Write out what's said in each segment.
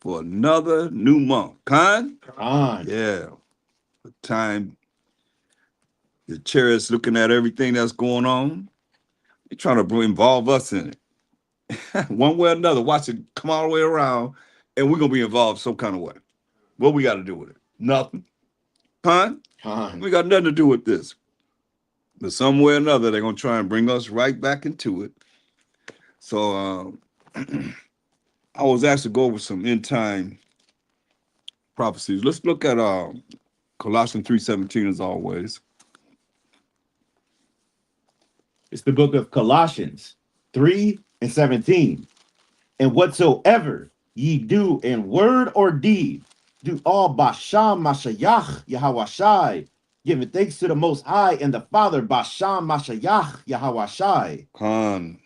for another new month. Khan? Khan. Yeah. The time the chair looking at everything that's going on. They're trying to involve us in it. One way or another. Watch it come all the way around, and we're gonna be involved some kind of way. What we got to do with it? Nothing. Khan? Khan. We got nothing to do with this. But some way or another, they're gonna try and bring us right back into it. So I was asked to go over some end time prophecies. Let's look at Colossians 3:17 as always. It's the book of Colossians 3 and 17. And whatsoever ye do in word or deed, do all Basham Mashayach Yahawashai, giving thanks to the Most High and the Father Basham Mashayach Yahawashai. Khan.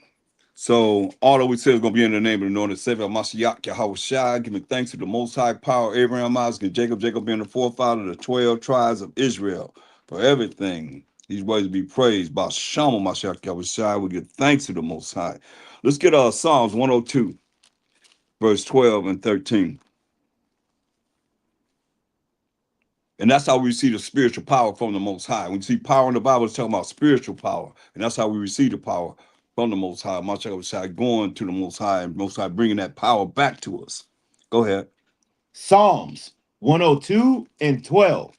So all that we say is going to be in the name of the Lord and Savior Mashiach Yahweh Shai, giving thanks to the Most High Power, Abraham, Isaac, and Jacob. Jacob being the forefather of the 12 tribes of Israel for everything. These ways be praised by Shama Mashiach Yahweh Shai. We give thanks to the Most High. Let's get Psalms 102, verse 12 and 13. And that's how we see the spiritual power from the Most High. When you see power in the Bible, it's talking about spiritual power. And that's how we receive the power from the Most High. Mashiach going to the Most High and Most High bringing that power back to us. Go ahead. Psalms 102 and 12.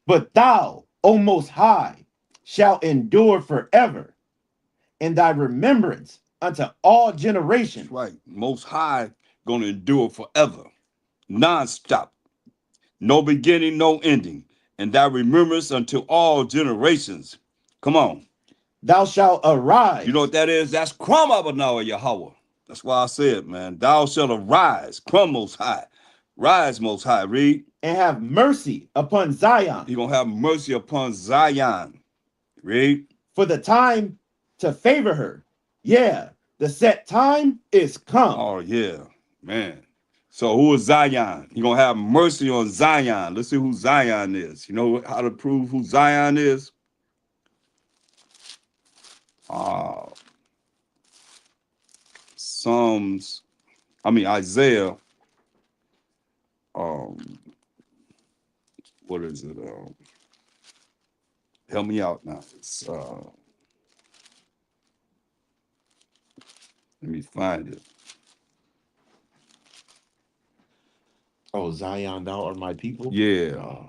But thou, O Most High, shalt endure forever, and thy remembrance unto all generations. That's right. Most High going to endure forever, non-stop. No beginning, no ending. And thy remembrance unto all generations. Come on. Thou shalt arise. You know what that is? That's Krum Abanawa Yahweh. That's why I said, man, thou shalt arise, Krum Most High. Rise, Most High, read. And have mercy upon Zion. He going to have mercy upon Zion. Read. For the time to favor her. Yeah, the set time is come. Oh, yeah, man. So who is Zion? He going to have mercy on Zion. Let's see who Zion is. You know how to prove who Zion is? Isaiah. What is it? Help me out now. It's let me find it. Oh, Zion, thou art my people? Yeah. I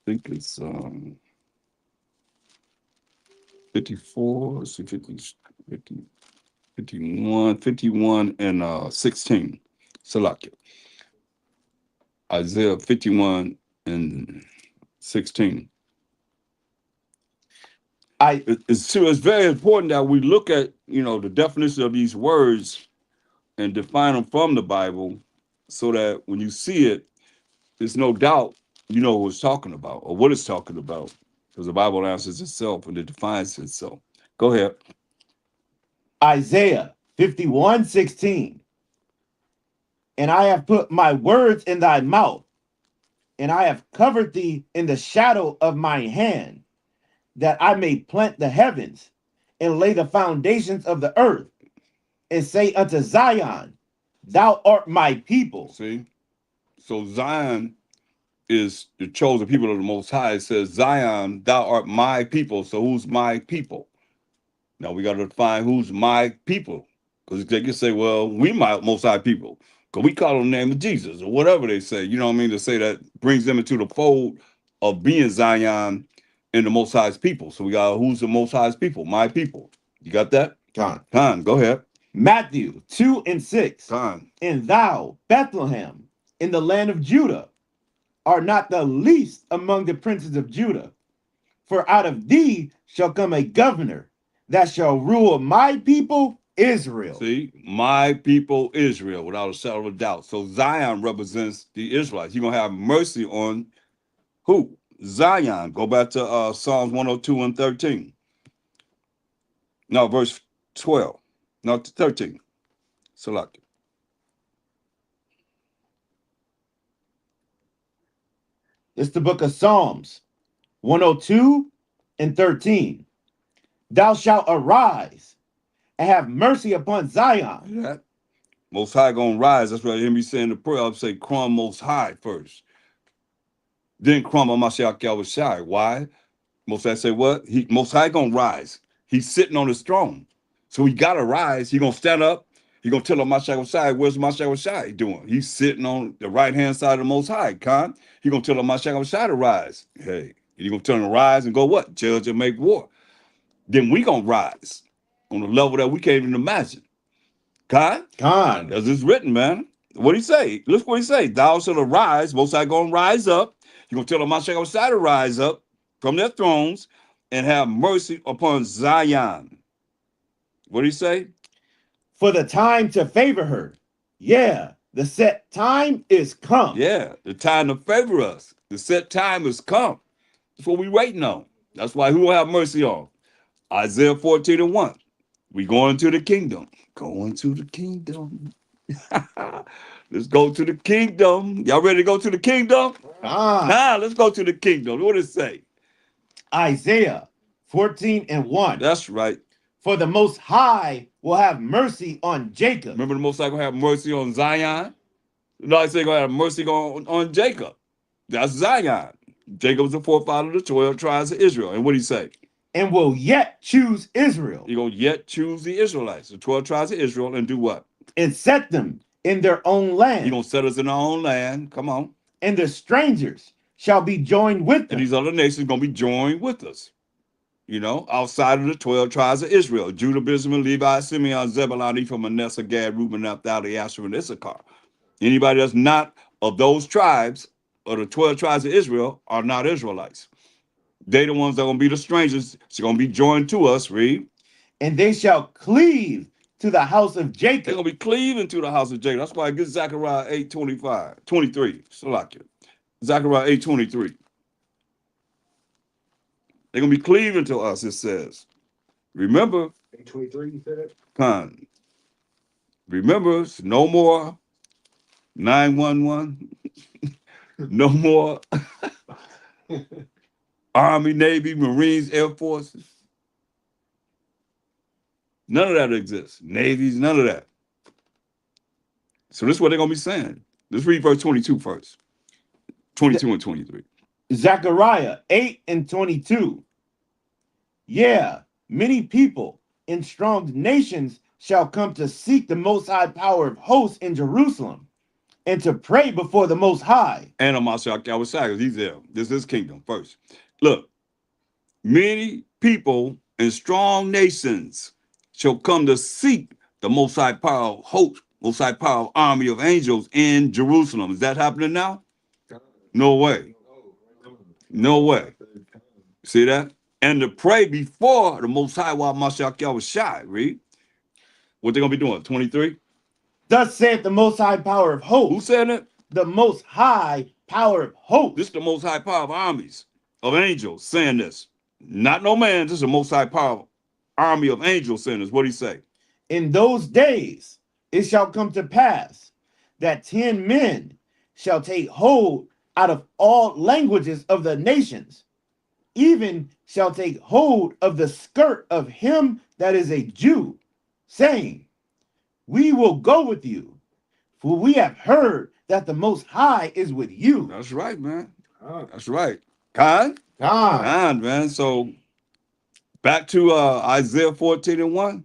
think it's 54, 50, 51, and 16. Salakia. Isaiah 51 and 16. It's very important that we look at, the definition of these words and define them from the Bible so that when you see it, there's no doubt you know what it's talking about or what it's talking about because the Bible answers itself and it defines itself. Go ahead. Isaiah 51:16. And I have put my words in thy mouth, and I have covered thee in the shadow of my hand, that I may plant the heavens and lay the foundations of the earth, and say unto Zion, thou art my people. See? So Zion is the chosen people of the Most High. It says, Zion, thou art my people. So who's my people? Now we got to define who's my people. Because they can say, well, we my Most High people. Because we call them the name of Jesus or whatever they say. You know what I mean? To say that brings them into the fold of being Zion and the Most High's people. So we got who's the Most High's people? My people. You got that? Khan, go ahead. Matthew 2 and 6. Khan. And thou, Bethlehem, in the land of Judah, are not the least among the princes of Judah. For out of thee shall come a governor that shall rule my people Israel. See, my people Israel, without a shadow of a doubt. So Zion represents the Israelites. You're going to have mercy on who? Zion. Go back to Psalms 102 and 13. No, verse 12. No, 13. Select it. It's the book of Psalms 102 and 13. Thou shalt arise and have mercy upon Zion. That Most High gonna rise. That's what him saying the prayer. I'll say, Crum Most High first. Then Crum Mashiach Yahushai. Why? Most High say what? Most High gonna rise. He's sitting on his throne. So he gotta rise. He gonna stand up. He gonna tell him Mashiach Yahushai, where's Mashiach Yahushai doing? He's sitting on the right-hand side of the Most High, Khan. He gonna tell him Mashiach Yahushai to rise. Hey, he gonna tell him to rise and go what? Judge and make war. Then we gonna rise on a level that we can't even imagine. Khan? Khan. As it's written, man. What he say? Look what he say. Thou shalt arise. Most High gonna rise up. He gonna tell them Mashiach Yahushai to rise up from their thrones and have mercy upon Zion. What did he say? For the time to favor her. Yeah, the set time is come. Yeah, the time to favor us. The set time has come. That's what we waiting on. That's why who will have mercy on? Isaiah 14:1. We going to the kingdom. Going to the kingdom. Let's go to the kingdom. Y'all ready to go to the kingdom? Let's go to the kingdom. What does it say? Isaiah 14:1. That's right. For the Most High will have mercy on Jacob. Remember the Most High gonna have mercy on Zion? No, I say gonna have mercy on Jacob. That's Zion. Jacob's the forefather of the 12 tribes of Israel. And what did he say? And will yet choose Israel. He gonna yet choose the Israelites, the 12 tribes of Israel, and do what? And set them in their own land. He gonna set us in our own land. Come on. And the strangers shall be joined with them. And these other nations gonna be joined with us. You know, outside of the 12 tribes of Israel, Judah, Benjamin, Levi, Simeon, Zebulun, Ephraim, Manasseh, Gad, Reuben, Naphtali, Asher, and Issachar. Anybody that's not of those tribes or the 12 tribes of Israel are not Israelites. They the ones that are going to be the strangers. It's going to be joined to us, read. And they shall cleave to the house of Jacob. They're going to be cleaving to the house of Jacob. That's why I get Zechariah 8:23. Salakia. Zechariah 8:23. They're going to be cleaving to us, it says. Remember. 8:23, you said it? Khan. Remember, no more 911. No more Army, Navy, Marines, Air Forces. None of that exists. Navies, none of that. So this is what they're going to be saying. Let's read verse 22 first. 22 and 23. Zechariah 8:22. Yeah, many people in strong nations shall come to seek the Most High power of hosts in Jerusalem and to pray before the Most High. And Mashiach Yahushai, he's there. This is kingdom first. Look, many people in strong nations shall come to seek the Most High power of hosts, Most High power of army of angels in Jerusalem. Is that happening now? No way. No way. See that? And to pray before the Most High while Mashiach Yahushai, read. What they're going to be doing? 23? Thus saith the Most High power of hosts. Who said it? The Most High power of hosts. This is the Most High power of armies, of angels saying this. Not no man, this is the Most High power army of angels saying this. What do he say? In those days it shall come to pass that 10 men shall take hold out of all languages of the nations, even shall take hold of the skirt of him that is a Jew, saying, we will go with you, for we have heard that the Most High is with you. That's right, man. That's right. Khan, man. So back to Isaiah 14:1.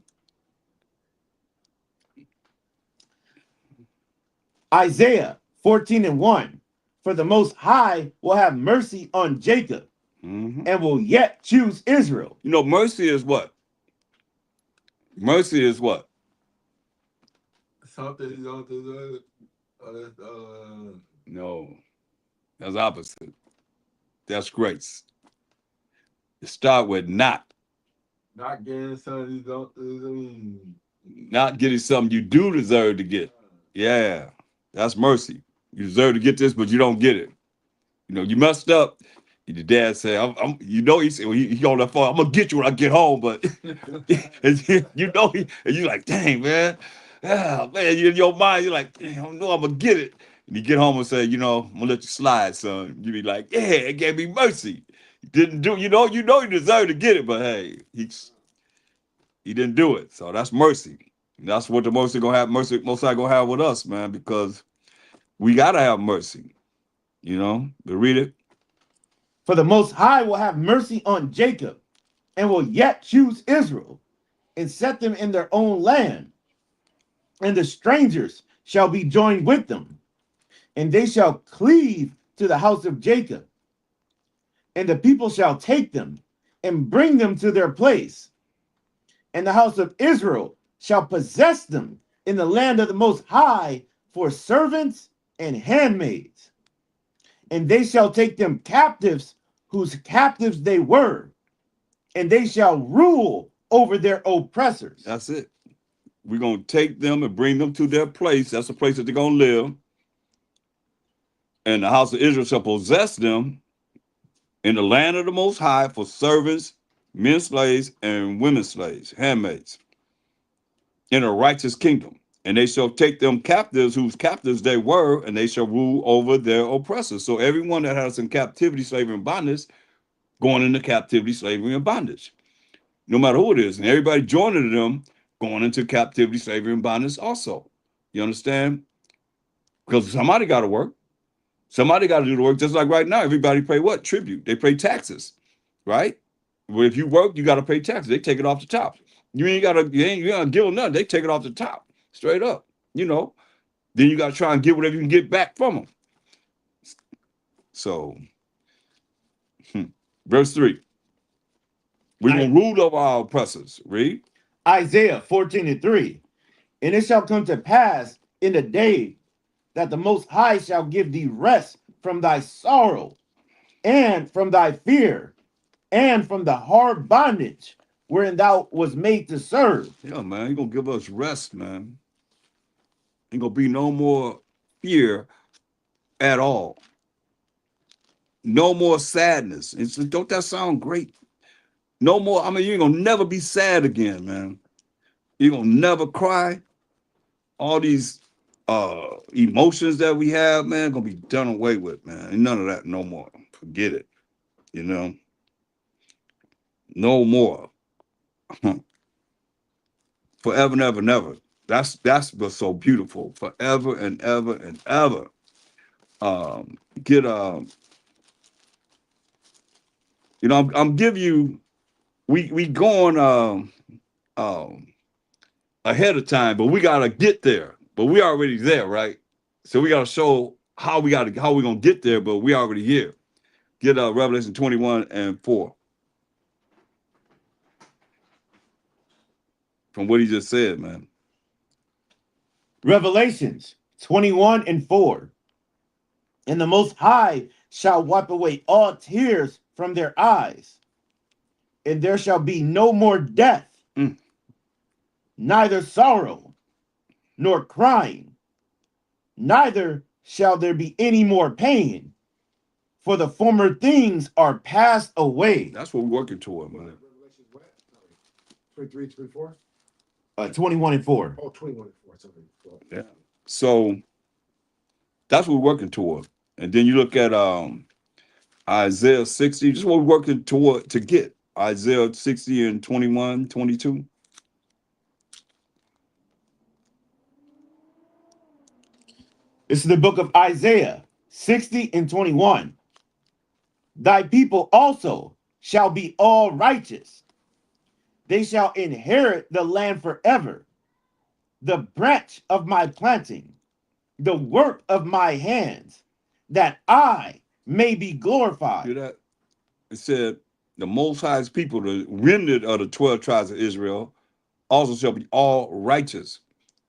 Isaiah 14:1. For the Most High will have mercy on Jacob and will yet choose Israel. You know, mercy is what? Mercy is what? Something he's going to No, that's opposite. That's grace. It start with not. not getting something he's going to Not getting something you do deserve to get. Yeah, that's mercy. You deserve to get this, but you don't get it. You know, you messed up. Your dad said, he said, well, he on that phone, I'm going to get you when I get home. But, you know, and you're like, dang, man. Yeah, man, you in your mind, you're like, damn, I know I'm going to get it. And you get home and say, you know, I'm going to let you slide, son. You be like, yeah, it gave me mercy. He didn't do, you deserve to get it, but hey, he didn't do it. So that's mercy. That's what the mercy gonna have. Mercy, Most High gonna have with us, man, because we gotta have mercy. You know, to read it. For the Most High will have mercy on Jacob, and will yet choose Israel, and set them in their own land. And the strangers shall be joined with them, and they shall cleave to the house of Jacob. And the people shall take them and bring them to their place. And the house of Israel shall possess them in the land of the Most High for servants and handmaids. And they shall take them captives, whose captives they were, and they shall rule over their oppressors. That's it. We're gonna take them and bring them to their place. That's the place that they're gonna live. And the house of Israel shall possess them in the land of the Most High for servants, men slaves, and women slaves, handmaids, in a righteous kingdom. And they shall take them captives, whose captives they were, and they shall rule over their oppressors. So everyone that has in captivity, slavery, and bondage, going into captivity, slavery, and bondage, no matter who it is. And everybody joining them, going into captivity, slavery, and bondage also. You understand? Because somebody got to work. Somebody got to do the work. Just like right now, everybody pay what? Tribute. They pay taxes, right? Well, if you work, you got to pay taxes. They take it off the top. You ain't got to give them nothing. They take it off the top, straight up. You know. Then you got to try and get whatever you can get back from them. So, verse 3. We're going to rule over our oppressors. Read. Isaiah 14:3. And it shall come to pass in the day that the Most High shall give thee rest from thy sorrow, and from thy fear, and from the hard bondage wherein thou was made to serve. Yeah, man, he's going to give us rest, man. Ain't going to be no more fear at all. No more sadness. Don't that sound great? No more. I mean, you're going to never be sad again, man. You're going to never cry. All these emotions that we have, man, going to be done away with, man. Ain't none of that no more. Forget it. You know? No more. Forever and ever and ever. That's what's so beautiful. Forever and ever and ever. I'm giving you, we going ahead of time, but we gotta get there. But we already there, right? So we gotta show how we're gonna get there, but we already here. Get Revelation 21:4. From what he just said, man. Revelations 21:4. And the Most High shall wipe away all tears from their eyes, and there shall be no more death, neither sorrow, nor crying, neither shall there be any more pain, for the former things are passed away. That's what we're working toward, man. 23, 24? 21:4. Oh, 21, 24. Yeah. So that's what we're working toward. And then you look at Isaiah 60, just what we're working toward to get. Isaiah 60 and 21, 22. This is the book of Isaiah 60:21. Thy people also shall be all righteous. They shall inherit the land forever. The branch of my planting, the work of my hands, that I may be glorified. Hear that? It said, the Most High's people, the remnant of the 12 tribes of Israel, also shall be all righteous.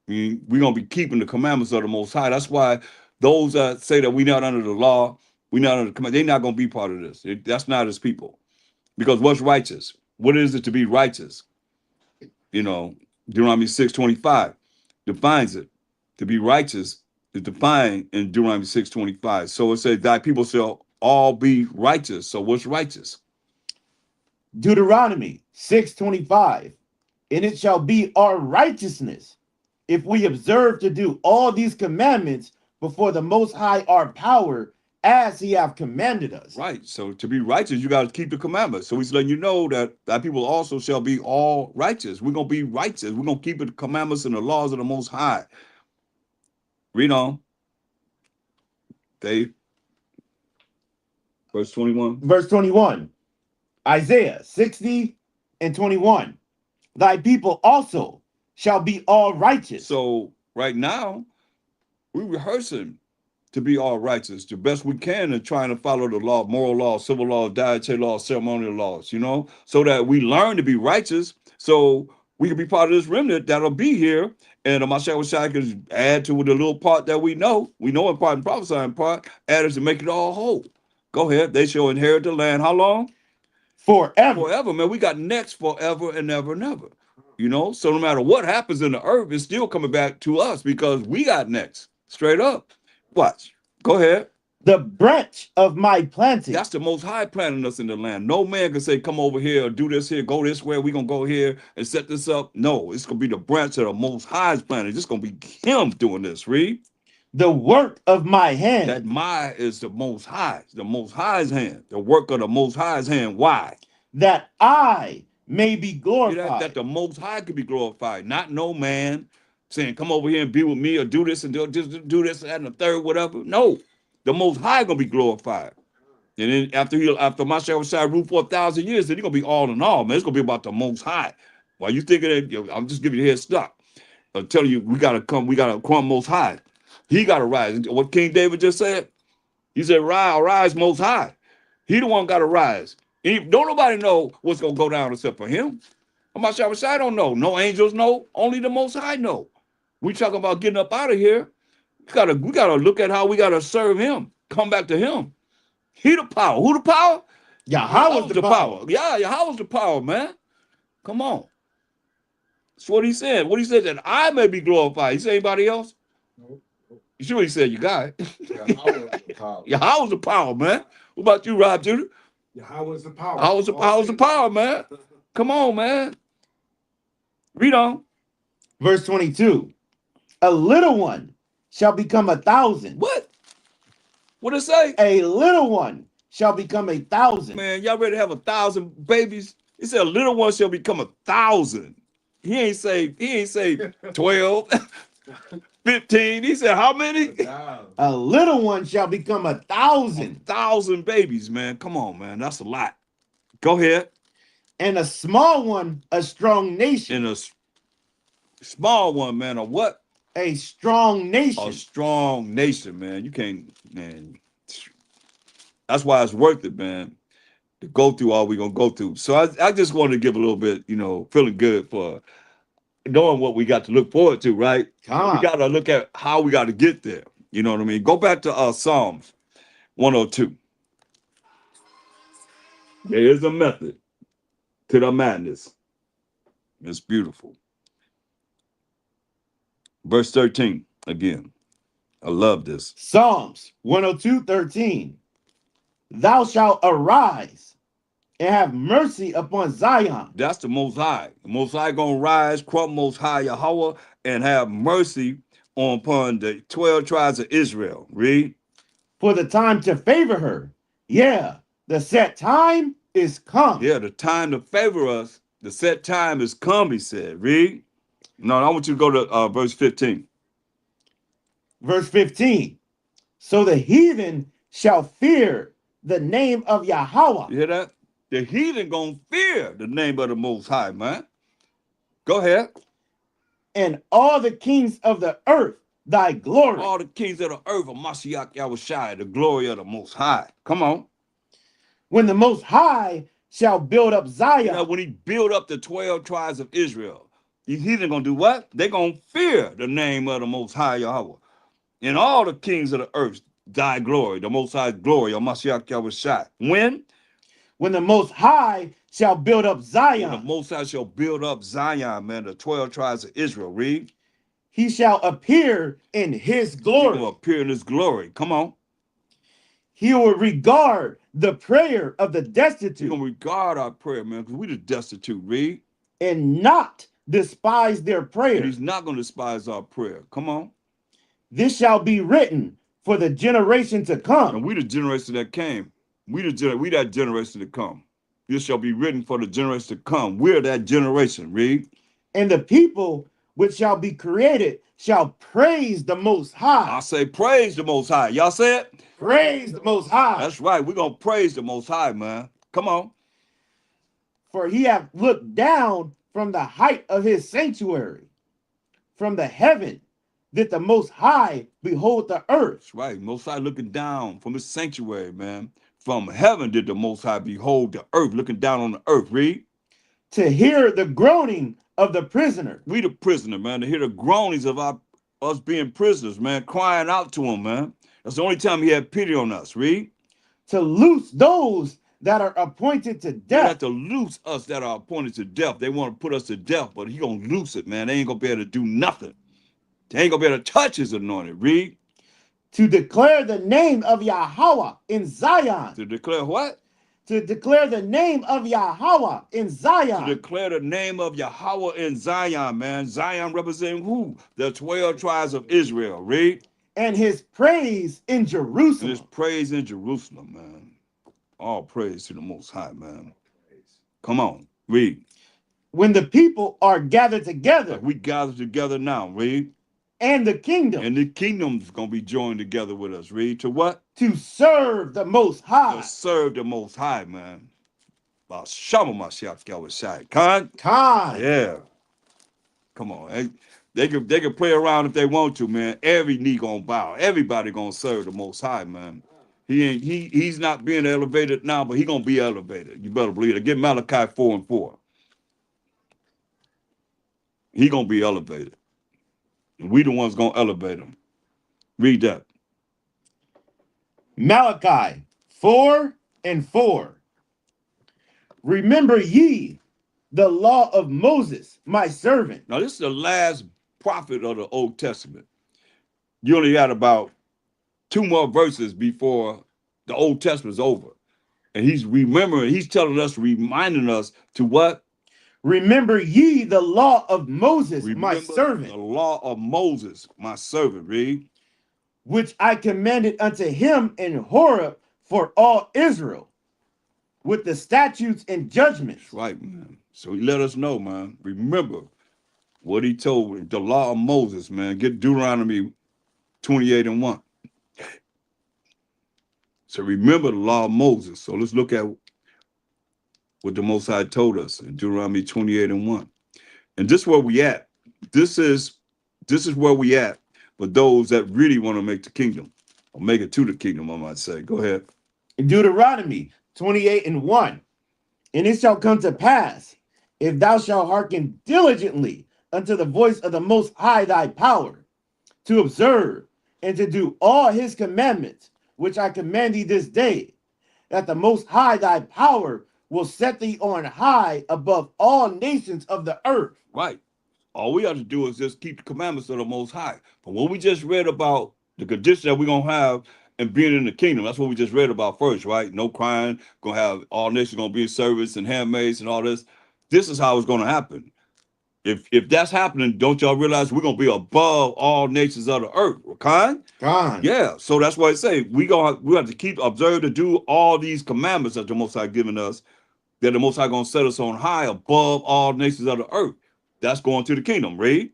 I mean, we're going to be keeping the commandments of the Most High. That's why those that say that we're not under the law, we're not under the command, they're not going to be part of this. That's not his people. Because what's righteous? What is it to be righteous? You know, Deuteronomy 6:25 defines it. To be righteous is defined in Deuteronomy 6:25. So it says, thy people shall all be righteous. So what's righteous? Deuteronomy 6:25. And it shall be our righteousness if we observe to do all these commandments before the Most High our power, as he have commanded us. Right. So to be righteous, you got to keep the commandments. So he's letting you know that thy people also shall be all righteous. We're going to be righteous. We're going to keep the commandments and the laws of the Most High. Read on. Dave. Verse 21. Verse 21, Isaiah 60 and 21. Thy people also shall be all righteous. So right now, we're rehearsing to be all righteous the best we can and trying to follow the law, moral law, civil law, dietary law, ceremonial laws, so that we learn to be righteous so we can be part of this remnant that'll be here. And Mashiach can add to the little part that we know in part and prophesy in part, add it to make it all whole. Go ahead. They shall inherit the land. How long? Forever. Forever, man. We got next forever and ever and ever. So no matter what happens in the earth, it's still coming back to us because we got next. Straight up. Watch. Go ahead. The branch of my planting. That's the Most High planting us in the land. No man can say, come over here or do this here, go this way. We're going to go here and set this up. No, it's going to be the branch of the Most High's planting. It's going to be him doing this. Read. The work of my hand. That my is the Most High. The Most High's hand. The work of the Most High's hand. Why? That I may be glorified. That the Most High could be glorified. Not no man saying, come over here and be with me or do this and do this and the third, whatever. No. The Most High gonna be glorified, and then after Mashiach rule for 1,000 years, then he's gonna be all in all, man. It's gonna be about the Most High. While you thinking that, I'm just giving you a head start. I'm telling you, we gotta come Most High. He gotta rise. What King David just said, he said, "Rise, Most High." He the one gotta rise. Don't nobody know what's gonna go down except for him. Mashiach don't know. No angels know. Only the Most High know. We talking about getting up out of here. We gotta look at how we gotta serve him. Come back to him. He the power. Who the power? Yahweh's the power. Yeah, Yahweh's the power, man. Come on. That's what he said. What he said, that I may be glorified. He said anybody else? Nope. You sure he said you got it? Yahweh's the power. Yahweh's the power, man. What about you, Rob Judah? Yahweh's the power. Yahweh's the power, man. Come on, man. Read on. Verse 22. A little one shall become 1,000. What? What it say? A little one shall become 1,000. Man, y'all ready to have 1,000 babies? He said a little one shall become 1,000. He ain't say 12, 15. He said how many? A little one shall become 1,000. 1,000 babies, man. Come on, man. That's a lot. Go ahead. And a small one, a strong nation. And a small one, man. A what? A strong nation. A strong nation, man. You can't, man. That's why it's worth it, man, to go through all we're going to go through. So I just wanted to give a little bit, feeling good for knowing what we got to look forward to, right? We got to look at how we got to get there. You know what I mean? Go back to Psalms 102. There is a method to the madness. It's beautiful. Verse 13 again. I love this. Psalms 102:13. Thou shalt arise and have mercy upon Zion. That's the Most High. The Most High gonna rise, crump Most High Yahweh, and have mercy upon the 12 tribes of Israel. Read. For the time to favor her. Yeah, the set time is come. Yeah, the time to favor us, the set time is come, he said. Read. No, I want you to go to verse 15. Verse 15. So the heathen shall fear the name of Yahweh. You hear that? The heathen gonna fear the name of the Most High, man. Go ahead. And all the kings of the earth, thy glory. All the kings of the earth of Mashiach Yahushai, the glory of the Most High. Come on. When the Most High shall build up Zion. When he build up the 12 tribes of Israel, the heathen gonna do what? They're gonna fear the name of the Most High Yahweh. And all the kings of the earth, thy glory, the Most High's glory, of Mashiach Yahushai. When the Most High shall build up Zion. When the Most High shall build up Zion, man, the 12 tribes of Israel. Read. He shall appear in his glory. He will appear in his glory. Come on. He will regard the prayer of the destitute. He's gonna regard our prayer, man, because we the destitute. Read. And not despise their prayer. And he's not gonna despise our prayer. Come on. This shall be written for the generation to And come. we the generation that came. We that generation to come. This shall be written for the generation to come. We're that generation. Read. And the people which shall be created shall praise the Most High. I say praise the Most High. Y'all say it? Praise the Most High. That's right. We're going to praise the Most High, man. Come on. For he hath looked down from the height of his sanctuary, from the heaven, did the Most High behold the earth. That's right. Most High looking down from his sanctuary, man. From heaven did the Most High behold the earth, looking down on the earth. Read. To hear the groaning of the prisoner. We the prisoner, man. To hear the groanings of us being prisoners, man, crying out to him, man. That's the only time he had pity on us. Read. To loose those that are appointed to They have death. to loose us that are appointed to death. They want to put us to death, but he gonna loose it, man. They ain't gonna be able to do nothing. They ain't gonna be able to touch his anointed. Read. To declare the name of Yahweh in Zion. To declare what? To declare the name of Yahweh in To Zion. declare the name of Yahweh in Zion, man. Zion representing who? The 12 tribes of Israel. Read. And his praise in And Jerusalem. his praise in Jerusalem, man. All praise to the Most High, man. Come on, read. When the people are gathered together, Like we gather together now, read. and the kingdom And the kingdom's gonna be joined together with us. Read. To what? to serve the Most High. To serve the Most High, man. Bashama Mashiach Yahweh. Khan? Khan. Yeah. Come on. They can play around if they want to, man. Every knee gonna bow. Everybody gonna serve the Most High, man. He's not being elevated now, but he gonna be elevated. You better believe it. Get Malachi 4:4. He gonna be elevated. And we the ones gonna elevate him. Read that. Malachi 4:4. Remember ye the law of Moses, my servant. Now, this is the last prophet of the Old Testament. You only got about 2 more verses before the Old Testament's over. And he's remembering, he's telling us, reminding us to what? Remember ye the law of Moses, my Remember servant, the law of Moses, my servant. Read. which I commanded unto him in Horeb for all Israel, with the statutes and judgments. That's right, man. So he let us know, man. Remember what he told, the law of Moses, man. Get Deuteronomy 28:1. So remember the law of Moses. So let's look at what the Most High told us in Deuteronomy 28:1. And this is where we at. This is where we at for those that really want to make the kingdom, or make it to the kingdom, I might say. Go ahead. In Deuteronomy 28:1. And it shall come to pass, if thou shalt hearken diligently unto the voice of the Most High thy power, to observe and to do all his commandments, which I command thee this day, that the Most High thy power will set thee on high above all nations of the earth. Right. All we have to do is just keep the commandments of the Most High. But what we just read about the condition that we're going to have and being in the kingdom, that's what we just read about first, right? No crying, going to have all nations going to be in service and handmaids and all this. This is how it's going to happen. If that's happening, don't y'all realize we're going to be above all nations of the earth? Khan? Khan. Yeah. So that's why I say we have to keep observe to do all these commandments that the Most High given us, that the Most High going to set us on high above all nations of the earth. That's going to the kingdom. Read.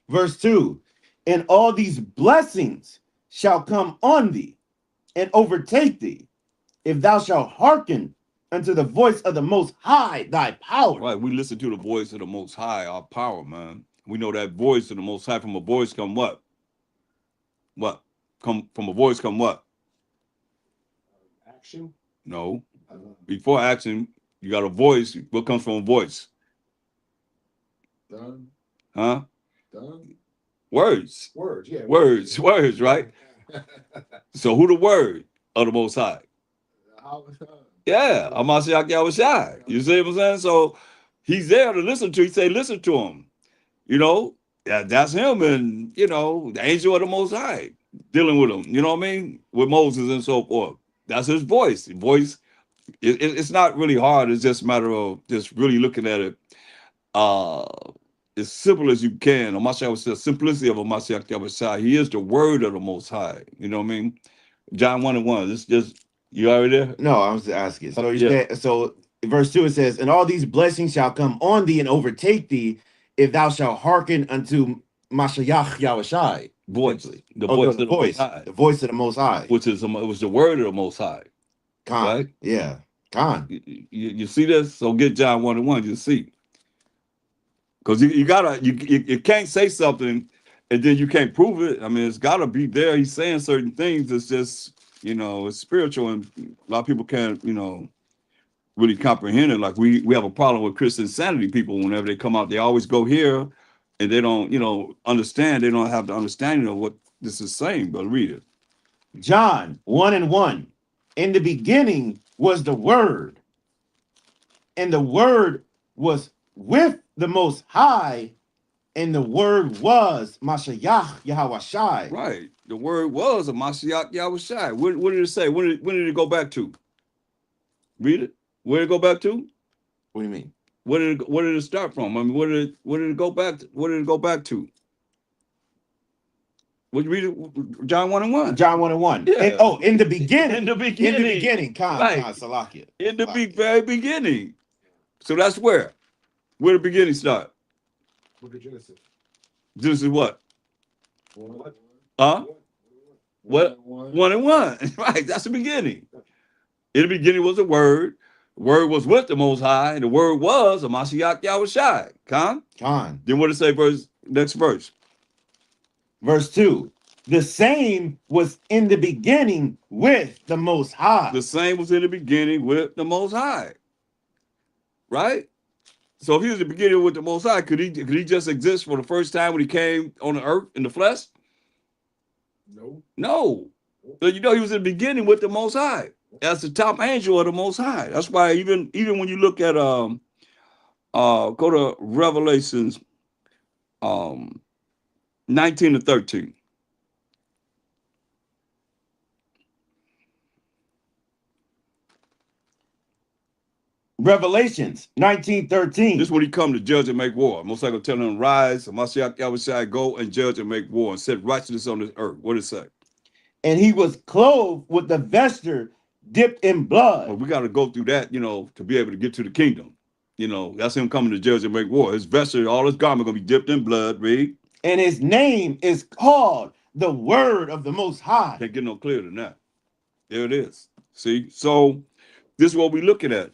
Verse 2. And all these blessings shall come on thee and overtake thee, if thou shalt hearken unto the voice of the Most High thy power. Right. We listen to the voice of the Most High, our power, man. We know that voice of the Most High. From a voice come what? What? Come from a voice come what? Action. No. Before action, you got a voice. What comes from a voice? Done. Huh? Done. Words. Words. Yeah. Words. Words, right? So who the word of the Most High? Yeah, Amashiach Yahushai. You see what I'm saying? So he's there to listen to. He say, listen to him. You know, that's him, and you know, the angel of the Most High dealing with him. You know what I mean? With Moses and so forth. That's his voice. The voice. It's not really hard. It's just a matter of just really looking at it. as simple as you can. Mashiach was the simplicity of a Mashiach Yahushua. He is the word of the Most High. You know what I mean? John 1:1. This just you already there? No, I was asking. So you Yeah. said, so verse 2 it says, and all these blessings shall come on thee and overtake thee if thou shalt hearken unto Mashiach Yahushai. Voice. The Oh, voice the of the Most voice, High. the voice of the Most High. Which is it was the word of the Most High. Khan. Right? Yeah. Khan. You see this? So get John 1:1, you see. Because you gotta you can't say something and then you can't prove it. I mean, it's gotta be there. He's saying certain things. It's just, it's spiritual, and a lot of people can't, really comprehend it. Like we have a problem with Christian insanity people. Whenever they come out, they always go here and they don't, understand. They don't have the understanding of what this is saying. But read it. John 1:1. In the beginning was the Word, and the Word was with the Most High, and the Word was Mashiach Yahushai. Right. The word was a Mashiach Yahushai. What did it say? When did it go back to? Read it. Where did it go back to? What do you mean? Where did it start from? I mean, where did it go back to? What did it go back to? Would you read it? John 1:1. John 1:1. Yeah. In the beginning. In the beginning. In the beginning. Right. Salakia. In the very beginning. So that's where the beginning start. Look at Genesis. Genesis what? What? Huh? What? 1:1. Right. That's the beginning. In the beginning was the word. The word was with the Most High. And the word was a Mashiach Yahushai. Khan? Then what did it say? Next verse. Verse 2. The same was in the beginning with the Most High. The same was in the beginning with the Most High. Right? So if he was the beginning with the Most High, could he just exist for the first time when he came on the earth in the flesh? No. But he was in the beginning with the Most High. As the top angel of the Most High. That's why even when you look at go to Revelations 19-13. Revelations 19:13. This is when he come to judge and make war. Most likely tell him, rise, Mashiach Yahushua, go and judge and make war and set righteousness on this earth. What did it say? And he was clothed with the vesture dipped in blood. Well, we got to go through that, to be able to get to the kingdom. That's him coming to judge and make war. His vesture, all his garment going to be dipped in blood, read. And his name is called the Word of the Most High. Can't get no clearer than that. There it is. See? So this is what we're looking at,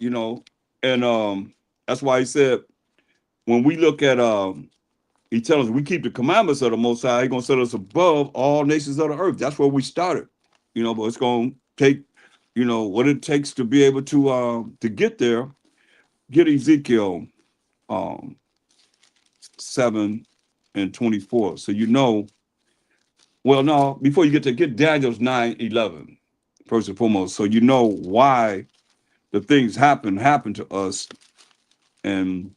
and that's why he said, when we look at, he tells us we keep the commandments of the Most High, he's going to set us above all nations of the earth. That's where we started, but it's going to take, what it takes to be able to get there. Get Ezekiel 7:24. So well, no, before you get Daniel's 9:11, first and foremost, so you know why the things happen to us, and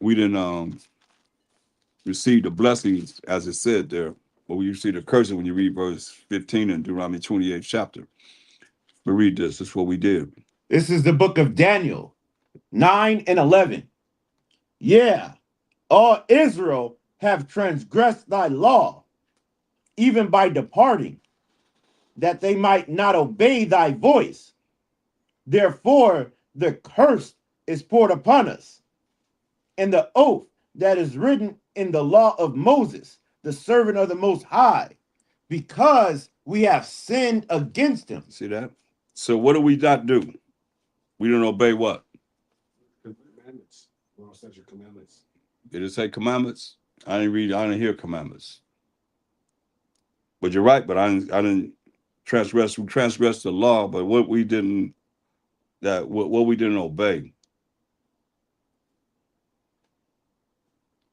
we didn't receive the blessings as it said there, but we receive the curses when you read verse 15 in Deuteronomy 28th chapter. But read this. This is what we did. This is the book of Daniel 9:11. Yeah, all Israel have transgressed thy law, even by departing, that they might not obey thy voice. Therefore, the curse is poured upon us, and the oath that is written in the law of Moses, the servant of the Most High, because we have sinned against him. See that? So what do we not do? We don't obey what? Commandments. Well, such your commandments. Did it say commandments? I didn't hear commandments. But you're right, but I didn't transgress. We transgressed the law, but what we didn't obey.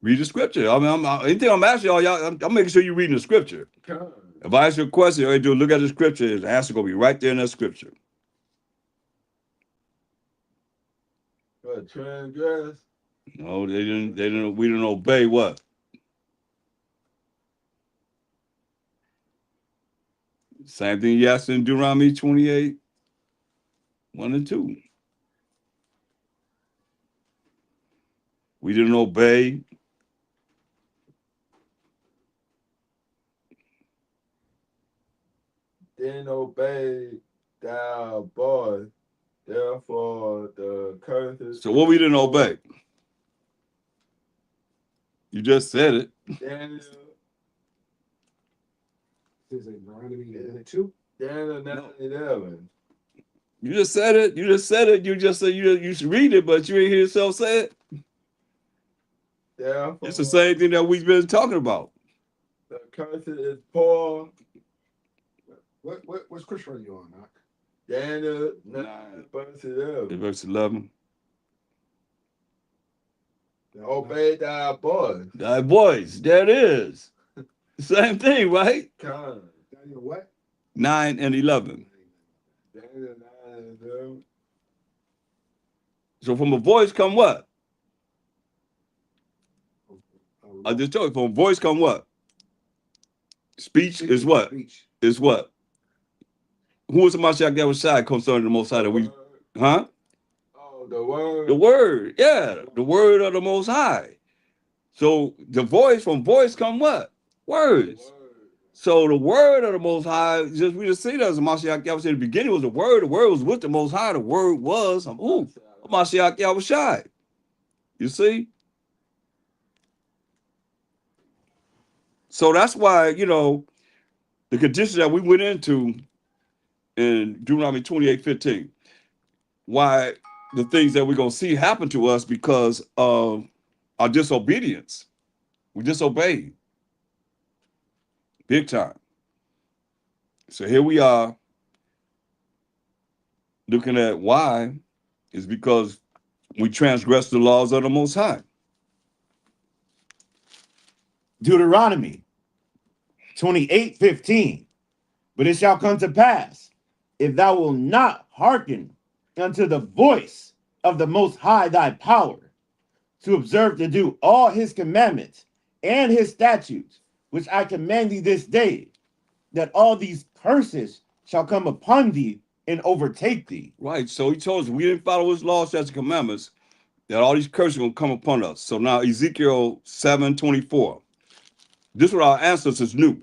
Read the scripture. I mean, anything I'm asking y'all, I'm making sure you're reading the scripture. God. If I ask you a question, all you do look at the scripture, the answer gonna be right there in that scripture. What, transgress? No, we didn't obey what? Same thing you asked in Deuteronomy 28:1 and 2. We didn't obey. Didn't obey thy voice. Therefore, the curses. So what we didn't obey? You just said it. Daniel, Is it Deuteronomy 2? Daniel 9:11. You just said it. You just said it. You just said you should read it, but you ain't hear yourself say it. Therefore, It's the same thing that we've been talking about. the curses is poor. What scripture are you on, Doc? Daniel 9, Nine. verse 11. Verse 11. Obey thy voice. Thy voice. There it is. Same thing, right? Con. Daniel what? 9 and 11. Daniel 9:11. So from a voice come what? I Uh, just told you, from a voice come what? Speech is what? Speech. Is what? Who was the Mashiach that was shy concerning the Most High? That we, huh? Oh, the word. The word, yeah, the word of the Most High. So the voice, from voice come what? Words. So the word of the Most High, we just see that as a Mashiach Yahushua in the beginning was the word was with the Most High, the word was, Mashiach Yahushua. You see? So that's why, the condition that we went into in Deuteronomy 28:15, why the things that we're going to see happen to us because of our disobedience. We disobeyed. Big time. So here we are looking at why is because we transgress the laws of the Most High. Deuteronomy 28:15. But it shall come to pass, if thou wilt not hearken unto the voice of the Most High thy power, to observe to do all his commandments and his statutes, which I command thee this day, that all these curses shall come upon thee and overtake thee. Right. So he told us we didn't follow his laws, statutes, and commandments, that all these curses are going to come upon us. So now Ezekiel 7:24. This is what our ancestors knew.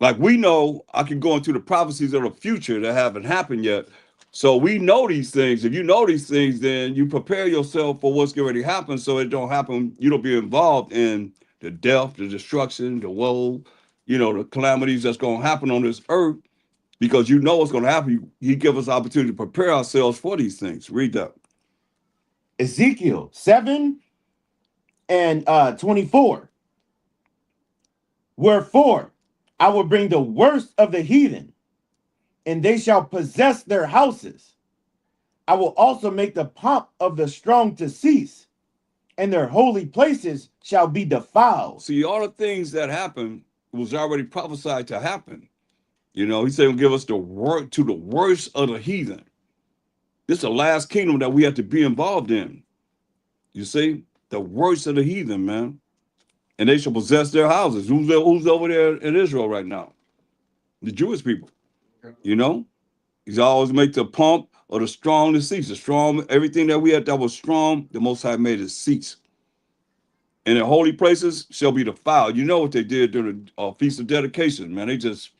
Like we know, I can go into the prophecies of the future that haven't happened yet. So we know these things. If you know these things, then you prepare yourself for what's going to happen so it don't happen. You don't be involved in the death, the destruction, the woe, the calamities that's going to happen on this earth because you know what's going to happen. He give us the opportunity to prepare ourselves for these things. Read that. Ezekiel 7 and 24. Wherefore I will bring the worst of the heathen, and they shall possess their houses. I will also make the pomp of the strong to cease, and their holy places shall be defiled. See, all the things that happen was already prophesied to happen. He said he'll give us the work to the worst of the heathen. This is the last kingdom that we have to be involved in. You see, the worst of the heathen, man. And they shall possess their houses. Who's over there in Israel right now? The Jewish people. He's always make the pomp of the strong to cease. The strong, everything that we had that was strong, the Most High made it cease. And the holy places shall be defiled. You know what they did during the Feast of Dedication, man. They just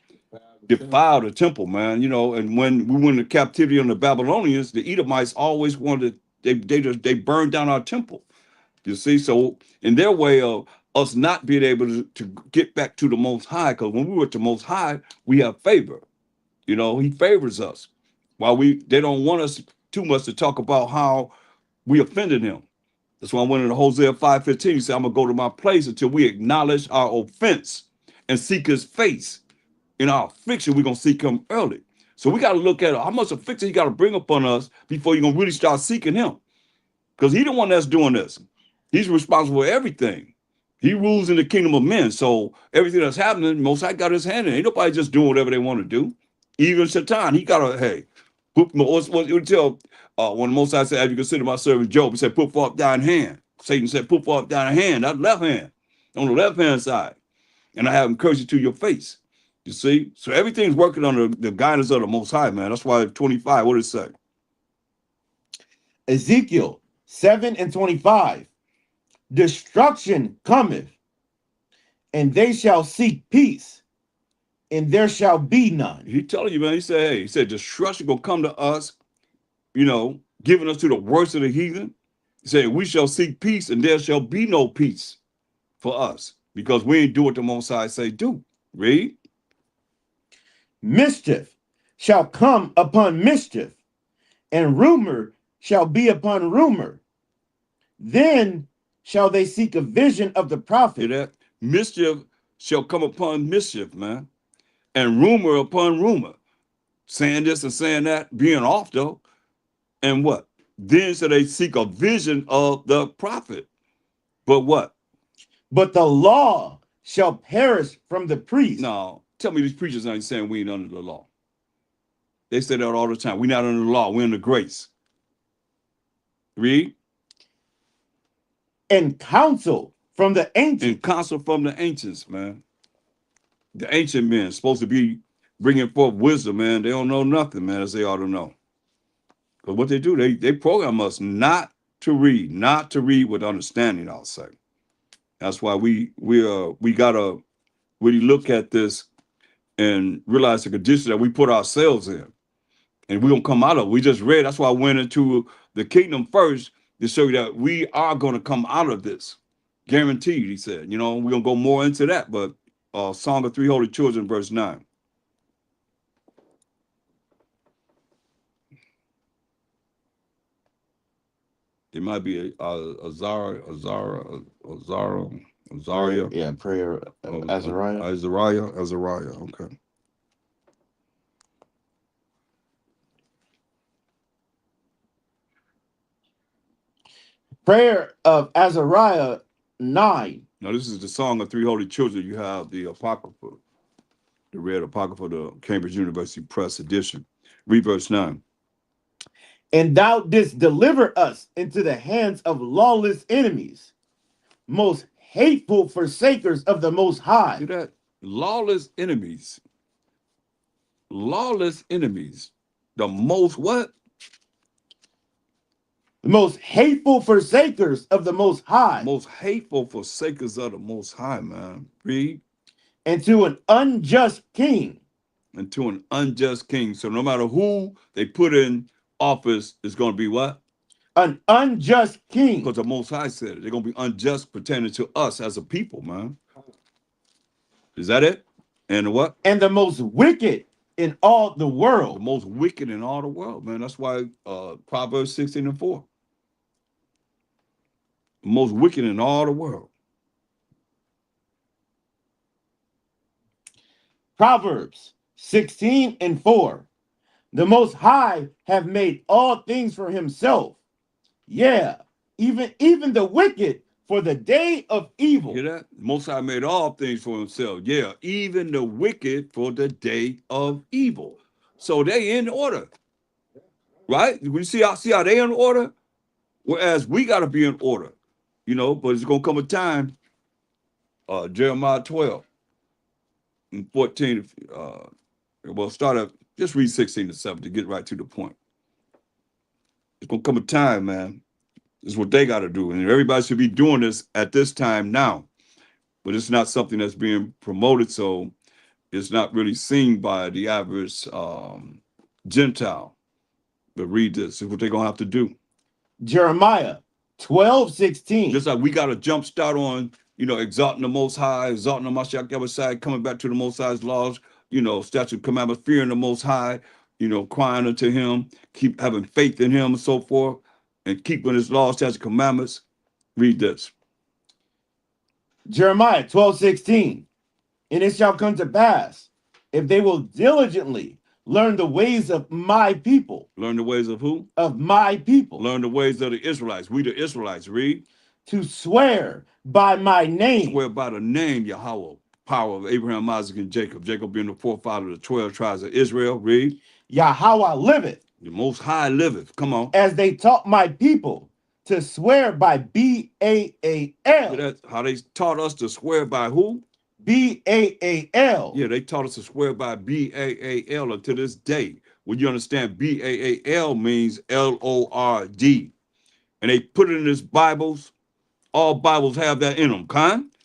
defiled the temple, man. And when we went into captivity on the Babylonians, the Edomites always wanted, they burned down our temple. You see, so in their way of us not being able to get back to the Most High, because when we were at the Most High, we have favor. He favors us. While they don't want us too much to talk about how we offended him. That's why I went into Hosea 5:15. He said, I'm going to go to my place until we acknowledge our offense and seek his face. In our affliction, we're going to seek him early. So we got to look at how much affliction he got to bring upon us before you're going to really start seeking him. Because he's the one that's doing this. He's responsible for everything. He rules in the kingdom of men. So everything that's happening, Most High got his hand in it. Ain't nobody just doing whatever they want to do. Even Satan, he got to, what you tell when the Most High said, have you considered my servant Job? He said, put forth thine hand. Satan said, put forth thine hand, that left hand, on the left-hand side. And I have encouraged you to your face. You see? So everything's working under the guidance of the Most High, man. That's why 25, what did it say? Ezekiel 7 and 25. Destruction cometh, and they shall seek peace, and there shall be none. He telling you, man, he said, destruction gonna come to us, you know, giving us to the worst of the heathen. He said, we shall seek peace, and there shall be no peace for us, because we ain't do what the Most High say do. Read. Mischief shall come upon mischief, and rumor shall be upon rumor. Then shall they seek a vision of the Hear prophet. that? Mischief shall come upon mischief, man, and rumor upon rumor, saying this and saying that, being off though. And what? Then shall they seek a vision of the prophet. But what? But the law shall perish from the priest. No, tell me these preachers ain't saying we ain't under the law. They say that all the time. We're not under the law, we're under grace. Read. And counsel from the ancients. And counsel from the ancients, man. The ancient men supposed to be bringing forth wisdom, man. They don't know nothing, man, as they ought to know. Because what they do, they program us not to read with understanding, I'll say. That's why we gotta really look at this and realize the condition that we put ourselves in. And we're gonna come out of it. We just read, that's why I went into the kingdom first to show you that we are gonna come out of this. Guaranteed, he said. You know, we're gonna go more into that, but Song of Three Holy Children, verse 9. It might be Azaria. Yeah, prayer of Azariah. Azariah, okay. Prayer of Azariah 9. Now, this is the Song of Three Holy Children. You have the Apocrypha, the Red Apocrypha, the Cambridge University Press edition. Read verse 9. And thou didst deliver us into the hands of lawless enemies, most hateful forsakers of the Most High. See that? Lawless enemies. Lawless enemies. The most what? The most hateful forsakers of the Most High. Most hateful forsakers of the Most High, man. Read. And to an unjust king. And to an unjust king. So no matter who they put in office, it's going to be what? An unjust king. Because the Most High said it. They're going to be unjust pertaining to us as a people, man. Is that it? And what? And the most wicked in all the world. The most wicked in all the world, man. That's why Proverbs 16 and 4. The most wicked in all the world. Proverbs 16 and 4. The Most High have made all things for himself. Yeah, even the wicked for the day of evil. Hear that? The Most High made all things for himself. Yeah, even the wicked for the day of evil. So they in order, right? We see how they in order, whereas we got to be in order, you know. But it's gonna come a time. Jeremiah 12 and 14. Well, start at just read 16 to 7 to get right to the point. It's gonna come a time, man. This is what they got to do, and everybody should be doing this at this time now. But it's not something that's being promoted, so it's not really seen by the average Gentile. But read this. This is what they're gonna have to do. Jeremiah 12:16. Just like we got a jump start on, you know, exalting the Most High, exalting the Mashiach Yahweh, coming back to the Most High's laws, you know, statute commandments, fearing the Most High, you know, crying unto him, keep having faith in him and so forth, and keeping his laws, statute commandments. Read this. Jeremiah 12:16. And it shall come to pass, if they will diligently learn the ways of my people. Learn the ways of who? Of my people. Learn the ways of the Israelites. We the Israelites. Read. To swear by my name. Swear by the name Yahweh, power of Abraham, Isaac, and Jacob. Jacob being the forefather of the 12 tribes of Israel. Read. Yahweh liveth. The Most High liveth. Come on. As they taught my people to swear by B-A-A-L. That's how they taught us to swear by who? B-A-A-L. Yeah, they taught us to swear by B-A-A-L to this day. When you understand B-A-A-L means L-O-R-D. and they put it in his Bibles. All Bibles have that in them,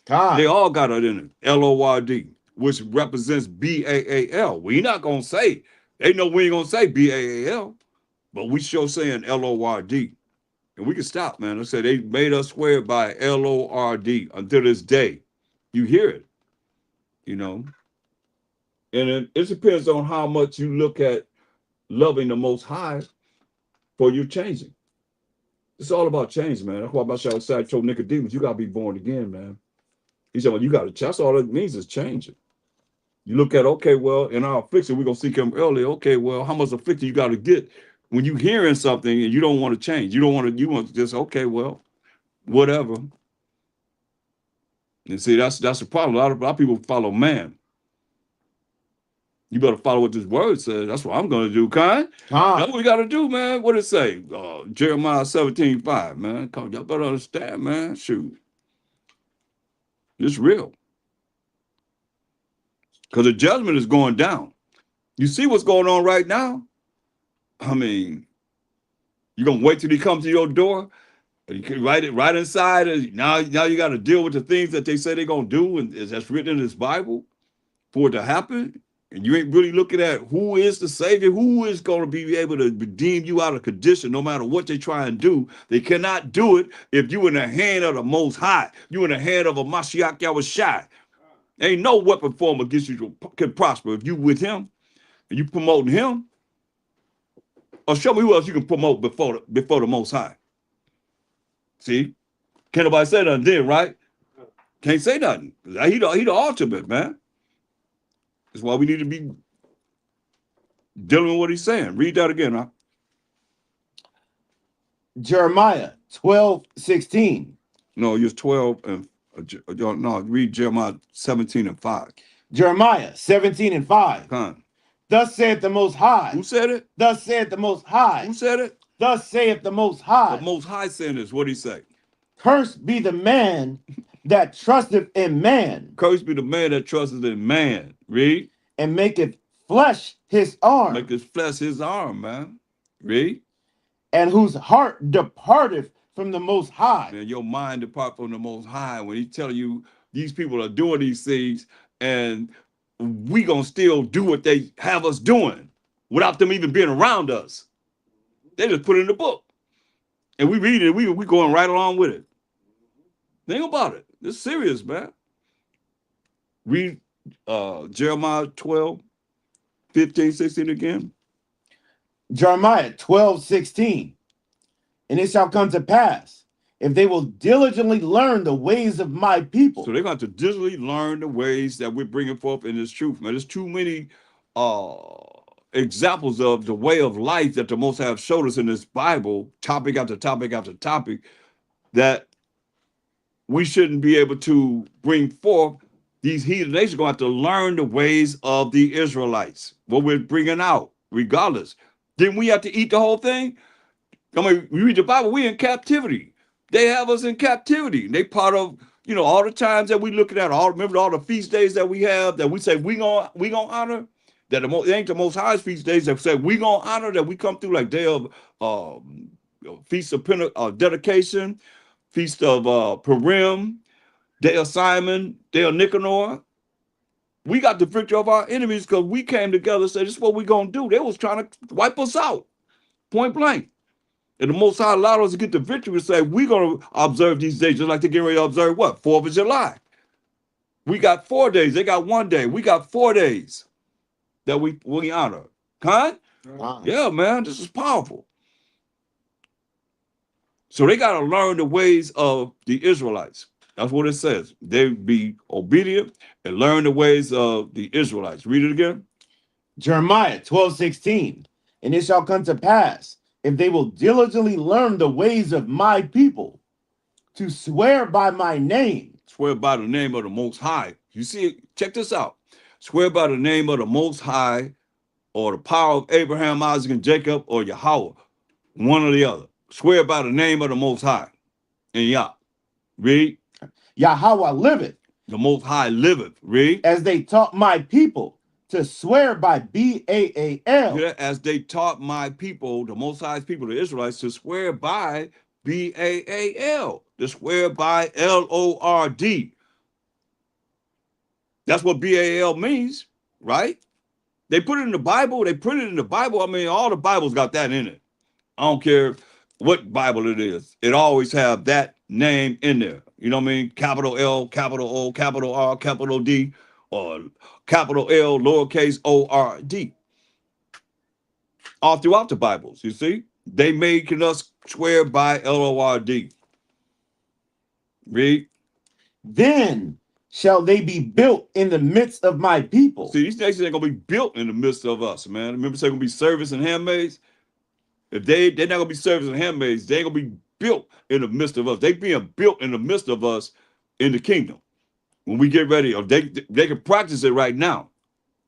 They all got it in it. Lord, which represents Baal. We not gonna say. They know we ain't gonna say Baal, but we sure saying Lord. And we can stop, man. I said they made us swear by Lord until this day. You hear it, you know. And it depends on how much you look at loving the Most High for you changing. It's all about change, man. That's why Messiah said, told Nicodemus, you got to be born again, man. He said, well, you got to, that's all it means is changing. You look at, okay, well, in our affliction, we're going to seek him early. Okay, well, how much affliction you got to get when you hearing something and you don't want to change? You want to just, okay, well, whatever. And see, that's the problem. A lot of people follow man. You better follow what this word says. That's what I'm going to do, That's what we got to do, man. What it say? Jeremiah 17:5, man. Come, y'all better understand, man. Shoot. It's real. Because the judgment is going down. You see what's going on right now? I mean, you going to wait till he comes to your door? You can write it right inside. And now you got to deal with the things that they say they're going to do, and that's written in this Bible for it to happen. And you ain't really looking at who is the Savior, who is going to be able to redeem you out of condition no matter what they try and do. They cannot do it if you in the hand of the Most High. You in the hand of a Mashiach Yahushua. Ain't no weapon formed against you can prosper. If you with him and you promoting him, or show me who else you can promote before the Most High. See? Can't nobody say nothing then, right? Can't say nothing. He the ultimate, man. That's why we need to be dealing with what he's saying. Read that again, huh? Jeremiah 12:16. No, you're 12 and no, read Jeremiah 17:5. Jeremiah 17:5. Come on. Thus saith the Most High. Who said it? Thus saith the Most High. Who said it? Thus saith the Most High. The Most High saying this. What did he say? Cursed be the man that trusteth in man. Cursed be the man that trusteth in man. Read. And maketh flesh his arm. Make his flesh his arm, man. Read. And whose heart departeth from the Most High. Man, your mind depart from the Most High when he tell you these people are doing these things and we gonna still do what they have us doing without them even being around us. They just put it in the book. And we read it, we going right along with it. Think about it. It's serious, man. Read Jeremiah 12:15-16 again. Jeremiah 12:16. And it shall come to pass, if they will diligently learn the ways of my people. So they're going to have to diligently learn the ways that we're bringing forth in this truth, man. There's too many examples of the way of life that the Most High have showed us in this Bible, topic after topic after topic, that we shouldn't be able to bring forth. These heathen nations are going to have to learn the ways of the Israelites, what we're bringing out, regardless. Didn't we have to eat the whole thing? I mean, we read the Bible, we're in captivity. They have us in captivity. They part of, all the times that we looking at, remember all the feast days that we have, that we say we gonna honor, that it ain't the Most High's feast days that say we gonna honor, that we come through like day of feast of dedication, feast of Purim, day of Simon, day of Nicanor. We got the victory of our enemies because we came together and said, this is what we're going to do. They was trying to wipe us out, point blank. And the Most High allowed us to get the victory and say, we're going to observe these days just like they're getting ready to observe what? 4th of July. We got 4 days. They got 1 day. We got 4 days that we honor. Yeah, man, this is powerful. So they got to learn the ways of the Israelites. That's what it says. They be obedient and learn the ways of the Israelites. Read it again. Jeremiah 12:16. And it shall come to pass, if they will diligently learn the ways of my people, to swear by my name. Swear by the name of the Most High. You see, check this out. Swear by the name of the Most High, or the power of Abraham, Isaac, and Jacob, or Yahweh, one or the other. Swear by the name of the Most High. And Yah. Read. Yahweh liveth. The Most High liveth. Read. As they taught my people to swear by Baal. As they taught my people, the Most High's people, the Israelites, to swear by B-A-A-L. The swear by L-O-R-D. That's what B-A-L means, right? They put it in the Bible. They put it in the Bible. I mean, all the Bibles got that in it. I don't care what Bible it is. It always have that name in there. You know what I mean? Capital L, capital O, capital R, capital D, or capital L, lowercase O-R-D. All throughout the Bibles, you see? They making us swear by L-O-R-D. Read. Then shall they be built in the midst of my people. See, these nations ain't gonna be built in the midst of us, man. Remember, they're gonna be servants and handmaids. If they're not gonna be servants and handmaids, they ain't gonna be built in the midst of us. They being built in the midst of us in the kingdom. When we get ready, or they can practice it right now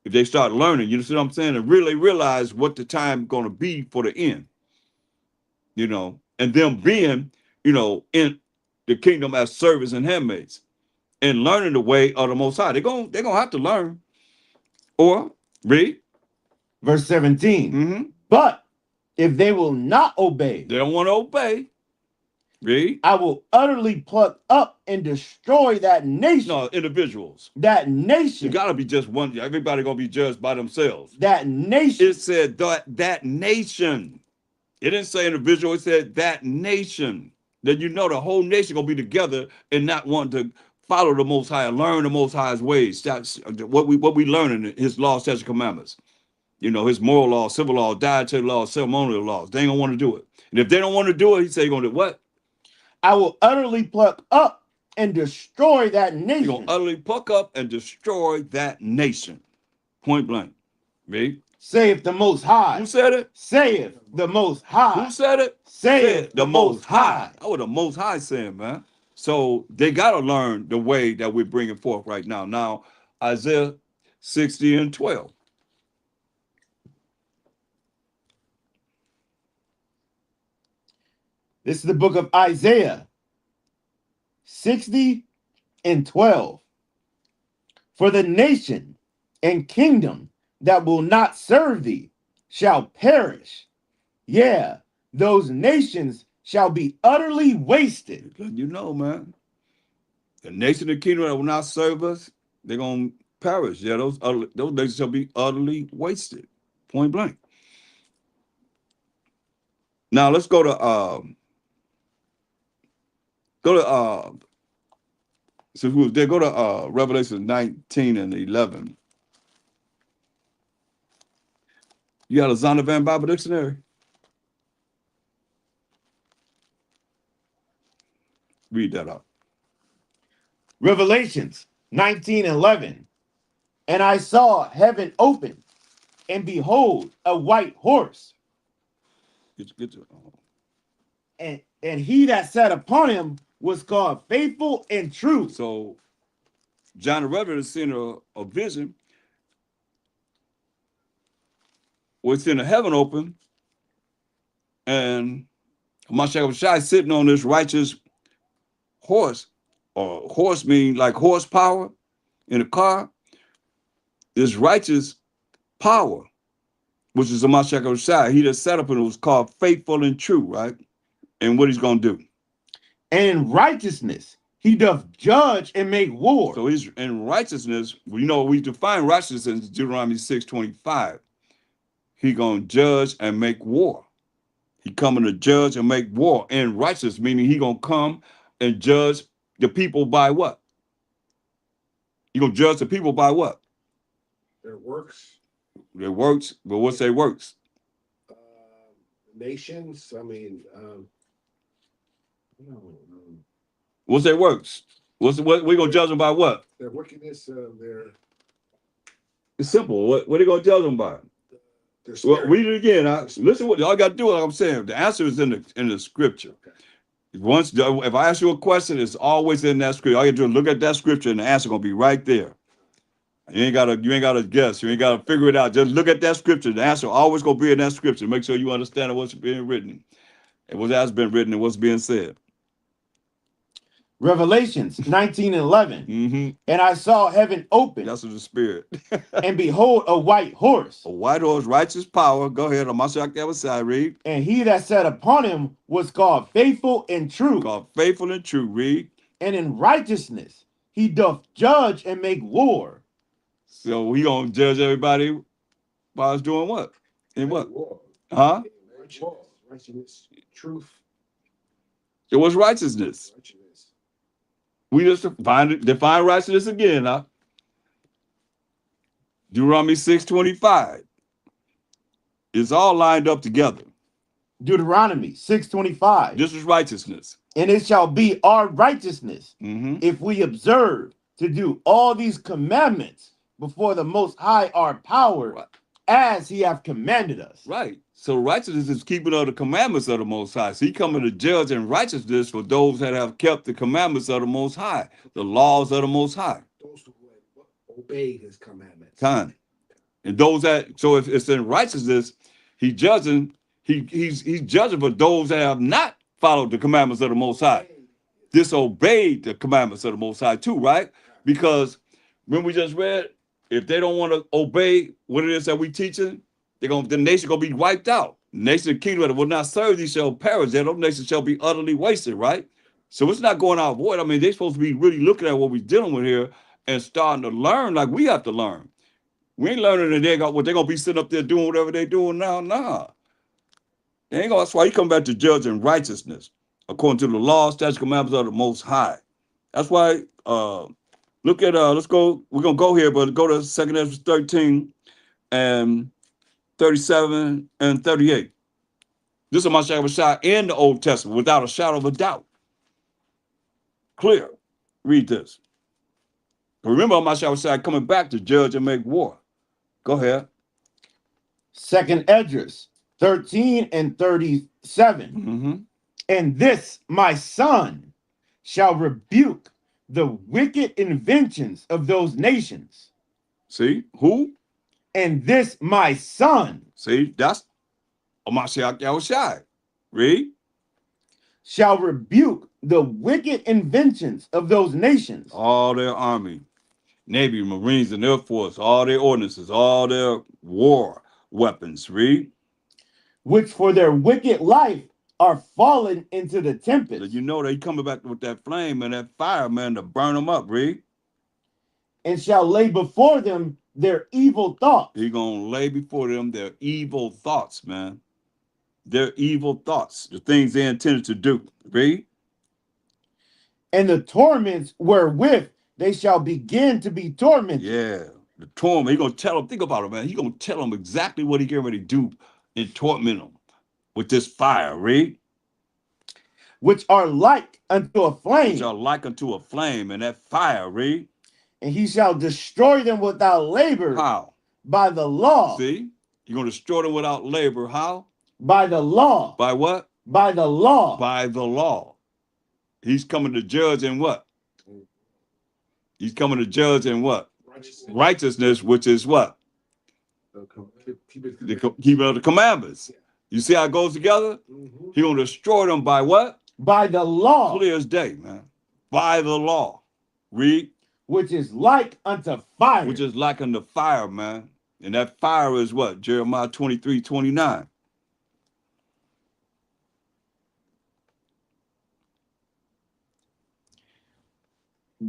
if they start learning. You see what I'm saying? And really realize what the time gonna be for the end. You know, and them being, you know, in the kingdom as servants and handmaids and learning the way of the Most High. They're gonna have to learn. Or read. Verse 17. Mm-hmm. But if they will not obey, They don't want to obey. Read. I will utterly pluck up and destroy that nation. No, individuals. That You nation. gotta be just one. Everybody gonna be judged by themselves. That nation. It said that nation. It didn't say individual. It said that nation. Then you know the whole nation gonna be together and not want to follow the Most High and learn the Most High's ways. That's what we learn in His laws, statutes, commandments. You know, His moral laws, civil laws, dietary laws, ceremonial laws. They ain't gonna want to do it. And if they don't want to do it, He said, "You're gonna do what? I will utterly pluck up and destroy that You're nation. gonna utterly pluck up and destroy that nation." Point blank. Read. Saith the Most High. Who said it? Saith the Most High. Who said it? Saith the Most High. That's what the Most High saying, man. So they got to learn the way that we're bringing forth right now. Now, Isaiah 60 and 12. This is the book of Isaiah 60 and 12. For the nation and kingdom that will not serve thee shall perish. Yeah, those nations shall be utterly wasted. Letting you know, man. The nation and kingdom that will not serve us, they're going to perish. Yeah, those nations shall be utterly wasted. Point blank. Now let's go to Revelation 19 and 11. You got a Zondervan Bible Dictionary? Read that out. Revelations 19:11. And I saw heaven open, and behold, a white horse, Get to, and he that sat upon him was called Faithful and True. So John the Revelator is seeing a vision where he's seeing the heaven open, and Mashiach Shai sitting on this righteous horse, or horse mean like horsepower in a car. This righteous power, which is a Mashiach Shai, he just sat up and it was called Faithful and True, right? And what he's gonna do? And in righteousness he doth judge and make war. So he's in righteousness. You know, we define righteousness in Deuteronomy 6:25. He gonna judge and make war. He coming to judge and make war in righteousness, meaning he gonna come and judge the people by what? He gonna judge the people by what? Their works, Their works. But what's their works? nations. I mean, What's their works? What we gonna judge them by what? their wickedness, their It's simple. What are they gonna judge them by? their Well, spirit. read it again. Listen, what all I got to do. Like I'm saying, the answer is in the scripture. Okay. If I ask you a question, it's always in that scripture. All you do is look at that scripture, and the answer gonna be right there. You ain't gotta guess. You ain't gotta figure it out. Just look at that scripture. The answer always gonna be in that scripture. Make sure you understand what's being written, and what has been written, and what's being said. Revelations 19 and 11. Mm-hmm. And I saw heaven open, That's of the spirit. and behold, a white horse. A white horse, righteous power. Go ahead. I'm going to read. And he that sat upon him was called Faithful and True. Called faithful and true. Read. And in righteousness he doth judge and make war. So we gonna judge everybody by us doing what? And what? War. Huh? Righteousness, truth, It was righteousness. righteousness. We just define righteousness again. Huh? Deuteronomy 6:25. It's all lined up together. Deuteronomy 6:25. This is righteousness. And it shall be our righteousness Mm-hmm. if we observe to do all these commandments before the Most High our power, Right. as he hath commanded us. Right. So righteousness is keeping of the commandments of the Most High. So he coming to judge in righteousness for those that have kept the commandments of the Most High, the laws of the Most High. Those who obeyed his commandments. Time. And those that, so if it's in righteousness, he's judging for those that have not followed the commandments of the Most High, disobeyed the commandments of the Most High too, right? Because when we just read, if they don't want to obey what it is that we teaching, the nation gonna be wiped out. Nation and kingdom that will not serve these shall perish. Those nations shall be utterly wasted, right? So it's not going out void. I mean, they're supposed to be really looking at what we're dealing with here and starting to learn like we have to learn. We ain't learning that they're gonna be sitting up there doing whatever they're doing now. Nah. They ain't gonna, that's why he come back to judge in righteousness, according to the law, statutes, commandments of the Most High. That's why look at let's go, we're gonna go here, but go to 2 Ezra 13 and 37 and 38. This is Mashiach in the Old Testament without a shadow of a doubt. Clear. Read this. Remember Mashiach coming back to judge and make war. Go ahead. 2 Esdras 13 and 37. Mm-hmm. And this my son shall rebuke the wicked inventions of those nations. See, who? And this my son See, that's Mashiach Yahushai. Read. shall rebuke the wicked inventions of those nations. All their army, Navy, Marines, and Air Force, all their ordinances, all their war weapons. Read. Which for their wicked life are fallen into the So tempest, you know they coming back with that flame and that fire, man, to burn them up. Read. and shall lay before them their evil thoughts. He gonna lay before them their evil thoughts, man. Their evil thoughts, the things they intended to do. Read. And the torments wherewith they shall begin to be tormented. Yeah, the torment. He gonna tell them. Think about it, man. He gonna tell them exactly what he getting ready to do and torment them with this fire. Read. Which are like unto a Which flame, are like unto a flame, and that fire. Read. and he shall destroy them without labor How? by the law. See, you're gonna destroy them without labor. How? By the law. By what? By the law. By the law. He's coming to judge in what? He's coming to judge in what? Righteousness. Righteousness, which is what? Keep The keeping of the commandments. You see how it goes together? Mhm. He gonna destroy them by what? By the law, Clear as day, man. By the law. Read. which is like unto fire. Which is like unto fire, man. And that fire is what? Jeremiah 23:29.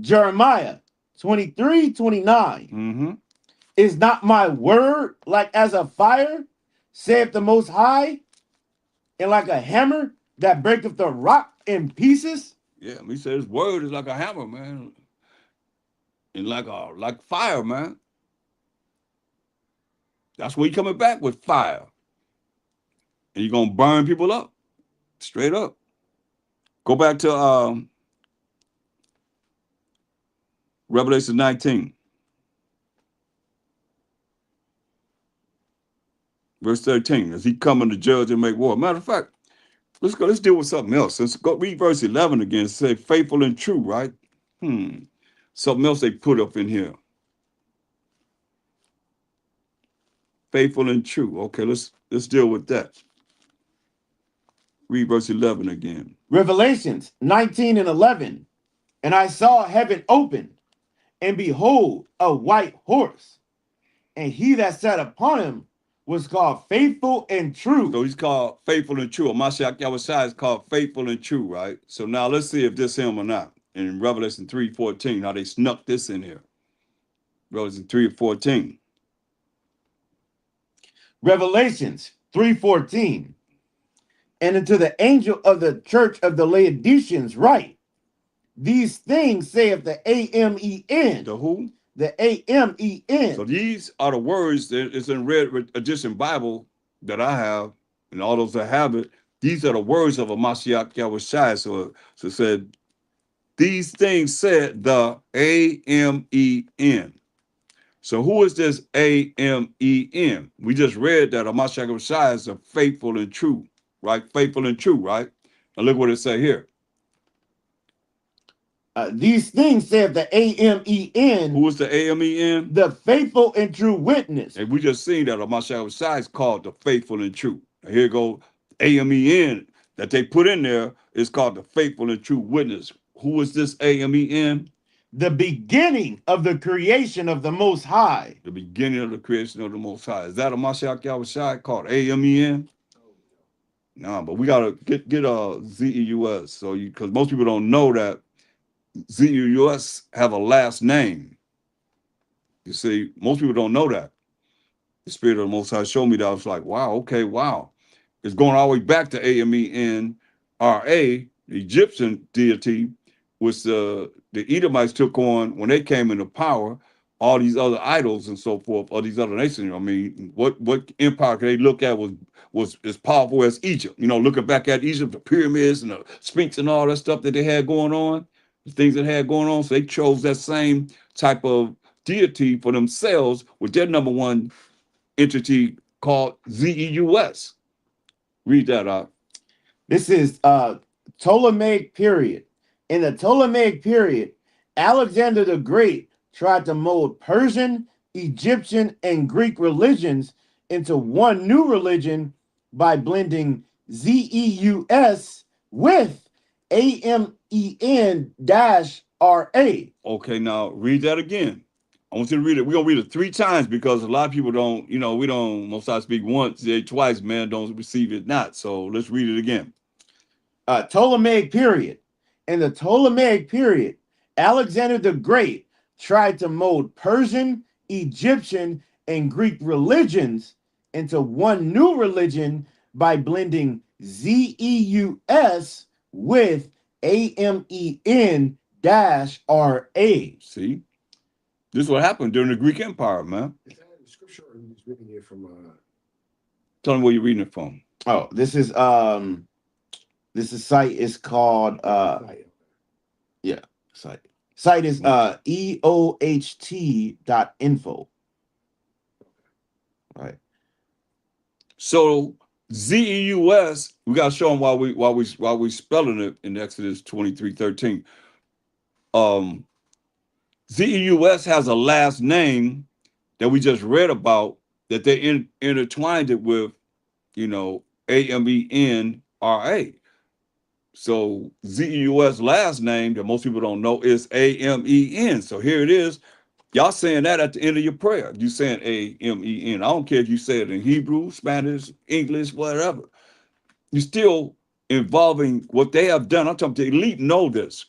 Jeremiah 23:29. Mm-hmm. Is not my word like as a fire, saith the Most High, and like a hammer that breaketh the rock in pieces? Yeah, he said his word is like a hammer, man. And like fire, man. That's where he coming back with fire. And you're gonna burn people up. Straight up. Go back to Revelation 19. Verse 13. Is he coming to judge and make war? Matter of fact, let's deal with something else. Let's go read verse 11 again. Say faithful and true, right? Something else they put up in here. Faithful and true. Okay, let's deal with that. Read verse 11 again. Revelations 19 and 11. And I saw heaven open, and behold, a white horse, and he that sat upon him was called Faithful and True. So he's called faithful and true. Mashiach Yahushua is called faithful and true, right? So now let's see if this him or not. In Revelation 3:14, how they snuck this in here. Revelation 3:14. Revelations 3:14. And unto the angel of the church of the Laodiceans write, these things saith the Amen. The who? The Amen. So these are the words that is in Red Edition Bible that I have, and all those that have it. These are the words of a Mashiach Yahushua. So it said, these things said the Amen. So who is this Amen? We just read that a Mashiach Yahushua is a faithful and true, right? Faithful and true, right? Now look what it say here. These things saith the Amen. Who is the Amen? The faithful and true witness. And we just seen that a Mashiach Yahushua is called the faithful and true. Now here go Amen that they put in there is called the faithful and true witness. Who is this Amen? The beginning of the creation of the Most High. The beginning of the creation of the Most High. Is that a Mashiach Yahushua called Amen? No, but we gotta get ZEUS. So because most people don't know that ZEUS have a last name. You see, most people don't know that. The Spirit of the Most High showed me that. I was like, wow, okay, wow. It's going all the way back to Amenra, the Egyptian deity, which the Edomites took on when they came into power, all these other idols and so forth, or these other nations. I mean, what empire could they look at was as powerful as Egypt? You know, looking back at Egypt, the pyramids and the Sphinx and all that stuff that they had going on, the things that had going on. So they chose that same type of deity for themselves with their number one entity called ZEUS. Read that out. This is Ptolemaic period. In the Ptolemaic period, Alexander the Great tried to mold Persian, Egyptian, and Greek religions into one new religion by blending ZEUS with AMEN-RA. Okay, now read that again. I want you to read it. We're going to read it 3 times because a lot of people don't, we don't, most I speak once, say twice, man, don't receive it not. So let's read it again. Ptolemaic period. In the Ptolemaic period, Alexander the Great tried to mold Persian, Egyptian, and Greek religions into one new religion by blending ZEUS with AMEN-RA. See? This is what happened during the Greek Empire, man. Is that in scripture or he's reading it from Tell me where you're reading it from. Oh, this is site is called site. Site is EOHT.info. Right. So ZEUS, we gotta show them while we spelling it in Exodus 23:13. ZEUS has a last name that we just read about that they intertwined it with, AMENRA. So ZEUS last name that most people don't know is AMEN. So here it is. Y'all saying that at the end of your prayer. You saying AMEN. I don't care if you say it in Hebrew, Spanish, English, whatever. You're still involving what they have done. I'm talking the elite know this.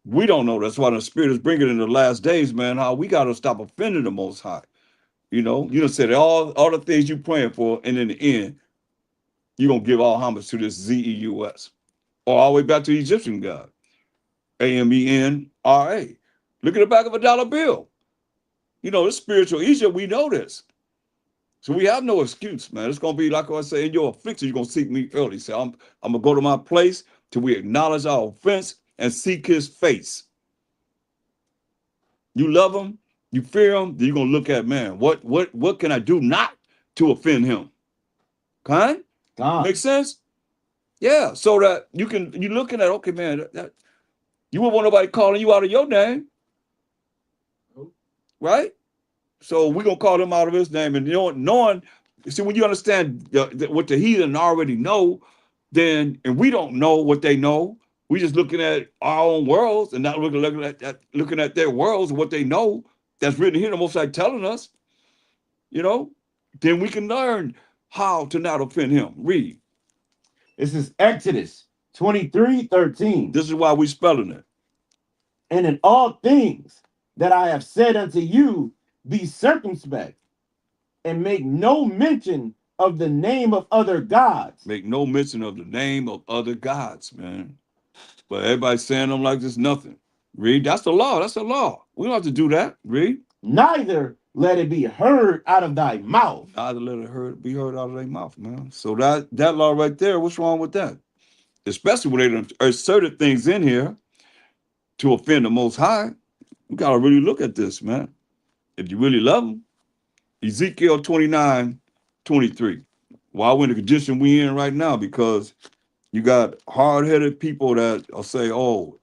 We don't know. That's why the Spirit is bringing in the last days, man, how we got to stop offending the Most High. You done said all the things you're praying for, and in the end, you're going to give all homage to this ZEUS. Or all the way back to the Egyptian God. AMENRA. Look at the back of a dollar bill. It's spiritual Egypt. We know this. So we have no excuse, man. It's going to be like I say, in your affliction, you're going to seek me early. Say, I'm going to go to my place till we acknowledge our offense and seek his face. You love him, you fear him, then you're going to look at, man, what can I do not to offend him? Okay? Make sense? Yeah, so that you're looking at, okay, man, that you wouldn't want nobody calling you out of your name. Right? So we're going to call him out of his name. And knowing, see, when you understand what the heathen already know, then, and we don't know what they know, We just looking at our own worlds and not looking at their worlds and what they know that's written here, the Most High telling us, you know, then we can learn how to not offend him. Read. This is Exodus 23:13. This is why we spelling it. And in all things that I have said unto you, be circumspect, and make no mention of the name of other gods. Make no mention of the name of other gods, man. But everybody's saying them like there's nothing. Read. That's the law. That's the law. We don't have to do that. Read. Neither let it be heard out of thy mouth. Neither let it be heard out of their mouth, man. So that law right there, what's wrong with that? Especially when they asserted things in here to offend the Most High. We got to really look at this, man. If you really love him. Ezekiel 29:23. Why we're in the condition we in right now, because you got hard-headed people that will say, oh,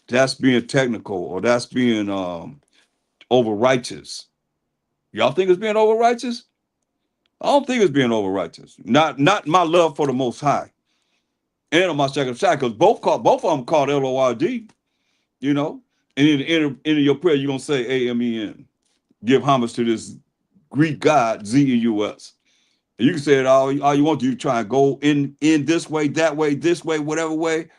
that's being technical, or that's being over righteous. Y'all think it's being over righteous? I don't think it's being over righteous. Not my love for the Most High and on my second side, because both of them called Lord, you know. And in your prayer, you're gonna say Amen. Give homage to this Greek god Zeus. And you can say it all you want to. You try and go in this way, that way, this way, whatever way.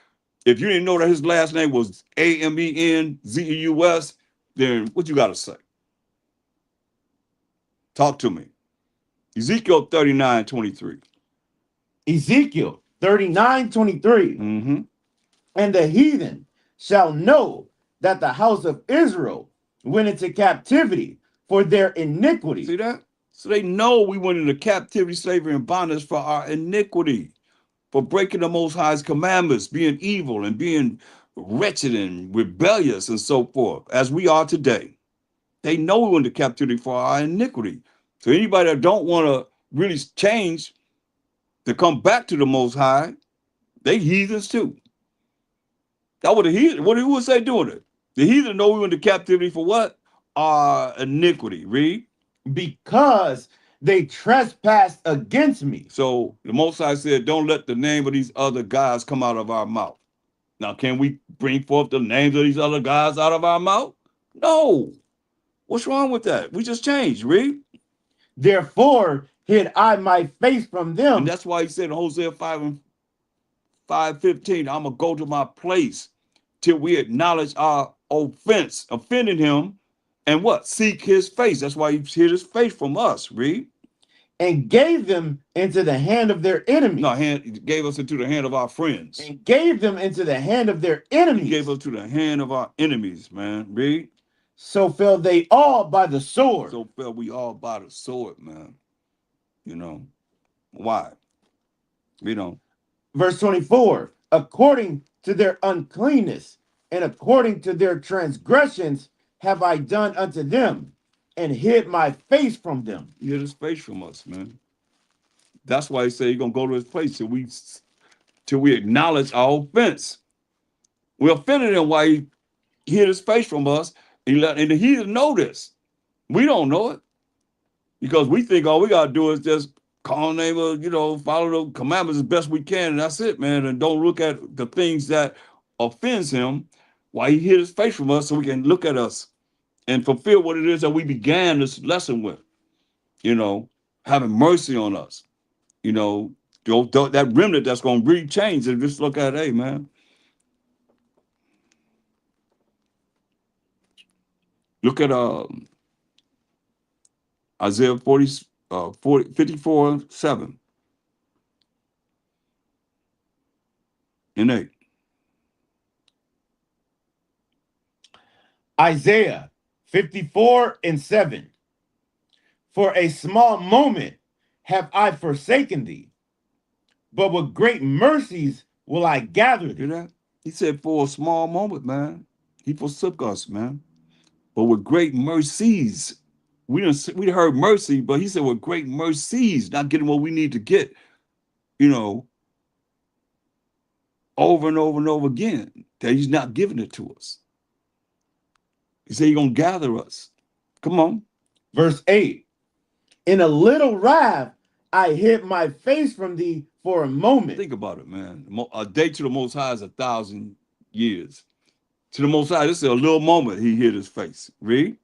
If you didn't know that his last name was Amen Zeus, then what you got to say? Talk to me. Ezekiel 39:23. Ezekiel 39:23. Mm-hmm. And the heathen shall know that the house of Israel went into captivity for their iniquity. See that? So they know we went into captivity, slavery, and bondage for our iniquity, for breaking the Most High's commandments, being evil and being wretched and rebellious and so forth, as we are today. They know we went into captivity for our iniquity. So anybody that don't want to really change to come back to the Most High, they heathens too. That what the heathen, who would say doing it? The heathen know we went into captivity for what? Our iniquity. Read. Because they trespassed against me. So the Most High said, don't let the name of these other gods come out of our mouth. Now, can we bring forth the names of these other gods out of our mouth? No. What's wrong with that? We just changed. Read. Therefore hid I my face from them. And that's why he said in Hosea 5:15, I'm going to go to my place till we acknowledge our offense, offending him, and what? Seek his face. That's why he hid his face from us. Read. And gave them into the hand of their enemies. No, he gave us into the hand of our friends. And gave them into the hand of their enemies. He gave us to the hand of our enemies, man. Read. So fell they all by the sword. So fell we all by the sword, man. You know. Why? We don't. Verse 24. According to their uncleanness and according to their transgressions have I done unto them, and hid my face from them. He hid his face from us, man. That's why he said he's gonna go to his place till we acknowledge our offense. We offended him while he hid his face from us, and the heathen know this. We don't know it, because we think all we gotta do is just call the name of, follow the commandments as best we can, and that's it, man. And don't look at the things that offends him while he hid his face from us, so we can look at us and fulfill what it is that we began this lesson with, having mercy on us, that remnant that's going to bring change. And just look at, hey, man, look at Isaiah 54:7 and 8. Isaiah 54:7. For a small moment have I forsaken thee, but with great mercies will I gather thee. Hear that? He said, for a small moment, man, he forsook us, man. But with great mercies, we heard mercy, but he said with great mercies, not getting what we need to get, over and over and over again, that he's not giving it to us. He said he's going to gather us. Come on. Verse 8. In a little wrath I hid my face from thee for a moment. Think about it, man. A day to the Most High is 1,000 years. To the Most High, this is a little moment he hid his face. Read.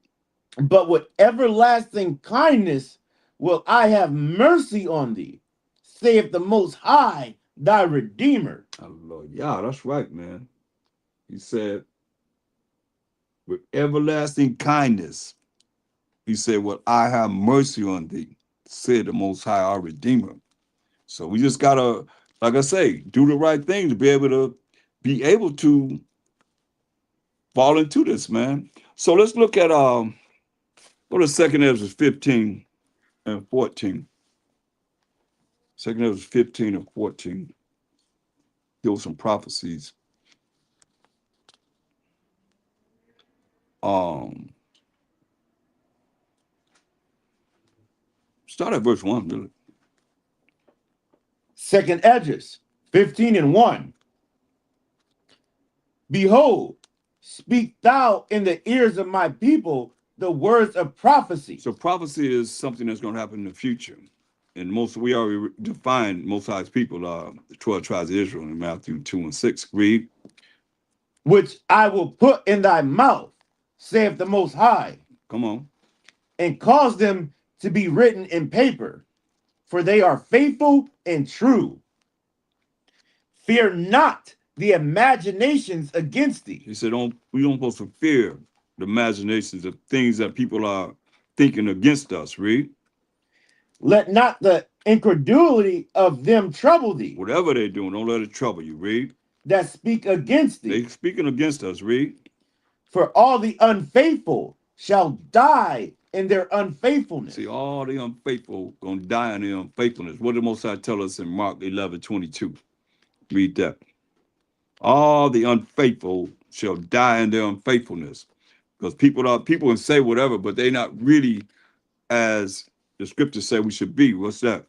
But with everlasting kindness will I have mercy on thee, saith the Most High, thy Redeemer. Lord, yeah, that's right, man. He said, with everlasting kindness, he said, well, I have mercy on thee, said the Most High, our Redeemer. So we just gotta, like I say, do the right thing to be able to fall into this, man. So let's look at go to 2nd Ezra 15 and 14. 2nd Ezra 15 and 14. There were some prophecies. Start at verse 1, really. 2nd Esdras 15 and 1. Behold, speak thou in the ears of my people the words of prophecy. So prophecy is something that's going to happen in the future. And we already defined Most High's people, the 12 tribes of Israel in Matthew 2 and 6. Read. Which I will put in thy mouth, saith the Most High. Come on. And cause them to be written in paper, for they are faithful and true. Fear not the imaginations against thee. He said, we don't supposed to fear the imaginations of things that people are thinking against us. Read. Let not the incredulity of them trouble thee. Whatever they're doing, don't let it trouble you. Read. That speak against thee. They speaking against us. Read. For all the unfaithful shall die in their unfaithfulness. See, all the unfaithful gonna die in their unfaithfulness. What did Most High tell us in Mark 11:22? Read that. All the unfaithful shall die in their unfaithfulness. Because people can say whatever, but they're not really as the scriptures say we should be. What's that?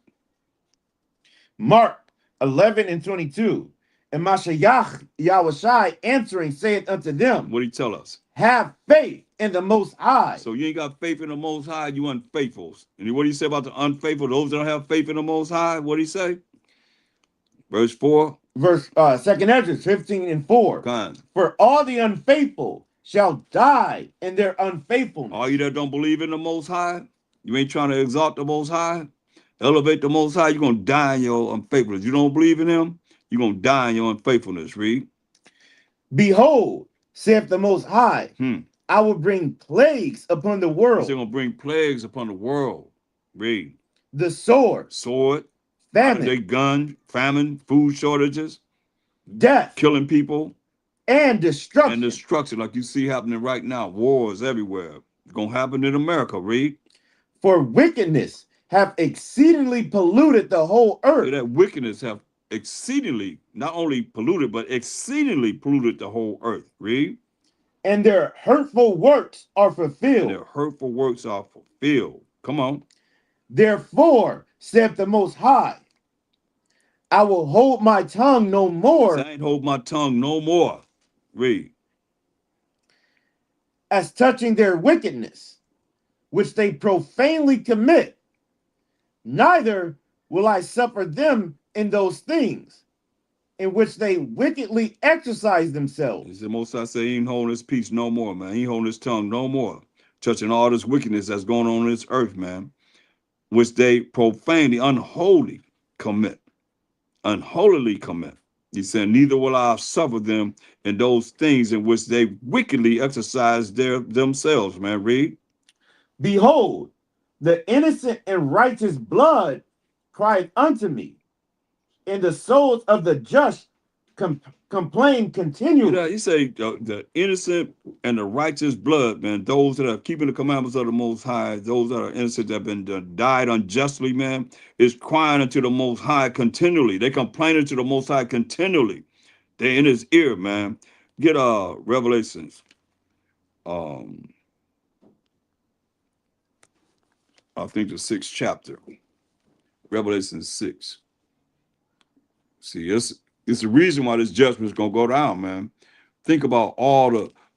Mark 11 and 22. And Mashiach Yahushai answering saith unto them, What did he tell us? have faith in the Most High. So you ain't got faith in the Most High, you unfaithful. And what do you say about the unfaithful? Those that don't have faith in the Most High, what do he say? Verse 4. Verse 2nd Esdras 15 and 4. Kind. For all the unfaithful shall die in their unfaithfulness. All you that don't believe in the Most High, you ain't trying to exalt the Most High, elevate the Most High, you're going to die in your unfaithfulness. You don't believe in him, you're going to die in your unfaithfulness. Read. Behold, saith the Most High, I will bring plagues upon the world. He's going to bring plagues upon the world. Read. The sword, famine, food shortages, death, killing people, and destruction. And destruction, like you see happening right now. Wars everywhere. It's going to happen in America. Read. For wickedness have exceedingly polluted the whole earth. So that wickedness have exceedingly, not only polluted, but exceedingly polluted the whole earth. Read. And their hurtful works are fulfilled. And their hurtful works are fulfilled. Come on. Therefore, saith the Most High, I will hold my tongue no more. I ain't hold my tongue no more. Read. As touching their wickedness, which they profanely commit, neither will I suffer them in those things in which they wickedly exercise themselves. The Most High say he ain't holding his peace no more, man. He ain't holding his tongue no more, touching all this wickedness that's going on this earth, man, which they profanely, unholily commit. He said, neither will I suffer them in those things in which they wickedly exercise themselves, man. Read. Behold, the innocent and righteous blood cried unto me, and the souls of the just complain continually. You know, he say the innocent and the righteous blood, man, those that are keeping the commandments of the Most High, those that are innocent that have been died unjustly, man, is crying unto the Most High continually. They complaining to the Most High continually. They're in his ear, man. Get Revelations. I think the 6th chapter. Revelation 6. See, it's the reason why this judgment is going to go down, man. Think about all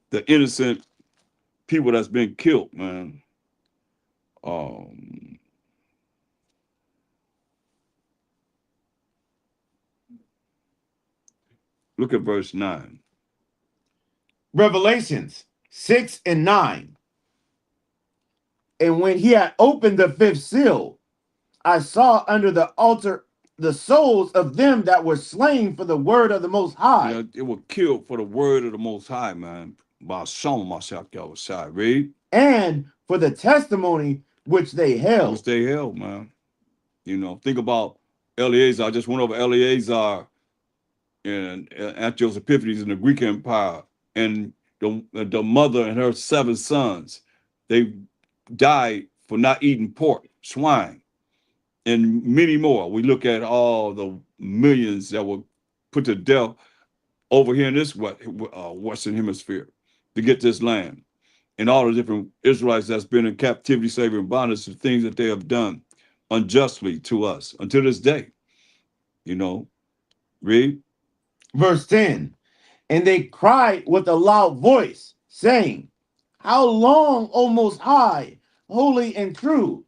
the innocent people that's been killed, man. Look at verse 9. Revelations 6 and 9. And when he had opened the fifth seal, I saw under the altar the souls of them that were slain for the word of the Most High. Yeah, it was killed for the word of the Most High, man. By some myself, y'all side. Read. And for the testimony which they held. Which they held, man. You know, think about Eleazar. I just went over Eleazar and Antiochus Epiphanes in the Greek Empire, and the mother and her 7 sons. They died for not eating pork, swine, and many more. We look at all the millions that were put to death over here in this Western Hemisphere to get this land, and all the different Israelites that's been in captivity, slavery, and bondage, the things that they have done unjustly to us until this day. You know, read. Verse 10. And they cried with a loud voice, saying, How long, O Most High, holy and true,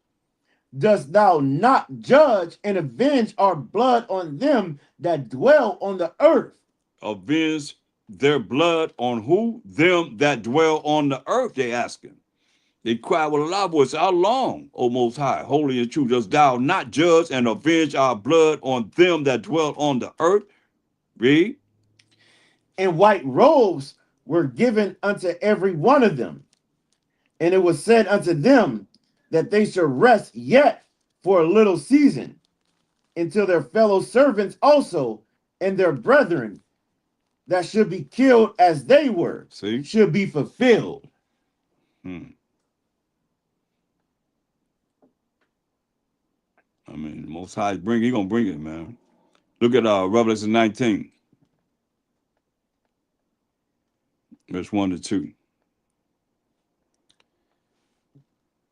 dost thou not judge and avenge our blood on them that dwell on the earth? Avenge their blood on who? Them that dwell on the earth, they asking. They cry with a loud voice, How long, O Most High, holy and true, dost thou not judge and avenge our blood on them that dwell on the earth? Read. And white robes were given unto every one of them. And it was said unto them that they should rest yet for a little season, until their fellow servants also and their brethren that should be killed as they were, should be fulfilled. I mean, the Most High he gonna bring it, man. Look at Revelation 19, verse 1 to 2.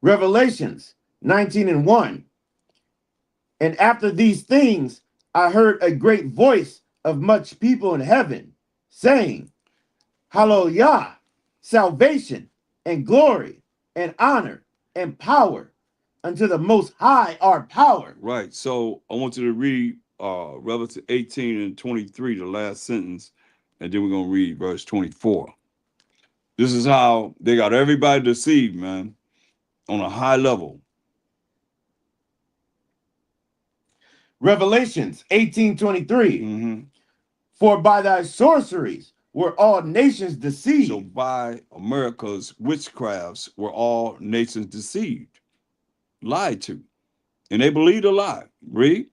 Revelations 19 and 1. And after these things, I heard a great voice of much people in heaven, saying, Hallelujah, salvation and glory and honor and power unto the Most High our power. Right. So I want you to read Revelation 18 and 23, the last sentence, and then we're gonna read verse 24. This is how they got everybody deceived, man, on a high level. Revelations 18:23. For by thy sorceries were all nations deceived. So by America's witchcrafts were all nations deceived, lied to, and they believed a lie. Read.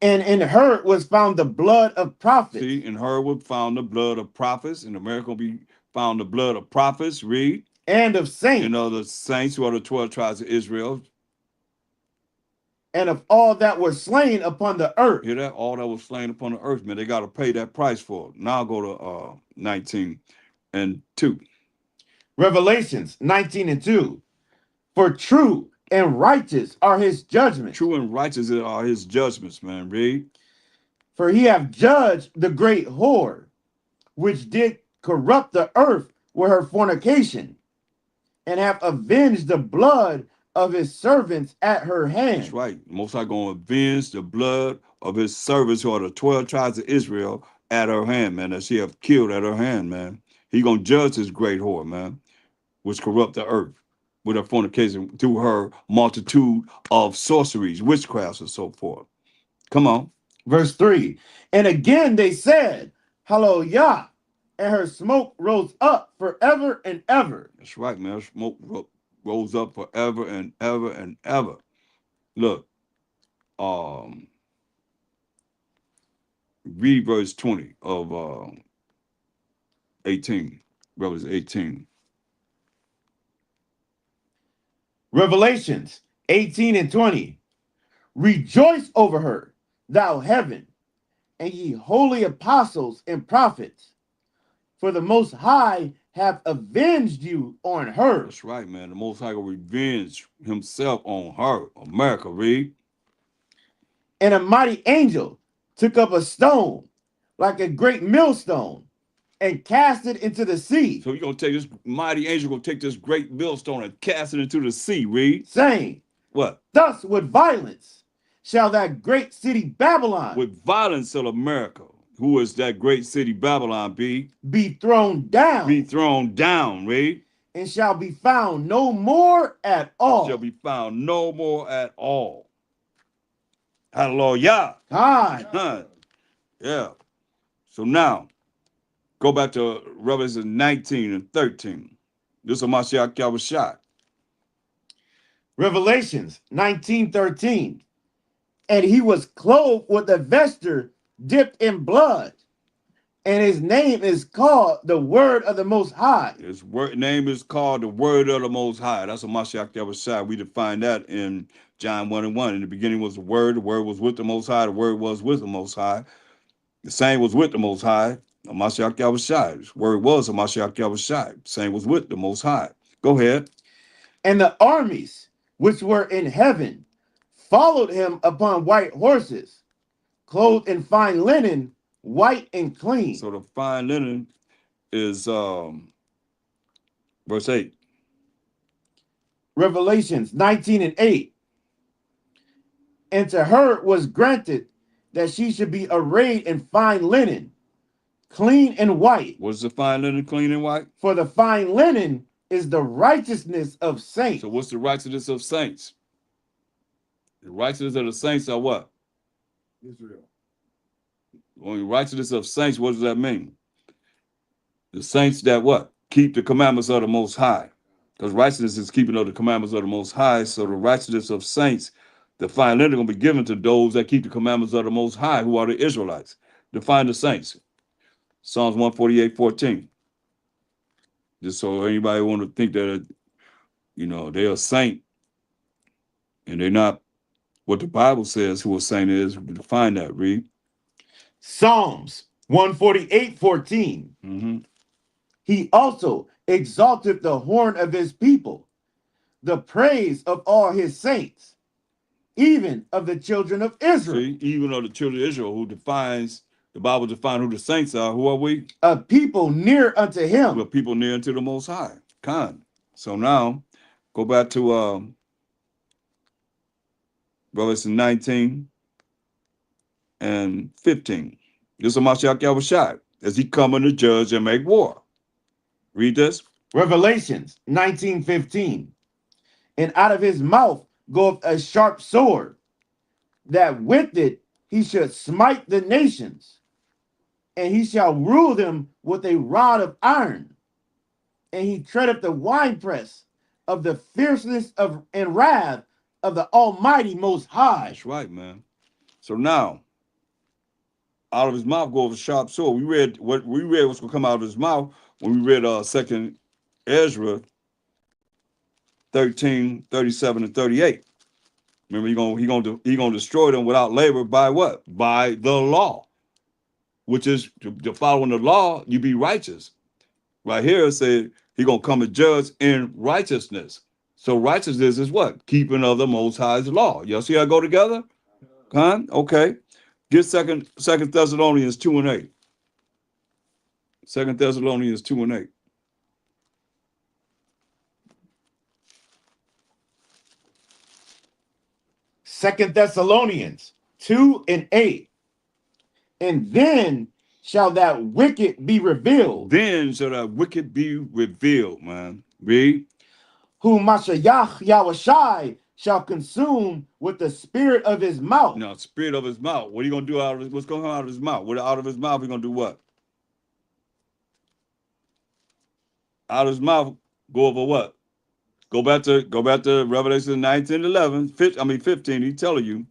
And in her was found the blood of prophets. See, in her was found the blood of prophets. In America will be found the blood of prophets. Read. And of saints. And of the saints who are the 12 tribes of Israel. And of all that were slain upon the earth. Hear that? All that was slain upon the earth, man. They got to pay that price for it. Now I'll go to 19 and 2. Revelations 19 and 2. For true and righteous are his judgments. True and righteous are his judgments, man. Read. For he hath judged the great whore, which did corrupt the earth with her fornication, and have avenged the blood of his servants at her hand. That's right. Most High going to avenge the blood of his servants who are the 12 tribes of Israel at her hand, man, that she have killed at her hand, man. He going to judge his great whore, man, which corrupt the earth with her fornication through her multitude of sorceries, witchcrafts, and so forth. Come on. Verse 3. And again they said, Hallelujah, and her smoke rose up forever and ever. That's right, man. Her smoke rose up forever and ever and ever. Look, read verse 20 of 18, Revelation 18. Revelations 18 and 20. Rejoice over her, thou heaven, and ye holy apostles and prophets, for the Most High have avenged you on her. That's right, man. The Most High will revenge himself on her. America, read. And a mighty angel took up a stone like a great millstone and cast it into the sea. So you're going to take this mighty angel, going to take this great millstone and cast it into the sea, read. Saying, what? Thus with violence shall that great city Babylon. With violence of America. who is that great city Babylon, be thrown down, thrown down, read, and shall be found no more at all. shall be found no more at all. Hallelujah. God. Huh. Yeah. So now, go back to Revelation 19 and 13. This is Mashiach Yahushua. Revelations 19:13. And he was clothed with a vesture dipped in blood, and his name is called the Word of the Most High. His name is called the Word of the Most High. That's what Mashiach Yahushua. We define that in John 1 and 1. In the beginning was the Word was with the Most High, the Word was with the Most High. The same was with the Most High, Mashiach Yahushua. His Word was Mashiach Yahushua. The same was with the Most High. Go ahead. And the armies which were in heaven followed him upon white horses, clothed in fine linen, white and clean. So the fine linen is verse 8. Revelations 19 and 8. And to her was granted that she should be arrayed in fine linen, clean and white. What's the fine linen, clean and white? For the fine linen is the righteousness of saints. So what's the righteousness of saints? The righteousness of the saints are what? Israel. When the righteousness of saints, what does that mean? The saints that what? Keep the commandments of the Most High. Because righteousness is keeping of the commandments of the Most High. So the righteousness of saints, the fine linen, is going to be given to those that keep the commandments of the Most High, who are the Israelites. Define the saints. Psalms 148:14. Just so anybody want to think that, they're a saint and they're not what the Bible says who a saint is. Define that, read. Psalms 148:14. Mm-hmm. He also exalted the horn of his people, the praise of all his saints, even of the children of Israel. See, even of the children of Israel, the Bible defines who the saints are. Who are we? A people near unto him. We're people near unto the Most High. Khan. So now, go back to Revelation 19 and 15. This is Mashiach Yahushua as he coming to judge and make war. Read this. Revelations 19:15. And out of his mouth goeth a sharp sword, that with it he should smite the nations, and he shall rule them with a rod of iron, and he treadeth the winepress of the fierceness of and wrath of the Almighty Most High. That's right, man. So now, out of his mouth goes a sharp sword. We read what's going to come out of his mouth when we read 2nd Ezra 13:37 and 38. Remember, he gonna destroy them without labor by what? By the law, which is to following the law, you be righteous. Right here it said he gonna come and judge in righteousness. So righteousness is what? Keeping of the Most High's law. Y'all see how I go together? Huh? Okay. Get Second Thessalonians 2 and 8. 2 Thessalonians 2 and 8. Second Thessalonians 2 and 8. And then shall that wicked be revealed. Then shall that wicked be revealed, man. Read. Whom Mashiach Yahushai shall consume with the spirit of his mouth. Now, spirit of his mouth. What are you going to do what's going to come out of his mouth? Out of his mouth, he's going to do what? Out of his mouth, go over what? Go back to Revelation 19:11. 15, he's telling you.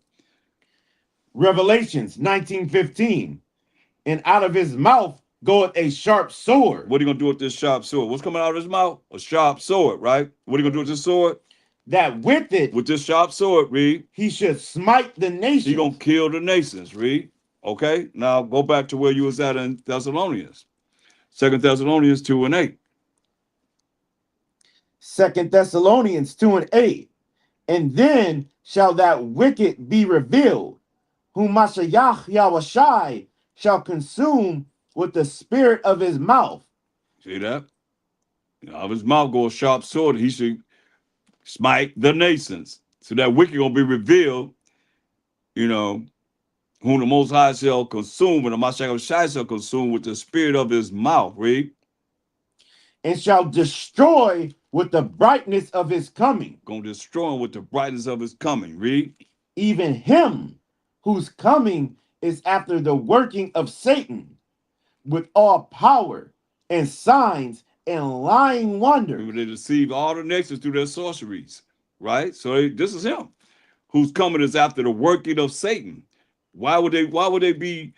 Revelations 19:15. And out of his mouth goeth a sharp sword. What are you going to do with this sharp sword? What's coming out of his mouth? A sharp sword, right? What are you going to do with this sword? That with it, with this sharp sword, read. He should smite the nations. He's going to kill the nations, read. Okay, now go back to where you was at in Thessalonians. 2 Thessalonians 2 and 8. 2 Thessalonians 2 and 8. And then shall that wicked be revealed, whom Mashiach Yahushai shall consume with the spirit of his mouth. See that? Out of his mouth go a sharp sword. He should smite the nations. So that wicked gonna be revealed, whom the Most High shall consume, and the Mashiach Shai shall consume with the spirit of his mouth. Read. And shall destroy with the brightness of his coming, Gonna destroy him with the brightness of his coming. Read. even him whose coming is after the working of Satan, with all power and signs and lying wonders. Remember, they deceive all the nations through their sorceries, right? So this is him whose coming is after the working of Satan. Why would they be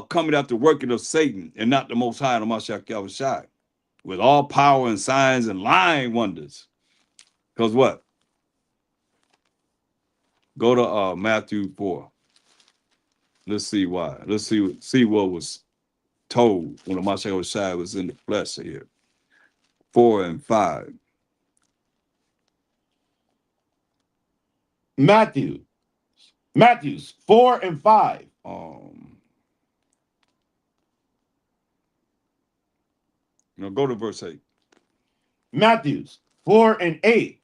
coming after working of Satan and not the Most High and the Mashiach Yahushua? With all power and signs and lying wonders. Because what? Go to Matthew 4. Let's see why. Let's see what was told when the Mashiach Yahushua was in the flesh here. 4 and 5. Matthews 4 and 5. Go to verse 8. Matthews 4 and 8.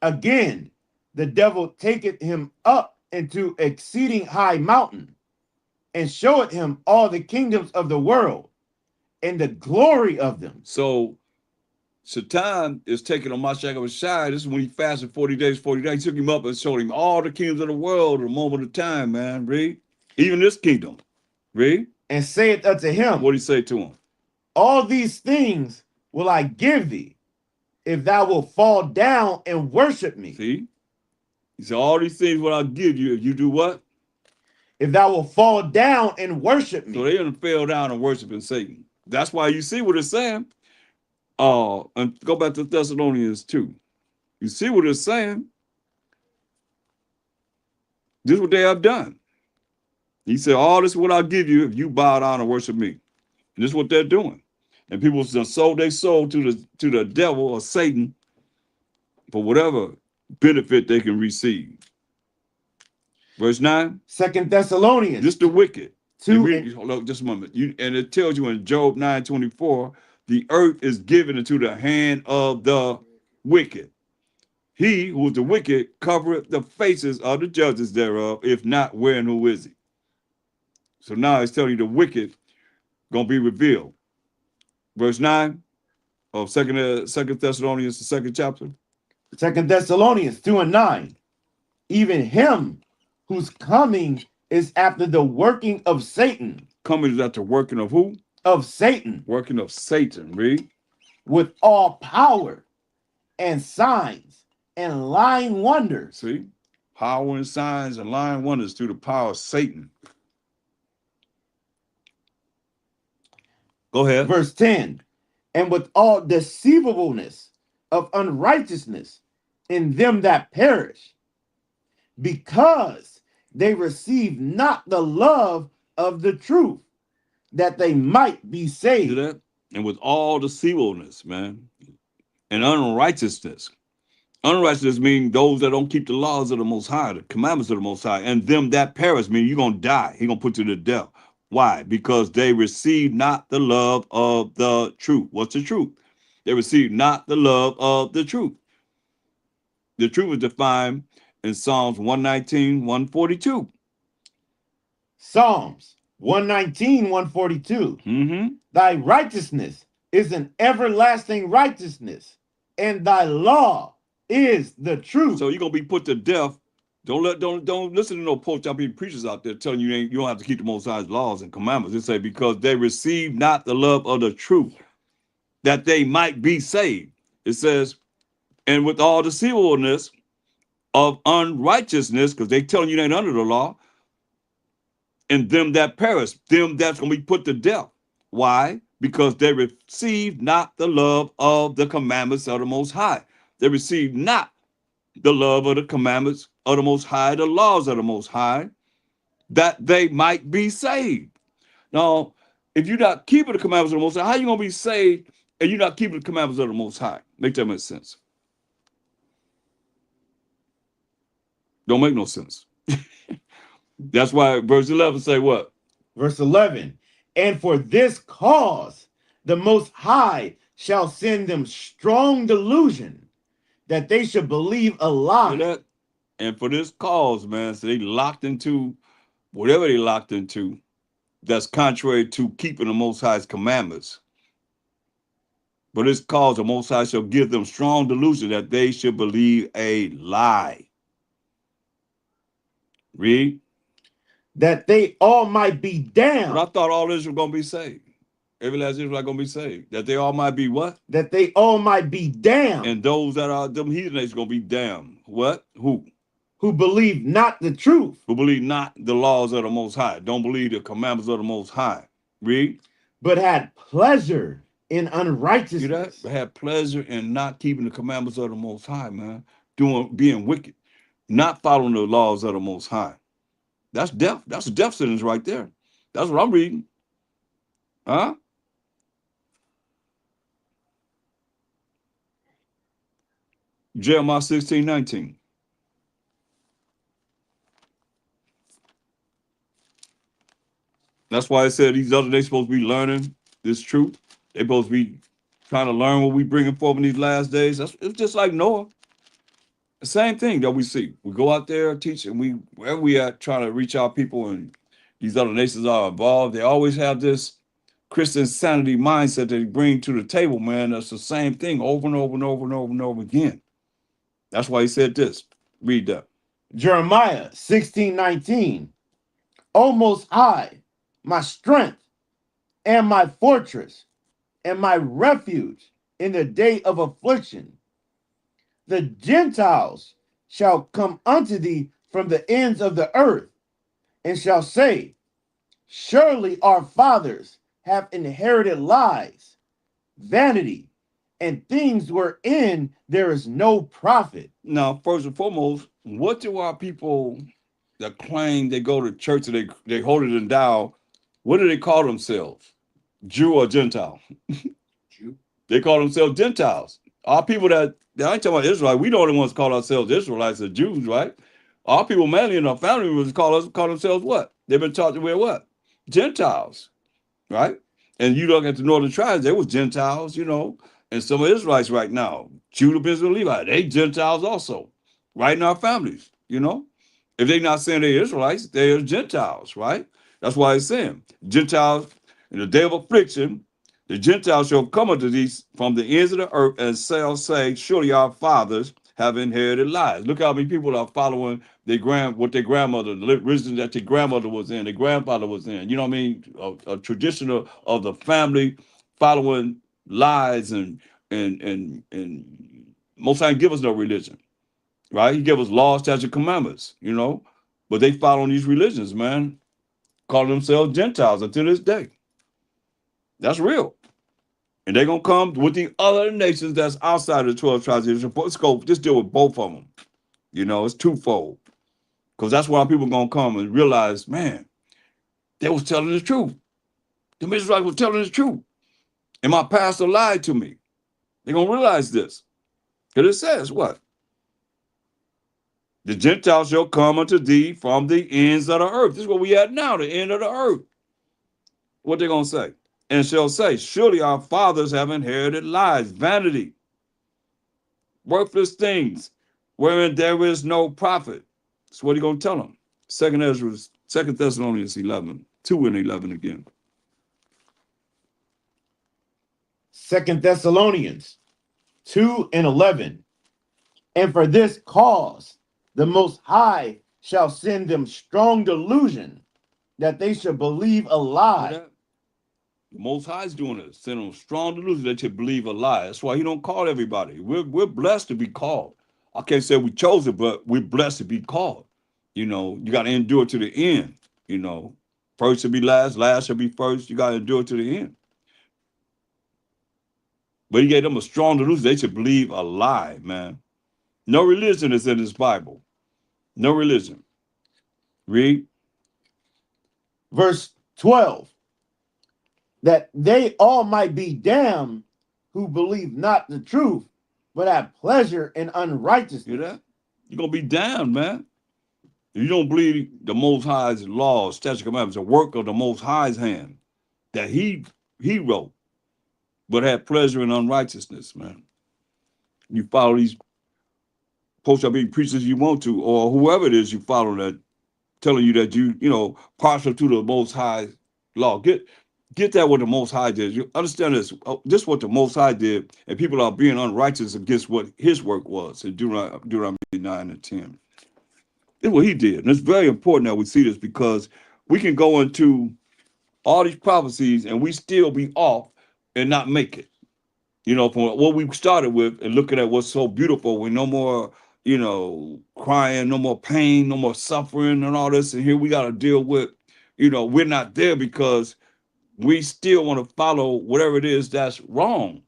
Again, the devil taketh him up into exceeding high mountain, and showeth him all the kingdoms of the world and the glory of them. So Satan is taking on Mashiach Yahushua. This is when he fasted 40 days, 40 days. He took him up and showed him all the kingdoms of the world at a moment of time, man. Read. Even this kingdom. Read. And saith unto him, What did he say to him? all these things will I give thee, if thou wilt fall down and worship me. See? He said, all these things will I give you if you do what? If thou wilt fall down and worship me. So they didn't fell down and worshiping Satan. That's why you see what it's saying. And go back to Thessalonians 2. You see what it's saying? This is what they have done. He said, all this is what I'll give you if you bow down and worship me. And this is what they're doing. And people sold their soul to the devil or Satan for whatever benefit they can receive. Verse 9. 2 Thessalonians. Just the wicked. 2 Hold on, just a moment. And it tells you in Job 9:24, the earth is given into the hand of the wicked. He who is the wicked covereth the faces of the judges thereof. If not, where and who is he? So now it's telling you the wicked gonna be revealed. Verse 9 of Second Thessalonians, the 2nd chapter. 2 Thessalonians 2 and 9. Even him whose coming is after the working of Satan. Coming is after working of who? Of Satan. Working of Satan. Read. With all power and signs and lying wonders. See? Power and signs and lying wonders through the power of Satan. Go ahead. Verse 10. And with all deceivableness of unrighteousness in them that perish, because they receive not the love of the truth, that they might be saved. See that? And with all deceivableness, man, and unrighteousness. Unrighteousness means those that don't keep the laws of the Most High, the commandments of the Most High, and them that perish mean you're going to die. He's going to put you to death. Why? Because they receive not the love of the truth. What's the truth? They receive not the love of the truth. The truth is defined in Psalms 119, 142. Psalms 119, 142. Mm-hmm. Thy righteousness is an everlasting righteousness, and thy law is the truth. So you're gonna be put to death. Don't listen to no post-up preachers out there telling you you don't have to keep the Most High's laws and commandments. They say because they receive not the love of the truth, that they might be saved. It says, and with all deceivableness of unrighteousness, because they telling you they ain't under the law, and them that perish, them that's gonna be put to death. Why? Because they receive not the love of the commandments of the Most High. They receive not the love of the commandments of the Most High, the laws of the Most High, that they might be saved. Now, if you're not keeping the commandments of the Most High, how are you going to be saved and you're not keeping the commandments of the Most High? Make that make sense. Don't make no sense. That's why verse 11 say what? Verse 11. And for this cause the Most High shall send them strong delusion, that they should believe a lie. And for this cause, man, so they locked into whatever they locked into, that's contrary to keeping the Most High's commandments. But it's cause the Most High shall give them strong delusion that they should believe a lie. Read. That they all might be damned. But I thought all Israel gonna be saved. Every last Israel gonna be saved. That they all might be what? That they all might be damned. And those that are them heathen is gonna be damned. What? Who? Who believe not the truth. Who believe not the laws of the Most High. Don't believe the commandments of the Most High. Read. But had pleasure in See unrighteousness. that? Had pleasure in not keeping the commandments of the Most High, man. Being wicked. Not following the laws of the Most High. That's death. That's a death sentence right there. That's what I'm reading. Huh? Jeremiah 16:19. That's why I said these other days supposed to be learning this truth. They're supposed to be trying to learn what we bringing forth in these last days. It's just like Noah. The same thing that we see. We go out there, teach, and wherever we at, trying to reach our people, and these other nations are involved. They always have this Christian sanity mindset that they bring to the table, man. That's the same thing over and over and over and over and over again. That's why he said this. Read that. Jeremiah 16:19. O Most High, my strength and my fortress and my refuge in the day of affliction. The Gentiles shall come unto thee from the ends of the earth, and shall say, surely our fathers have inherited lies, vanity, and things wherein there is no profit. Now, first and foremost, what do our people that claim they go to church and they hold it in down, what do they call themselves? Jew or Gentile? Jew. They call themselves Gentiles. Our people that I ain't talking about Israel, we the only ones call ourselves Israelites or Jews, right? Our people mainly in our family was call themselves what? They've been taught to wear what? Gentiles, right? And you look at the northern tribes, they was Gentiles, and some Israelites right now, Judah, Benjamin, Levi, they Gentiles also, right in our families, If they're not saying they're Israelites, they're Gentiles, right? That's why it's saying Gentiles in the day of affliction, the Gentiles shall come unto these from the ends of the earth and shall say, surely our fathers have inherited lies. Look how many people are following what their grandmother, the religion that their grandmother was in, their grandfather was in. You know what I mean? A tradition of the family following lies and Most High give us no religion, right? He gave us laws, statutes, commandments, but they following these religions, man, calling themselves Gentiles until this day. That's real. And they're going to come with the other nations that's outside of the 12 tribes of Israel. Let's go, just deal with both of them. It's twofold. Because that's why people are going to come and realize, man, they was telling the truth. The Israelites was telling the truth. And my pastor lied to me. They're going to realize this. Because it says what? The Gentiles shall come unto thee from the ends of the earth. This is what we at now, the end of the earth. What they going to say? And shall say, surely our fathers have inherited lies, vanity, worthless things, wherein there is no profit. That's what he's going to tell them. 2 Thessalonians 11, 2 and 11 again. 2 Thessalonians 2 and 11. And for this cause, the Most High shall send them strong delusion, that they should believe a lie. The Most High is doing it. Send them strong delusion that you believe a lie. That's why he don't call everybody. We're blessed to be called. I can't say we chose it, but we're blessed to be called. You got to endure to the end. First should be last, last should be first. You got to endure to the end. But he gave them a strong delusion. They should believe a lie, man. No religion is in this Bible. No religion. Read. Verse 12. That they all might be damned who believe not the truth, but have pleasure in unrighteousness. Hear that? You're going to be damned, man. If you don't believe the Most High's laws, statutes, commandments, a work of the Most High's hand that he wrote, but had pleasure in unrighteousness, man. You follow these post-up preachers you want to, or whoever it is you follow that telling you that you know, partial to the Most High law. Get that what the Most High did. You understand this? This what the Most High did, and people are being unrighteous against what His work was in Deuteronomy 9 and 10. It's what He did, and it's very important that we see this because we can go into all these prophecies and we still be off and not make it. You know, from what we started with and looking at what's so beautiful with no more, you know, crying, no more pain, no more suffering and all this. And here we got to deal with, you know, we're not there because we still want to follow whatever it is that's wrong.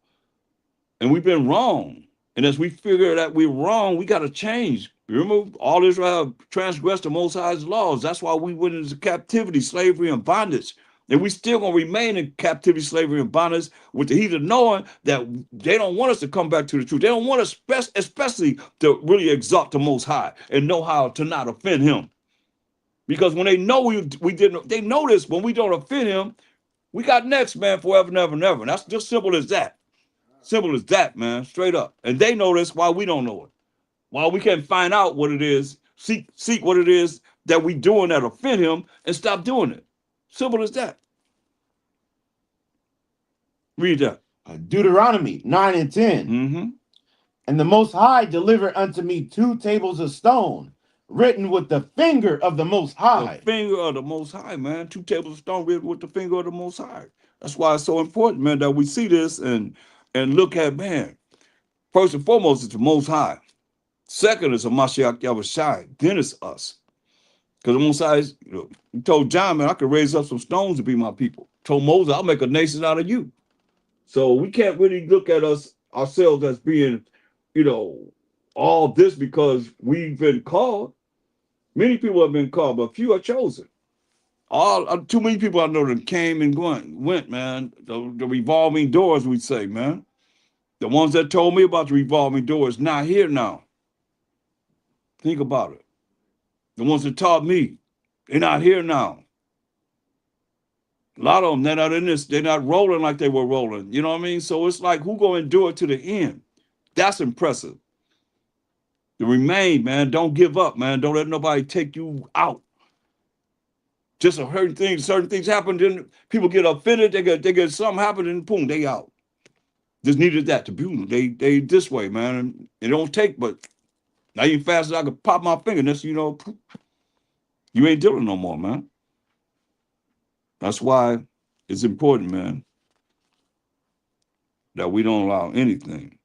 And we've been wrong. And as we figure that we're wrong, we got to change. Remember, all Israel transgressed the Most High's laws. That's why we went into captivity, slavery, and bondage. And we still gonna remain in captivity, slavery, and bondage with the heat of knowing that they don't want us to come back to the truth. They don't want us, especially to really exalt the Most High and know how to not offend Him. Because when they know we didn't, they know this. When we don't offend Him, we got next, man, forever, never, never. And that's just simple as that. Simple as that, man. Straight up. And they know this while we don't know it. While we can't find out what it is, seek what it is that we doing that offend Him and stop doing it. Simple as that. Read that. Deuteronomy 9 and 10. Mm-hmm. And the Most High delivered unto me 2 tables of stone, written with the finger of the Most High. The finger of the Most High, man. 2 tables of stone written with the finger of the Most High. That's why it's so important, man, that we see this and look at, man. First and foremost, it's the Most High. Second is a Mashiach Yahushai. Then it's us. Because the Most High, you know, he told John, man, I could raise up some stones to be my people. Told Moses, I'll make a nation out of you. So we can't really look at ourselves as being, you know, all this because we've been called. Many people have been called, but few are chosen. Too many people I know that came and went, man. The revolving doors, we say, man. The ones that told me about the revolving doors not here now. Think about it. The ones that taught me, they're not here now. A lot of them, they're not in this. They're not rolling like they were rolling. You know what I mean? So it's like, who gonna endure it to the end? That's impressive. To remain, man. Don't give up, man. Don't let nobody take you out. Just certain things happen, then people get offended. They get something happen, and boom, they out. Just needed that to be. They this way, man. It don't take, but now you fast as I could pop my finger. Next, you know, you ain't dealing no more, man. That's why it's important, man, that we don't allow anything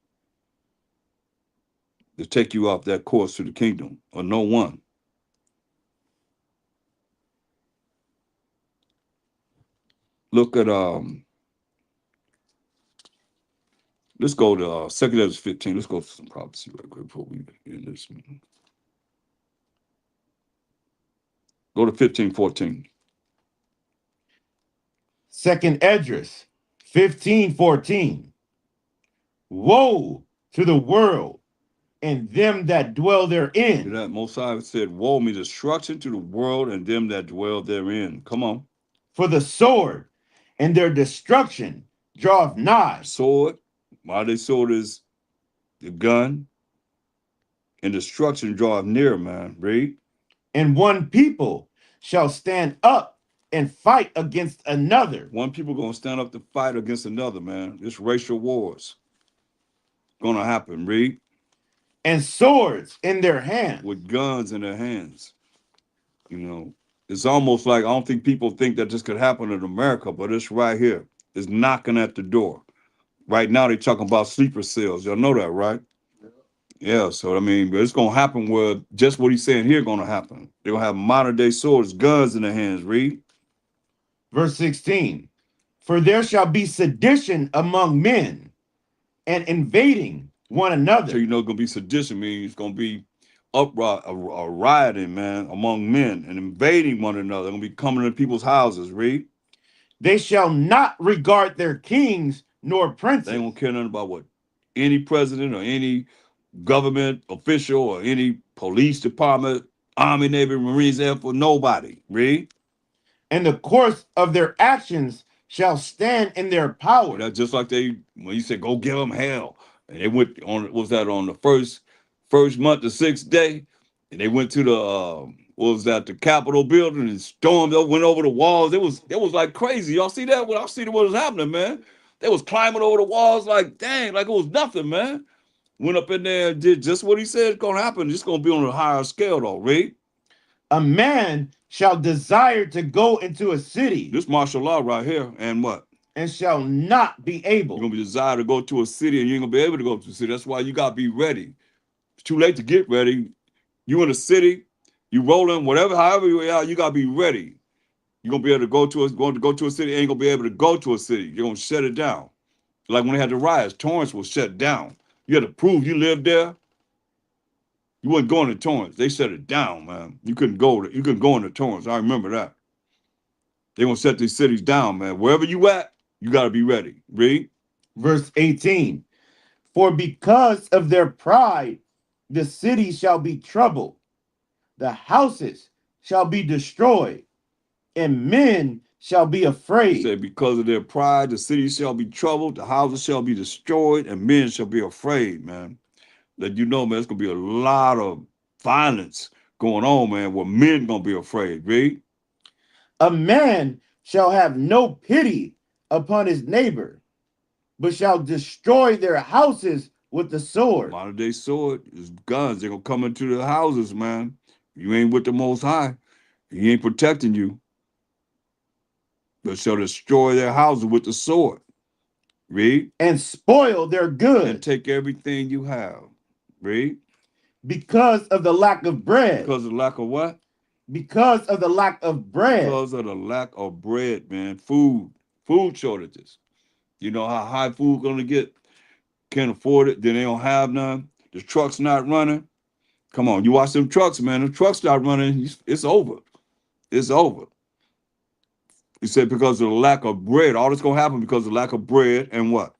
to take you off that course to the kingdom, or no one. Look at let's go to 2nd Ezra 15. Let's go to some prophecy right quick before we end this. Go to 15:14. 2nd Esdras 15:14. Woe to the world and them that dwell therein. That Most High said, woe me, destruction to the world and them that dwell therein. Come on. For the sword and their destruction draweth nigh. Sword, why they sword is the gun, and destruction draweth near, man. Read. And one people shall stand up and fight against another. One people gonna stand up to fight against another, man. This racial wars gonna happen. Read. And swords in their hands. With guns in their hands. You know, it's almost like, I don't think people think that this could happen in America, but it's right here. It's knocking at the door. Right now, they're talking about sleeper cells. Y'all know that, right? Yeah, so I mean, but it's gonna happen where just what he's saying here gonna happen. They're gonna have modern day swords, guns in their hands. Read. Verse 16. For there shall be sedition among men and invading one another. So you know it's gonna be sedition, means it's gonna be upright, a rioting, man, among men and invading one another. They're gonna be coming to people's houses. Read. They shall not regard their kings nor princes. They ain't gonna care nothing about what any president or any government official or any police department, Army, Navy, Marines, Air Force, nobody. Read. And the course of their actions shall stand in their power. That's just like when you said, go give them hell. And they went on, was that on the first month, the 6th day? And they went to was at the Capitol building and stormed up, went over the walls. It was like crazy. Y'all see that? Well, I see what was happening, man. They was climbing over the walls like dang, like it was nothing, man. Went up in there and did just what he said is gonna happen. It's gonna be on a higher scale though, read. A man shall desire to go into a city This martial law right here, and what? and shall not be You're able. gonna be desire to go to a city and you ain't gonna be able to go to a city. That's why you gotta be ready. It's too late to get ready. You in a city, you rolling, whatever, however you are, you gotta be ready. You're gonna be able to go to a city, ain't gonna be able to go to a city. You're gonna shut it down. Like when they had the riots, Torrance was shut down. You had to prove you lived there. You wasn't going to Torrance. They shut it down, man. You couldn't go into Torrance. I remember that. They gonna shut these cities down, man. Wherever you at, you gotta be ready. Read. Verse 18. For because of their pride, the city shall be troubled, the houses shall be destroyed, and men shall be He afraid. said, because of their pride, the city shall be troubled, the houses shall be destroyed, and men shall be afraid, man. Let you know, man, it's gonna be a lot of violence going on, man, where men gonna be afraid. Read. A man shall have no pity upon his neighbor, but shall destroy their houses with the sword. Modern day sword is guns. They're gonna come into the houses, man. You ain't with the Most High. He ain't protecting you. But shall destroy their houses with the sword. Read. And spoil their And goods take everything you have. Read. because of the lack of bread. Because of lack of what? Because of the lack of bread. Because of the lack of bread, man. Food shortages. You know how high food gonna get? Can't afford it, then they don't have none. The truck's not running. Come on, you watch them trucks, man. The trucks start running, it's over. It's over. He said because of the lack of bread. All this gonna happen because of the lack of bread and what?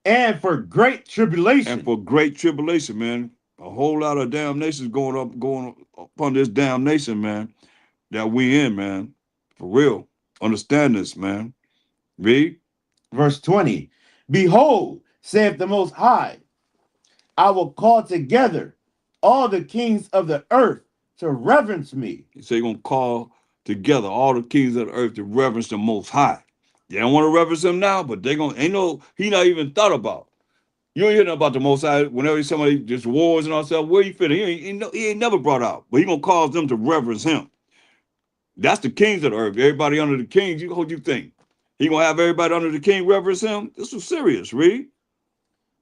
And for great tribulation. And for great tribulation, man. A whole lot of damnation is going upon this damnation, man, that we in, man. For real. Understand this, man. Read. Verse 20. Behold, saith the Most High, I will call together all the kings of the earth to reverence me. He said he's gonna call together all the kings of the earth to reverence the Most High. They don't want to reverence him now, but they gonna he not even thought about. You ain't hear nothing about the Most High. Whenever somebody just wars and all stuff, where you fit? He ain't never brought out, but he gonna cause them to reverence him. That's the kings of the earth. Everybody under the kings. What do you think? He gonna have everybody under the king reverence him? This was serious. Read.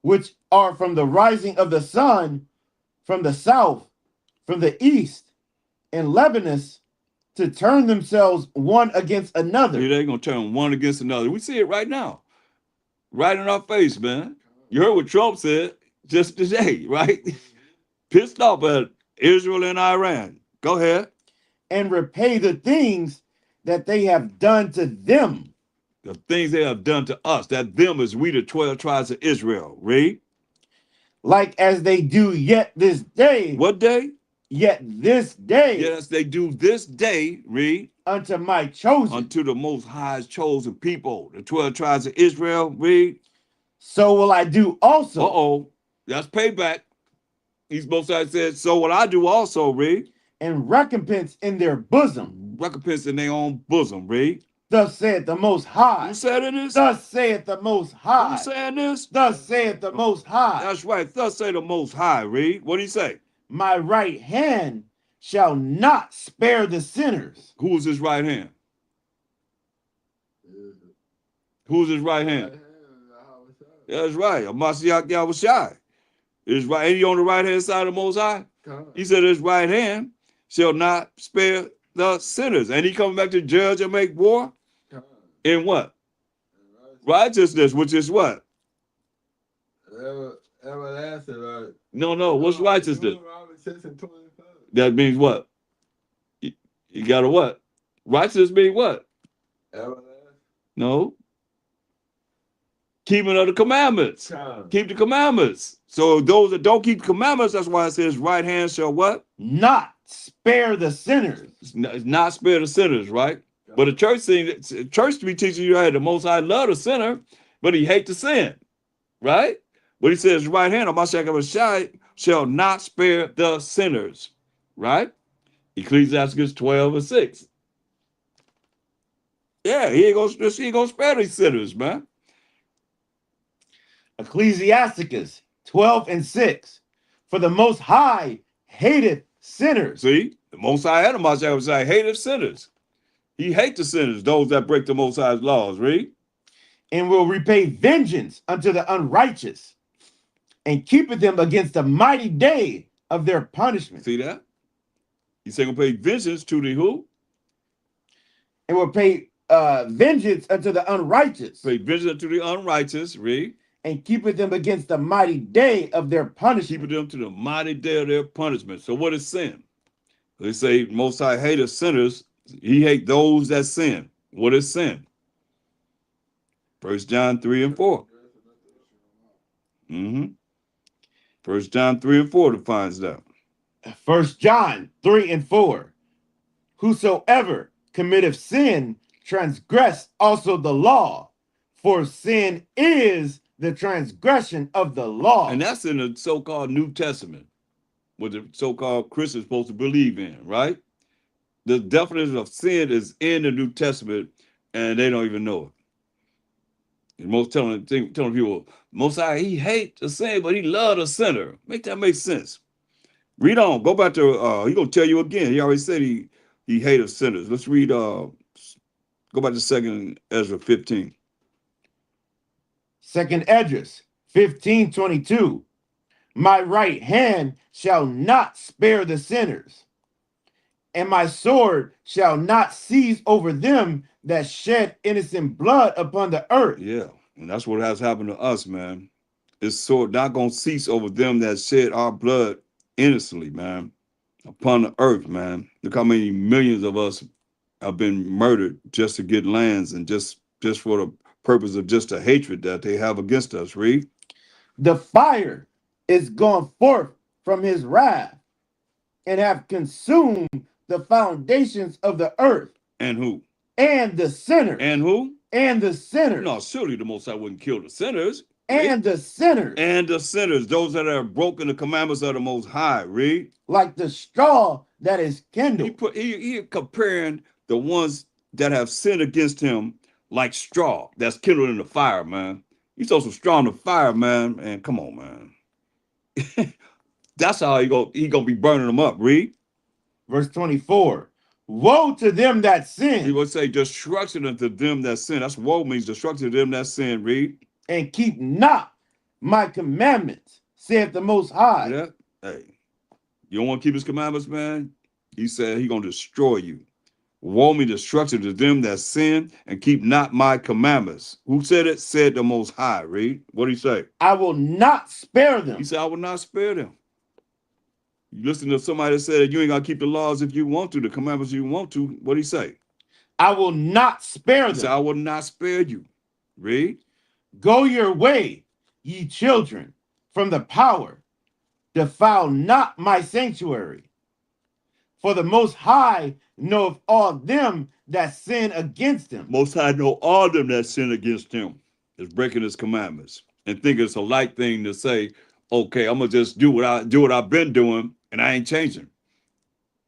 Which are from the rising of the sun, from the south, from the east, and Lebanon, to turn themselves one against another. They're gonna turn one against another. We see it right now, right in our face, man. You heard what Trump said just today, right? Pissed off at Israel and Iran. Go ahead. And repay the things that they have done to them. The things they have done to us. That them is we, the 12 tribes of Israel. Read. Like as they do yet this day. What day? Yet this day. Yes, they do this day. Read. Unto my chosen. Unto the Most High's chosen people. The 12 tribes of Israel. Read. So will I do also. Uh-oh. That's payback. He's Most High said, so will I do also. Read. And recompense in their bosom. Recompense in their own bosom. Read. Thus saith the Most High. Who said it is? Thus saith the Most High. Who saying this? Thus saith the Most High. That's right. Thus say the Most High. Read. What did he say? My right hand shall not spare the sinners. Who's his right hand? Who's his right hand? That's right. Mashiach Yahushai. His right. Ain't he on the right hand side of the Most High? He said his right hand shall not spare the sinners. And he coming back to judge and make war in what? Righteousness, which is what? Everlasting, right? No. What's righteousness? That means what? You got to what? Righteousness means what? Everlasting. No. Keeping of the commandments. Keep the commandments. So those that don't keep commandments, that's why it says right hand shall what? Not spare the sinners. It's not spare the sinners, right? But the church to be teaching you, hey, the Most High love the sinner, but he hate the sin, right? But he says right hand of Mashiach Yahushai shall not spare the sinners, right? Ecclesiastes 12:6. Yeah, he ain't gonna spare these sinners, man. Ecclesiasticus 12:6. For the Most High hateth sinners. See, the Most High had a Mashiach was like, hated sinners. He hates the sinners, those that break the Most High's laws, read. And will repay vengeance unto the unrighteous, and keepeth them against the mighty day of their punishment. See that? He said, gonna pay vengeance to the who? And will pay vengeance unto the unrighteous, Pay vengeance to the unrighteous, read. and keepeth them against the mighty day of their punishment. Keeping them to the mighty day of their punishment. So what is sin? They say Most High hateth sinners. He hate those that sin. What is sin? 1 John 3:4. 1 John 3:4 defines that. 1 John 3:4. Whosoever committeth sin transgress also the law, for sin is the transgression of the law. And that's in the so-called New Testament, what the so-called Christians supposed to believe in, right? The definition of sin is in the New Testament, and they don't even know it. And most telling people, Most High, he hates the sin, but he loves the sinner. Make that make sense. Read on. Go back to he gonna tell you again. He already said he hated sinners. Let's read go back to 2 Ezra 15. 2 Esdras 15:22. My right hand shall not spare the sinners, and my sword shall not cease over them that shed innocent blood upon the earth. Yeah, and that's what has happened to us, man. It's sword not gonna cease over them that shed our blood innocently, man, upon the earth, man. Look how many millions of us have been murdered just to get lands and just for the purpose of just the hatred that they have against us. Read. The fire is gone forth from his wrath, and have consumed the foundations of the earth. And who? And the sinners. And who? And the sinners. No, surely the Most High wouldn't kill the sinners. And the sinners. And the sinners, those that have broken the commandments of the Most High. Read. Like the straw that is kindled. He comparing the ones that have sinned against him like straw that's kindled in the fire, man. You throw some straw in the fire, man, and come on, man. That's how he gonna be burning them up. Read. Verse 24. Woe to them that sin. He would say destruction unto them that sin. That's woe means destruction to them that sin. Read. And keep not my commandments, saith the Most High. Yeah. Hey, you don't want to keep his commandments, man? He said he gonna destroy you. Woe me destruction to them that sin and keep not my commandments. Who said it? Said the Most High. Read. What did he say? I will not spare them. He said, I will not spare them. You listen to somebody that said you ain't gonna keep the laws if you want to, the commandments you want to. What did he say? I will not spare He them. said, I will not spare you. Read. Go your way, ye children, from the power. Defile not my sanctuary. For the Most High knoweth all them that sin against him. Most High know all them that sin against him is breaking his commandments and think it's a light thing to say, okay, I'm gonna just do what I've been doing and I ain't changing.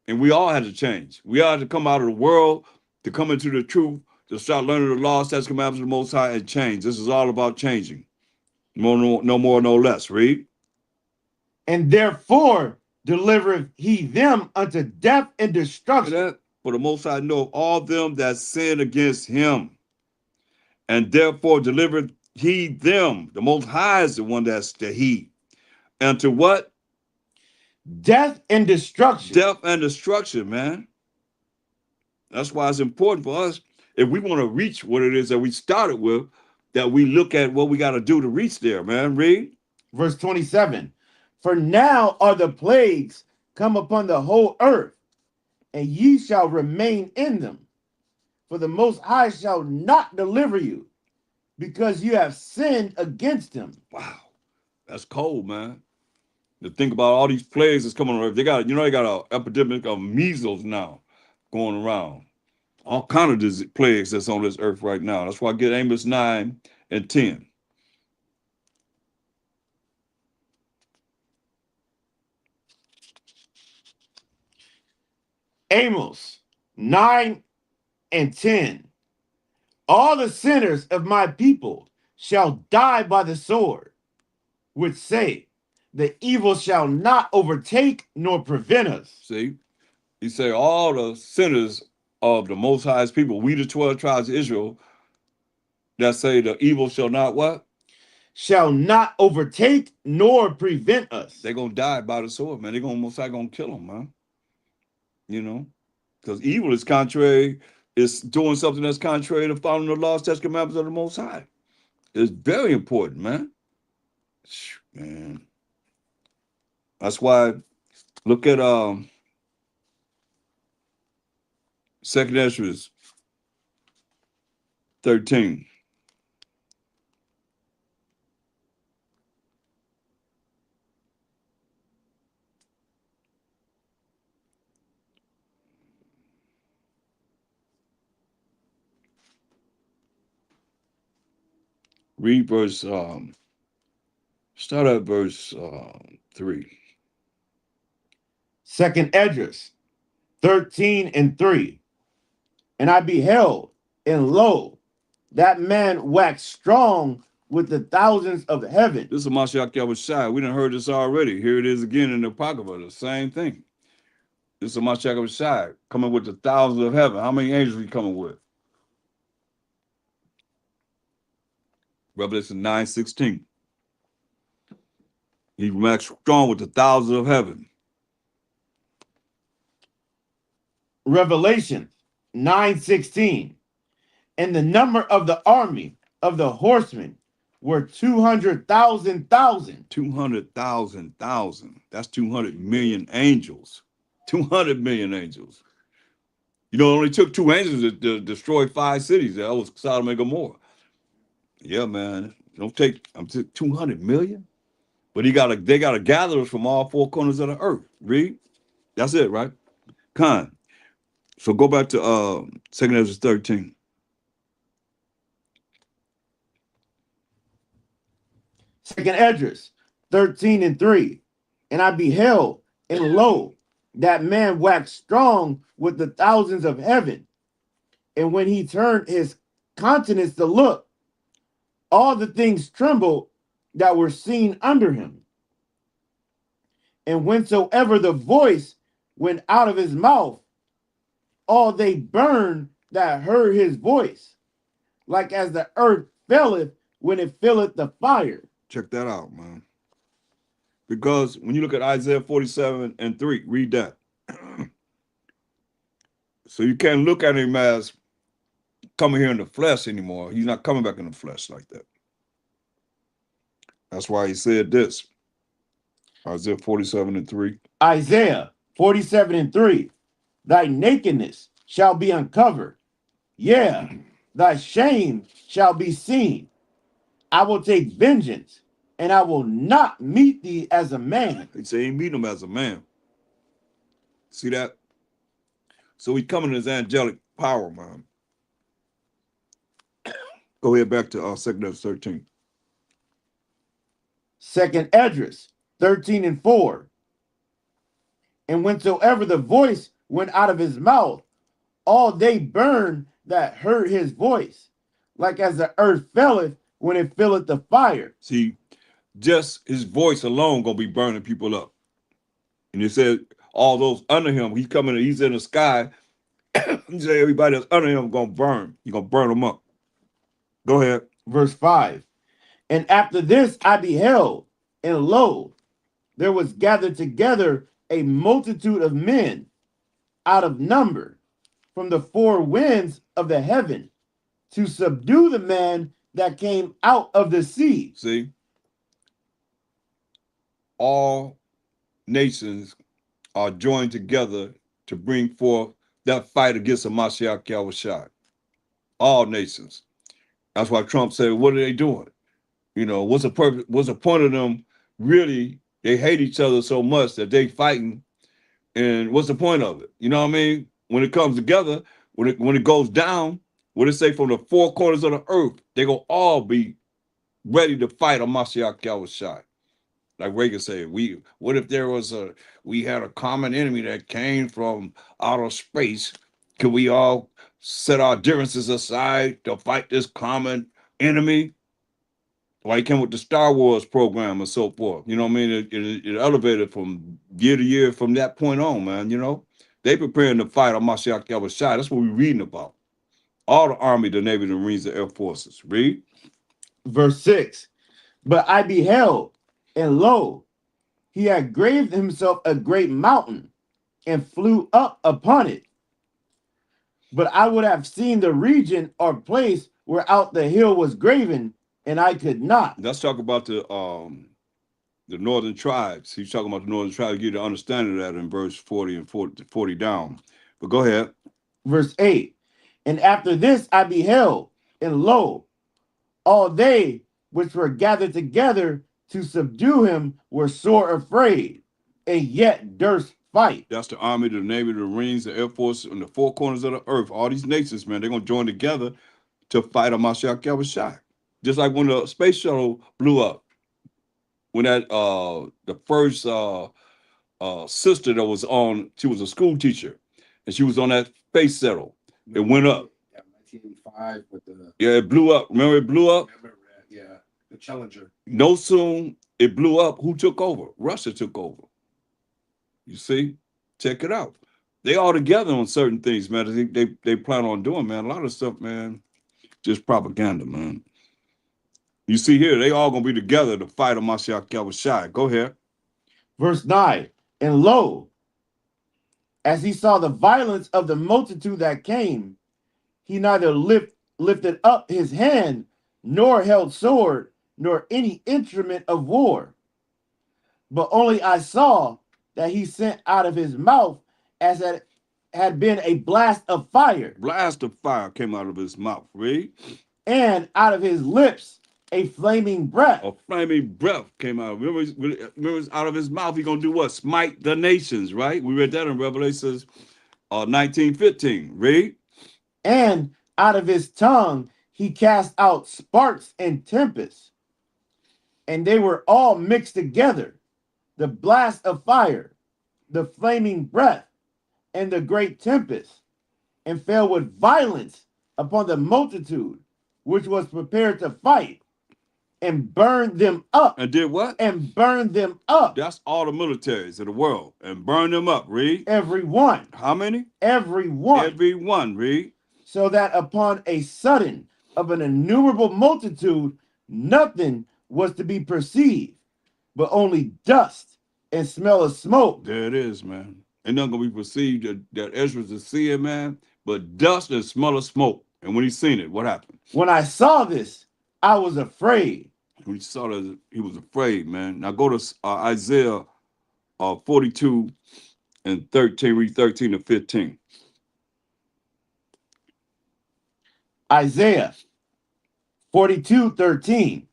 And we all had to change. We all had to come out of the world to come into the truth, to start learning the laws, statutes, commandments of the Most High and change. This is all about changing. No more, no less. Read. And therefore delivereth he them unto death and destruction. That? For the Most High know all them that sin against him. And therefore delivereth he them. The Most High is the one that's the he. And to what? Death and destruction. Death and destruction, man. That's why it's important for us, if we want to reach what it is that we started with, that we look at what we got to do to reach there, man. Read. Verse 27. For now are the plagues come upon the whole earth, and ye shall remain in them. For the Most High shall not deliver you, because you have sinned against him. Wow. That's cold, man. To think about all these plagues that's coming on earth. They got an epidemic of measles now going around. All kind of these plagues that's on this earth right now. That's why I get Amos 9 and 10. Amos 9 and 10. All the sinners of my people shall die by the sword, which say, the evil shall not overtake nor prevent us. See, he said, all the sinners of the Most High's people, we the 12 tribes of Israel, that say the evil shall not what? Shall not overtake nor prevent us. They're going to die by the sword, man. They're going to most likely going to kill them, man. You know, because evil is contrary, is doing something that's contrary to following the laws, statutes, commandments of the Most High. It's very important, man. Man. That's why, look at 2nd Ezra 13. Read verse, start at verse 3. 2nd Esdras 13 and 3. And I beheld, and lo, that man waxed strong with the thousands of heaven. This is Mashiach Yahushua. We done heard this already. Here it is again in the Apocrypha, the same thing. This is Mashiach Yahushua coming with the thousands of heaven. How many angels he coming with? Revelation 9:16. He waxed strong with the thousands of heaven. Revelation 9:16. And the number of the army of the horsemen were 200,000. 200,000. That's 200 million angels. 200 million angels. You know, it only took 2 angels to destroy 5 cities. That was Sodom and Gomorrah. Yeah, man. Don't take, I'm 200 million. But they gotta gather us from all 4 corners of the earth. Read. That's it, right? Con. So go back to 2nd Ezra 13. Second Esdras 13 and 3. And I beheld, and lo, that man waxed strong with the thousands of heaven. And when he turned his countenance to look, all the things trembled that were seen under him. And whensoever the voice went out of his mouth, all they burned that heard his voice, like as the earth faileth when it filleth the fire. Check that out, man. Because when you look at Isaiah 47 and 3, read that. So you can't look at him as coming here in the flesh anymore. He's not coming back in the flesh like that. That's why he said this. Isaiah 47 and 3. Isaiah 47 and 3. Thy nakedness shall be uncovered. Yeah, thy shame shall be seen. I will take vengeance, and I will not meet thee as a man. He said he ain't meet him as a man. See that? So he's coming in his angelic power, man. Go ahead back to 2nd Ezra 13. Second Esdras 13 and 4. And whensoever the voice went out of his mouth, all they burned that heard his voice, like as the earth felleth when it filleth the fire. See, just his voice alone gonna be burning people up. And he said all those under him, he's coming, he's in the sky. He said everybody that's under him gonna burn. You're gonna burn them up. Go ahead. Verse 5. And after this I beheld, and lo, there was gathered together a multitude of men out of number from the 4 winds of the heaven to subdue the man that came out of the sea. See, all nations are joined together to bring forth that fight against the Mashiach Yahushua. All nations. That's why Trump said, what are they doing? You know, what's the purpose? What's the point of them? Really, they hate each other so much that they fighting. And what's the point of it? You know what I mean? When it comes together, when it goes down, what it say from the 4 corners of the earth, they gonna all be ready to fight on Mashiach Yahushua. like Reagan said, what if we had a common enemy that came from outer space? Could we all set our differences aside to fight this common enemy? Like he came with the Star Wars program and so forth. You know what I mean? It elevated from year to year from that point on, man. You know, they preparing to fight on Mashiach Yahushua. That's what we're reading about. All the Army, the Navy, the Marines, the Air Forces. Read. Verse 6. But I beheld, and lo, he had graved himself a great mountain and flew up upon it. But I would have seen the region or place whereout the hill was graven, and I could not. Let's talk about the northern tribes. He's talking about the northern tribes. Give you the understanding of that in verse 40 and 40 down. But go ahead. Verse 8. And after this I beheld, and lo, all they which were gathered together to subdue him were sore afraid, and yet durst fight. That's the Army, the Navy, the Marines, the Air Force, and the four corners of the earth. All these nations, man, they're going to join together to fight on Mashiach Yahushua. Just like when the space shuttle blew up. When that the first sister that was on, she was a school teacher, and she was on that space shuttle. It went up. Yeah, 1985 with the. Yeah, it blew up. Remember it blew up? I remember that. Yeah, the Challenger. No soon it blew up. Who took over? Russia took over. You see? Check it out. They all together on certain things, man. I think they plan on doing, man. A lot of stuff, man, just propaganda, man. You see here, they all gonna be together to fight on Mashiach Yahushua. Go ahead. Verse 9. And lo, as he saw the violence of the multitude that came, he neither lifted up his hand, nor held sword, nor any instrument of war. But only I saw that he sent out of his mouth as it had been a blast of fire. Blast of fire came out of his mouth. Read. And out of his lips a flaming breath. A flaming breath came out. Remember out of his mouth, he gonna do what? Smite the nations, right? We read that in Revelations 19:15. Read. And out of his tongue he cast out sparks and tempests. And they were all mixed together, the blast of fire, the flaming breath, and the great tempest, and fell with violence upon the multitude, which was prepared to fight, and burned them up. And did what? And burned them up. That's all the militaries of the world. And burned them up. Read. Every one. How many? Every one. Every one. Read. So that upon a sudden of an innumerable multitude, nothing was to be perceived, but only dust and smell of smoke. There it is, man. Ain't nothing gonna be perceived that Ezra's is seeing, man, but dust and smell of smoke. And when he seen it, what happened? When I saw this, I was afraid. When he saw that, he was afraid, man. Now go to Isaiah 42 and 13, read 13 to 15. Isaiah 42:13.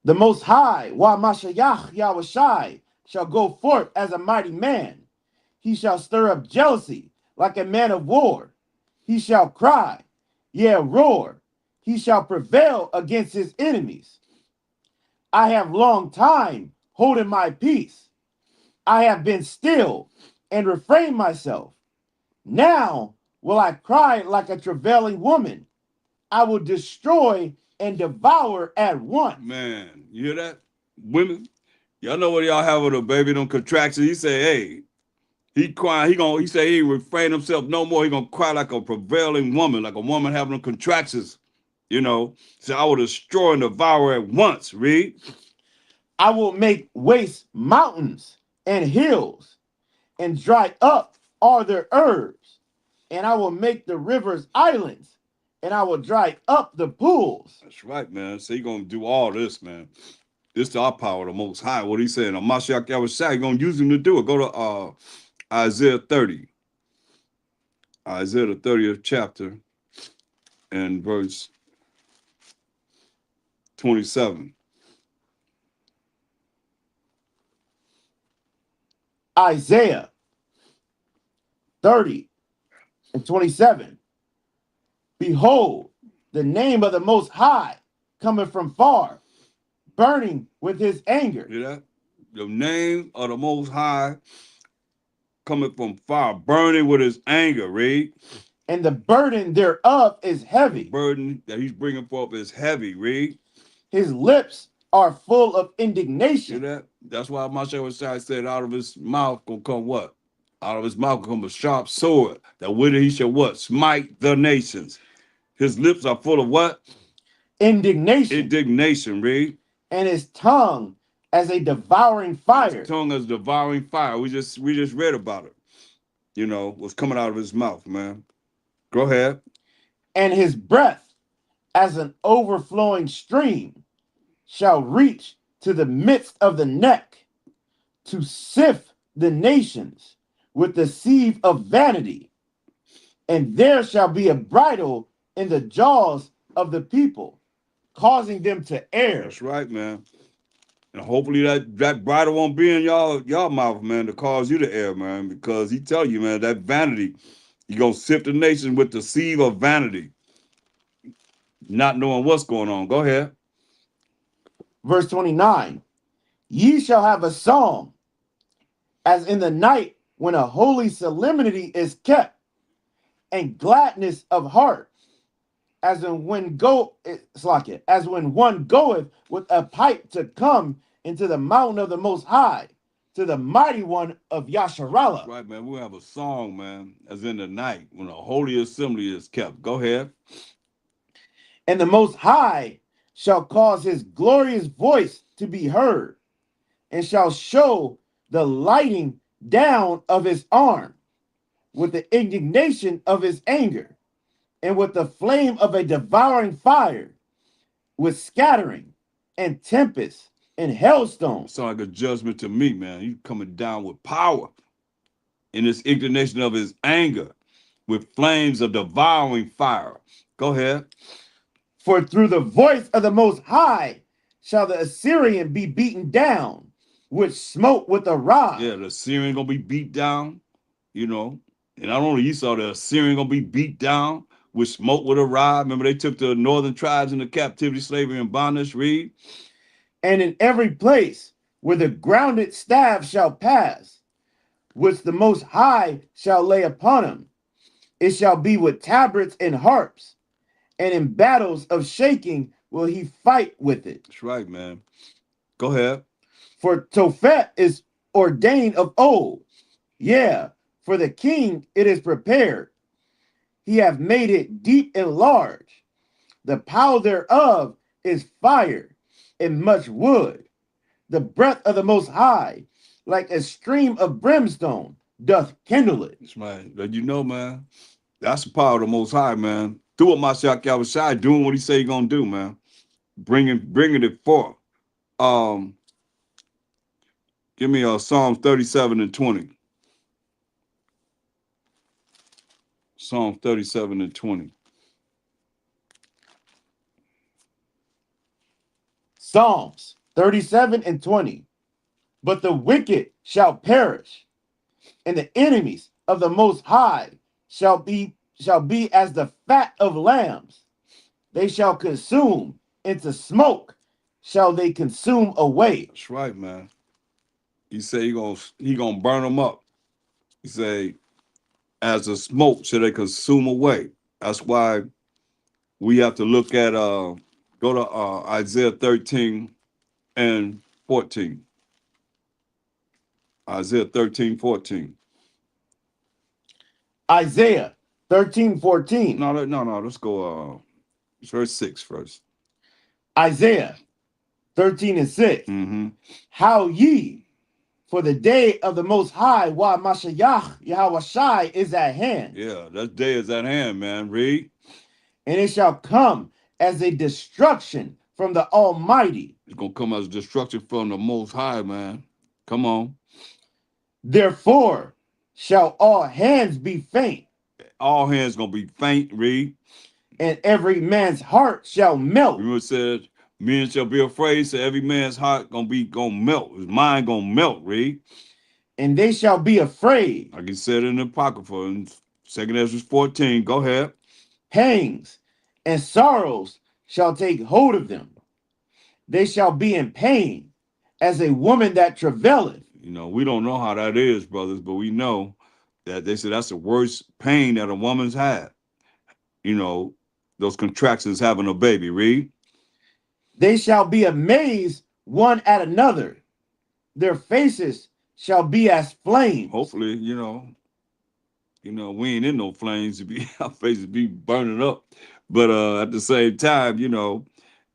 The Most High, Mashiach Yahushai, shall go forth as a mighty man. He shall stir up jealousy like a man of war. He shall cry, yea, roar. He shall prevail against his enemies. I have long time holding my peace. I have been still and refrained myself. Now will I cry like a travailing woman. I will destroy and devour at once. Man, you hear that? Women, y'all know what y'all have with a baby, them contractions. He say, hey, he crying, he say he ain't refrain himself no more. He gonna cry like a prevailing woman, like a woman having them contractions, you know. So I will destroy and devour at once. Read. I will make waste mountains and hills and dry up all their herbs, and I will make the rivers islands, and I will dry up the pools. That's right, man. So he gonna do all this, man. This is our power, the Most High. What he saying? Mashiach Yahushua, he gonna use him to do it. Go to Isaiah 30. Isaiah the 30th chapter and verse 27. Isaiah 30 and 27. Behold, the name of the Most High cometh from far, burning with his anger. Hear that? The name of the Most High coming from fire, burning with his anger, read. And the burden thereof is The heavy. burden that he's bringing forth is heavy, read. His lips are full of Hear indignation. that? That's why Moshe said, out of his mouth gonna come what? Out of his mouth gonna come a sharp sword, that with it he shall what? Smite the nations. His lips are full of what? Indignation. Indignation, read. And his tongue as a devouring fire. His tongue is devouring fire. We just read about it. You know, what's coming out of his mouth, man. Go ahead. And his breath as an overflowing stream shall reach to the midst of the neck, to sift the nations with the sieve of vanity. And there shall be a bridle in the jaws of the people, causing them to err. That's right, man. And hopefully that bridle won't be in y'all mouth, man, to cause you to err, man, because he tell you, man, that vanity, you gonna sift the nation with the sieve of vanity, not knowing what's going on. Go ahead. Verse 29, ye shall have a song as in the night when a holy solemnity is kept, and gladness of heart, as in when one goeth with a pipe to come into the mountain of the Most High, to the mighty one of Yasharallah. Right, man. We'll have a song, man, as in the night when a holy assembly is kept. Go ahead. And the Most High shall cause his glorious voice to be heard, and shall show the lighting down of his arm with the indignation of his anger, and with the flame of a devouring fire, with scattering and tempest and hailstones. Sound like a judgment to me, man. He's coming down with power in this indignation of his anger, with flames of devouring fire. Go ahead. For through the voice of the Most High shall the Assyrian be beaten down, which smote with a rod. Yeah, the Assyrian gonna be beat down, you know. And not only Esau, the Assyrian gonna be beat down with smoke with a rod. Remember, they took the northern tribes into captivity, slavery, and bondage. Read. And in every place where the grounded staff shall pass, which the Most High shall lay upon him, it shall be with tabrets and harps, and in battles of shaking will he fight with it. That's right, man. Go ahead. For Tophet is ordained of old. Yeah, for the king it is prepared. He hath made it deep and large. The power thereof is fire and much wood. The breath of the Most High, like a stream of brimstone, doth kindle it. That's right. But you know, man, that's the power of the Most High, man. Do what Mashiach Yahushua doing what he say he gonna do, man. Bringing it forth. Give me Psalm 37 and 20. Psalm 37 and 20. Psalms 37 and 20. But the wicked shall perish, and the enemies of the Most High shall be as the fat of lambs. They shall consume into smoke, shall they consume away. That's right, man. He say he gonna burn them up. He say, as a smoke shall they consume away. That's why we have to look at go to Isaiah 13 and 14. Isaiah 13, 14. Isaiah 13, 14. No, let's go verse 6 first. Isaiah 13 and 6. Mm-hmm. How ye, for the day of the Most High, while Mashiach Yahushai is at hand. Yeah, that day is at hand, man. Read. And it shall come as a destruction from the Almighty. It's gonna come as destruction from the Most High, man. Come on. Therefore shall all hands be faint, All hands gonna be faint. Read. and every man's heart shall melt. Remember it said, men shall be afraid, so every man's heart gonna melt. His mind gonna melt. Read. And they shall be afraid. Like he said in the Apocrypha in 2 Ezra 14. Go ahead. Pangs and sorrows shall take hold of them. They shall be in pain as a woman that travaileth. You know, we don't know how that is, brothers, but we know that they say that's the worst pain that a woman's had. You know, those contractions having a baby. Read. They shall be amazed one at another. Their faces shall be as flames. Hopefully, we ain't in no flames to be our faces be burning up. But at the same time,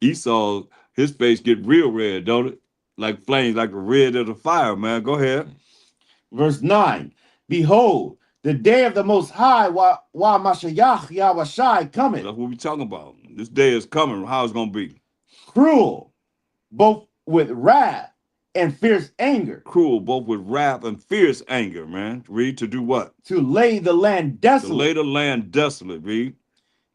Esau, his face get real red, don't it? Like flames, like the red of the fire, man. Go ahead. Verse 9. Behold, the day of the Most High, while Mashiach Yahweh cometh, That's what we talking about. This day is coming. How it's gonna be? cruel, both with wrath and fierce anger, Cruel, both with wrath and fierce anger, man. Read, to do what? to lay the land To desolate. lay the land desolate. Read.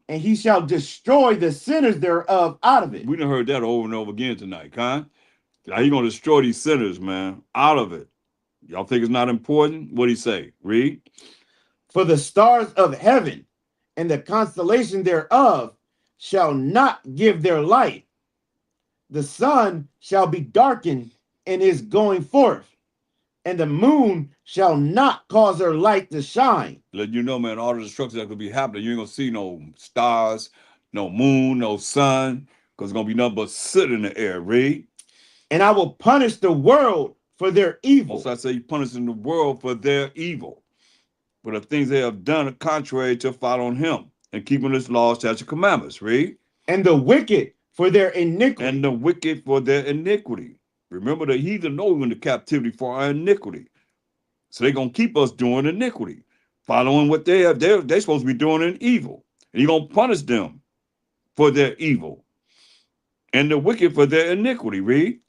And he shall destroy the sinners thereof out of it. We done heard that over and over again tonight, huh? How you gonna destroy these sinners, man, out of it? Y'all think it's not important? What'd he say? Read. For the stars of heaven and the constellation thereof shall not give their light. The sun shall be darkened in his going forth, and the moon shall not cause her light to shine. Let you know, man, all the destruction that could be happening. You ain't gonna see no stars, no moon, no sun, because it's gonna be nothing but soot in the air. Read. And I will punish the world for their evil. Most I say he's punishing the world for their evil, for the things they have done contrary to following him and keeping his laws, statutes, and commandments. Read. And the wicked for their iniquity. And the wicked for their iniquity. Remember, the heathen know we're in the captivity for our iniquity. So they're going to keep us doing iniquity, following what they're supposed to be doing in evil. And you're going to punish them for their evil. And the wicked for their iniquity. Read.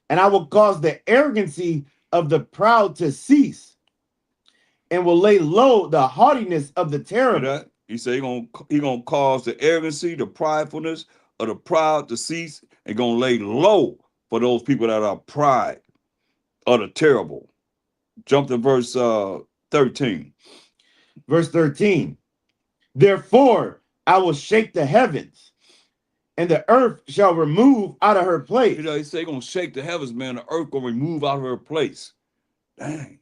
And I will cause the arrogancy of the proud to cease, and will lay low the haughtiness of the Hear terrible. that? He said he gonna cause the arrogancy, the pridefulness of the proud to cease, and gonna lay low for those people that are pride or the terrible. Jump to verse 13. Verse 13. Therefore I will shake the heavens, and the earth shall remove out of her place. He say gonna shake the heavens, man. The earth gonna remove out of her place. Dang.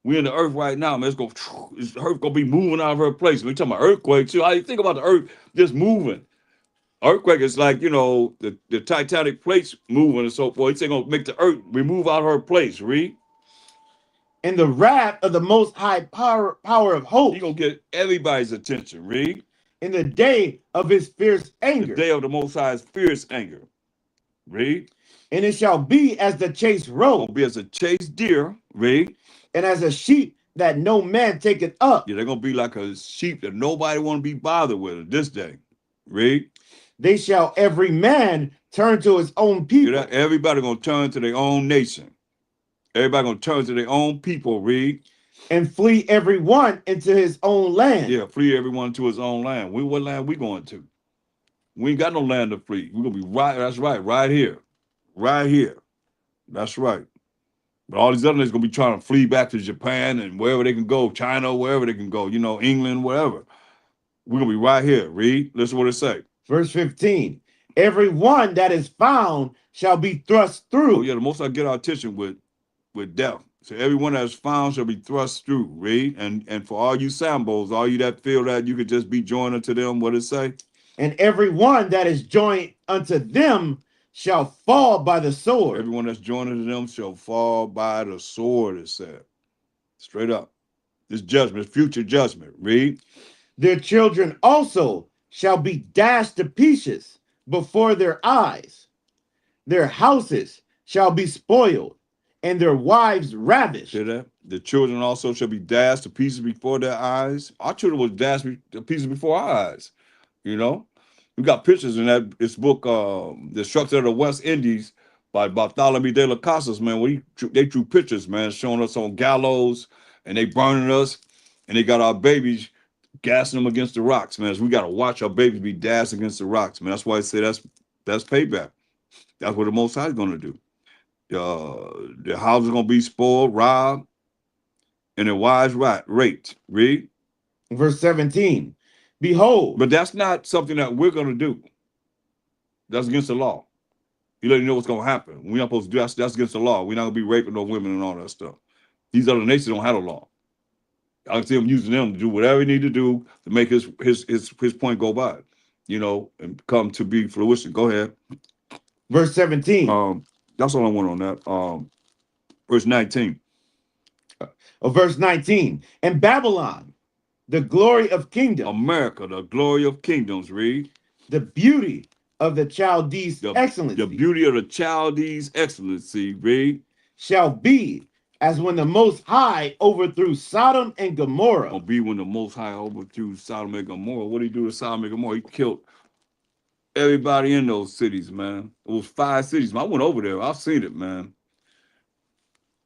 We in the earth right now, man. The earth gonna be moving out of her place. We talking about earthquakes too. How you think about the earth just moving? Earthquake is like, the Titanic plates moving and so forth. He's gonna make the earth remove out of her place. Read. And the wrath of the Most High power of hope. He gonna get everybody's attention. Read. In the day of his fierce anger. The day of the Most High's fierce anger. Read. And it shall be as the chased roe. Gonna be as a chased deer. Read. And as a sheep that no man taketh up. Yeah, they're gonna be like a sheep that nobody want to be bothered with this day. Read. They shall every man turn to his own people. Everybody gonna turn to their own nation. Everybody gonna turn to their own people. Read. And flee every one into his own land. Yeah, flee everyone to his own land. What land we going to? We ain't got no land to flee. We're gonna be right here. Right here. That's right. But all these other niggas gonna be trying to flee back to Japan and wherever they can go, China, wherever they can go, England, wherever. We're gonna be right here. Read. Listen what it say. Verse 15. Every one that is found shall be thrust through. Oh yeah, the most I get our attention with death. So everyone that is found shall be thrust through. Read. And for all you Sambos, all you that feel that you could just be joined unto them, what it say? And every one that is joined unto them shall fall by the sword. Everyone that's joined unto them shall fall by the sword, it said. Straight up. This judgment, future judgment. Read. Their children also shall be dashed to pieces before their eyes. Their houses shall be spoiled, and their wives ravished. Hear that? The children also shall be dashed to pieces before their eyes. Our children was dashed to pieces before our eyes. We got pictures in this book, The Destruction of the West Indies by Bartholomew de las Casas, man, where they drew pictures, man, showing us on gallows, and they burning us, and they got our babies gassing them against the rocks, man. So we got to watch our babies be dashed against the rocks, man. That's why I say that's payback. That's what the Most High is going to do. The house is going to be spoiled, robbed, and their wives raped. Read. Verse 17. Behold. But that's not something that we're going to do. That's against the law. You let you know what's gonna happen. We're not supposed to do that. That's against the law. We're not gonna be raping no women and all that stuff. These other nations don't have a law. I can see him using them to do whatever he need to do to make his point go by, and come to be fruition. Go ahead. Verse 17. That's all I want on that. Verse 19. Verse 19. And Babylon, the glory of kingdom, America, the glory of kingdoms. Read. The beauty of the Chaldees' excellency. The beauty of the Chaldees' excellency. Read. Shall be as when the Most High overthrew Sodom and Gomorrah. Will be when the Most High overthrew Sodom and Gomorrah. What did he do to Sodom and Gomorrah? He killed everybody in those cities, man. It was 5 cities. I went over there. I've seen it, man.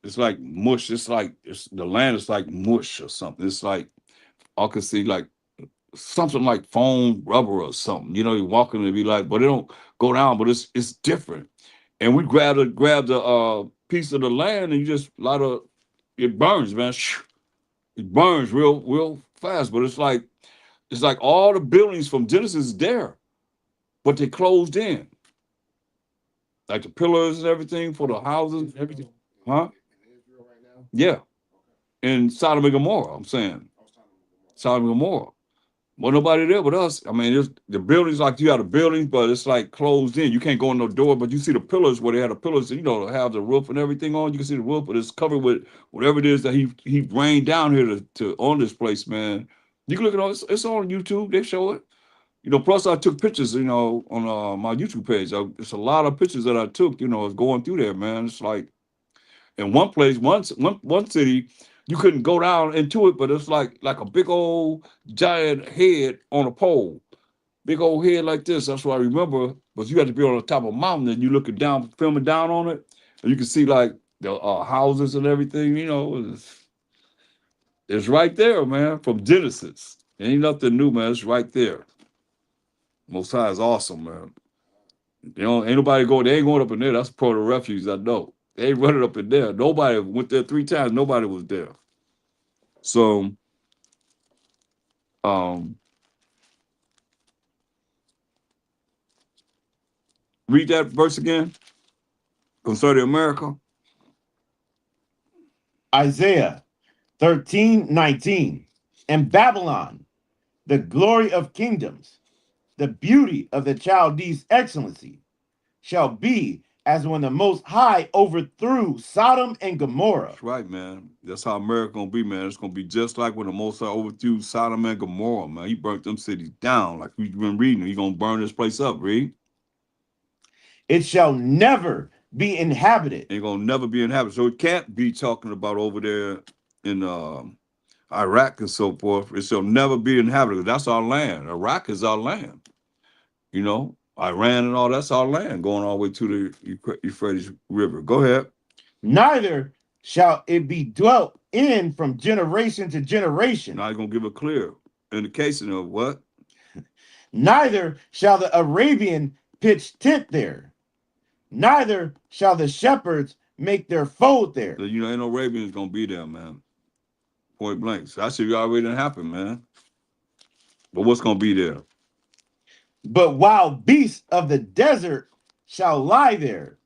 It's like mush. It's like the land is like mush or something. It's like I could see like something like foam rubber or something. You're walking and be like, but it don't go down. But it's different. And we grabbed a piece of the land and you just it burns, man. It burns real fast. But it's like all the buildings from Genesis is there, but they closed in. Like the pillars and everything for the houses, everything. Huh? In Israel right now? Yeah. In Sodom and Gomorrah, I'm saying. Sodom and Gomorrah. Well, nobody there but us. I mean, the buildings, like you have the buildings, but it's like closed in. You can't go in no door, but you see the pillars where they had the pillars, have the roof and everything on. You can see the roof, but it's covered with whatever it is that he rained down here to on this place, man. You can look at it. It's on YouTube. They show it. Plus I took pictures, on my YouTube page. It's a lot of pictures that I took, going through there, man. It's like in one place, one city, you couldn't go down into it, but it's like a big old giant head on a pole. Big old head like this. That's what I remember. But you had to be on the top of a mountain and you looking down, filming down on it. And you can see like the houses and everything, it's right there, man, from Genesis. It ain't nothing new, man. It's right there. Most High is awesome, man. Ain't nobody they ain't going up in there. That's part of refuge, I know. They ain't running up in there. Nobody went there 3 times. Nobody was there. So, read that verse again concerning America. Isaiah 13:19. And Babylon, the glory of kingdoms, the beauty of the Chaldees' excellency, shall be as when the Most High overthrew Sodom and Gomorrah. That's right, man. That's how America gonna be, man. It's gonna be just like when the Most High overthrew Sodom and Gomorrah, man. He burnt them cities down, like we've been reading. He's gonna burn this place up, read. It shall never be inhabited. Ain't gonna never be inhabited. So it can't be talking about over there in Iraq and so forth. It shall never be inhabited. That's our land. Iraq is our land. Iran and all that's our land, going all the way to the Euphrates River. Go ahead. Neither shall it be dwelt in from generation to generation. Now you're gonna give a clear indication of what? Neither shall the Arabian pitch tent there. Neither shall the shepherds make their fold there. So, ain't no Arabians gonna be there, man. Point blank. So that should already done happen, man. But what's gonna be there? But wild beasts of the desert shall lie there,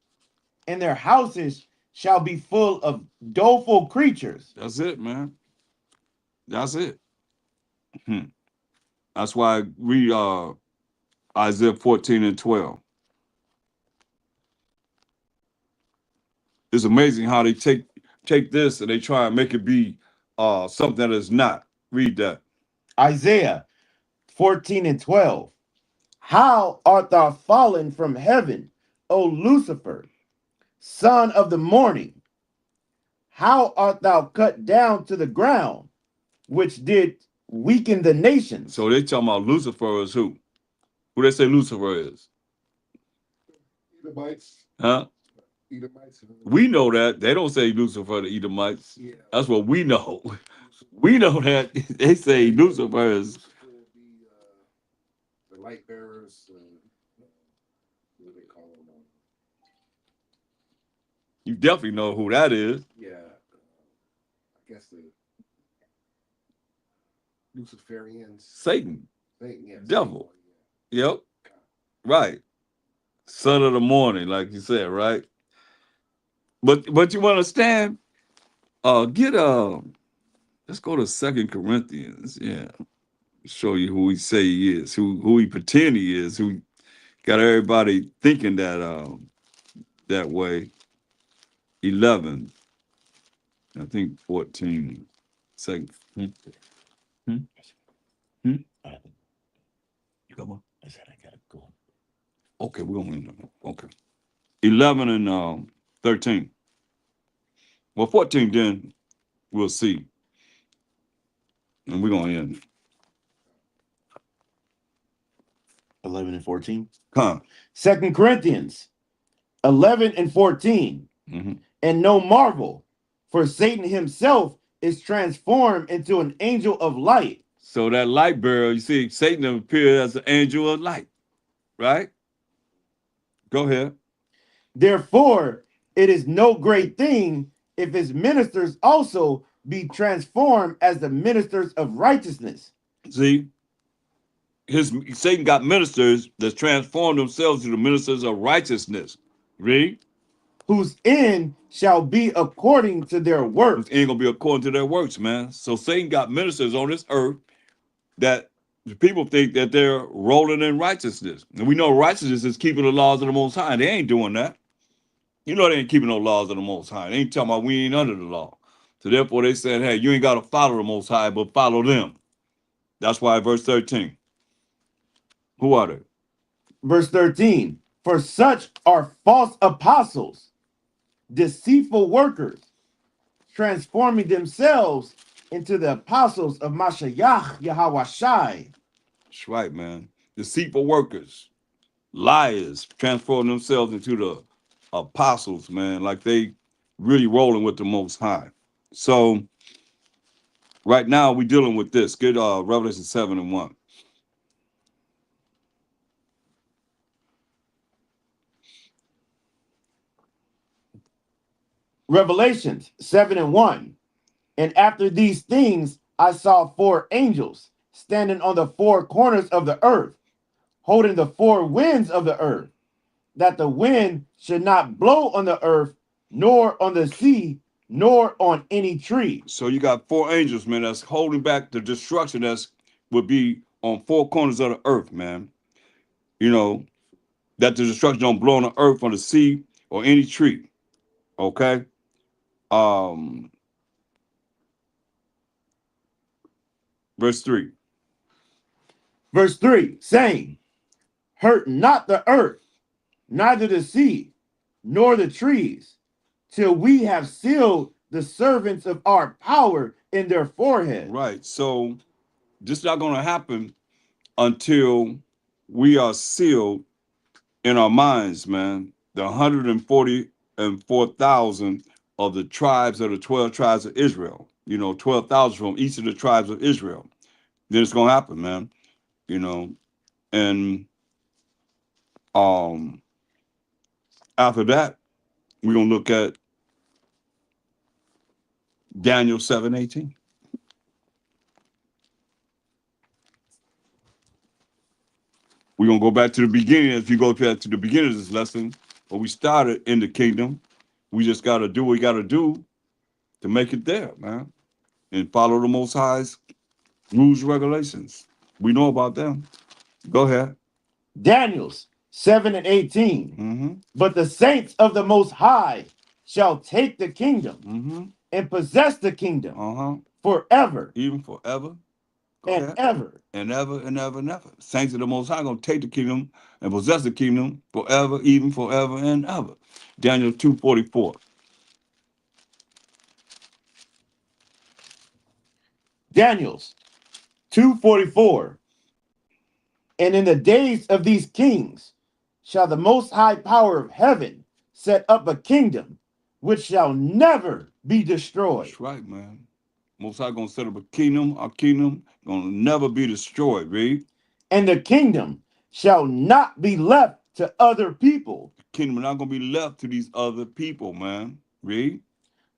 and their houses shall be full of doleful creatures. That's it, man. That's it. That's why I read Isaiah 14:12. It's amazing how they take this and they try and make it be something that is not. Read that. Isaiah 14:12. How art thou fallen from heaven, O Lucifer, son of the morning? How art thou cut down to the ground, which did weaken the nations? So they talking about Lucifer is who? Who they say Lucifer is? Edomites. Huh? Edomites. We know that. They don't say Lucifer to Edomites. Yeah. That's what we know. We know that. They say Lucifer is. The light bearers. What do they call them? You definitely know who that is. Yeah. I guess the Luciferians. Satan. Yeah, Devil. Satan, Yep. Right. Son of the morning, like you said, right? But you understand? Get let's go to Second Corinthians. Yeah, show you who he say he is, who he pretend he is, who got everybody thinking that way. 11, I think 14. Second. Hmm? Hmm? Come on. I said I gotta go. Okay, we're gonna okay. 11 and 13. Well, 14 then we'll see. And we're gonna end. 11 and 14. Come. 2 Corinthians 11 and 14. Mm-hmm. And no marvel, for Satan himself is transformed into an angel of light. So that light bearer, you see, Satan appeared as an angel of light, right? Go ahead. Therefore, it is no great thing if his ministers also be transformed as the ministers of righteousness. See, Satan got ministers that transform themselves to the ministers of righteousness. Read. Whose end shall be according to their works. It ain't gonna be according to their works, man. So Satan got ministers on this earth that the people think that they're rolling in righteousness. And we know righteousness is keeping the laws of the Most High. They ain't doing that. You know they ain't keeping no laws of the Most High. They ain't talking about we ain't under the law. So therefore they said, hey, you ain't got to follow the Most High, but follow them. That's why verse 13. Who are they? Verse 13. For such are false apostles, deceitful workers, transforming themselves into the apostles of Mashiach Yahawashai. That's right, man. Deceitful workers, liars, transform themselves into the apostles, man, like they really rolling with the Most High. So right now we dealing with this. Get Revelation 7 and 1. Revelations 7 and 1. And after these things, I saw 4 angels standing on the 4 corners of the earth, holding the 4 winds of the earth, that the wind should not blow on the earth, nor on the sea, nor on any tree. So you got 4 angels, man, that's holding back the destruction that's would be on 4 corners of the earth, man. You know, that the destruction don't blow on the earth, on the sea, or any tree. Okay? Verse 3. Verse 3, saying, hurt not the earth, neither the sea, nor the trees, till we have sealed the servants of our power in their forehead. Right. So this is not going to happen until we are sealed in our minds, man. The 144,000 of the tribes of the 12 tribes of Israel, 12,000 from each of the tribes of Israel. Then it's going to happen, man. And after that, we're going to look at Daniel 7:18. We're going to go back to the beginning. If you go back to the beginning of this lesson, where we started in the kingdom, we just got to do what we got to do to make it there, man. And follow the Most High's rules and regulations. We know about them. Go ahead. Daniel's 7 and 18. Mm-hmm. But the saints of the Most High shall take the kingdom Mm-hmm. and possess the kingdom Uh-huh. forever Even forever. Go and ahead. ever. And ever and ever and ever. Saints of the Most High going to take the kingdom and possess the kingdom forever, even forever and ever. Daniel 2:44. Daniel's 2:44. And in the days of these kings shall the Most High power of heaven set up a kingdom which shall never be destroyed. That's right, man. Most High going to set up a kingdom. Our kingdom going to never be destroyed, read. And the kingdom shall not be left to other people. The kingdom not going to be left to these other people, man. Read.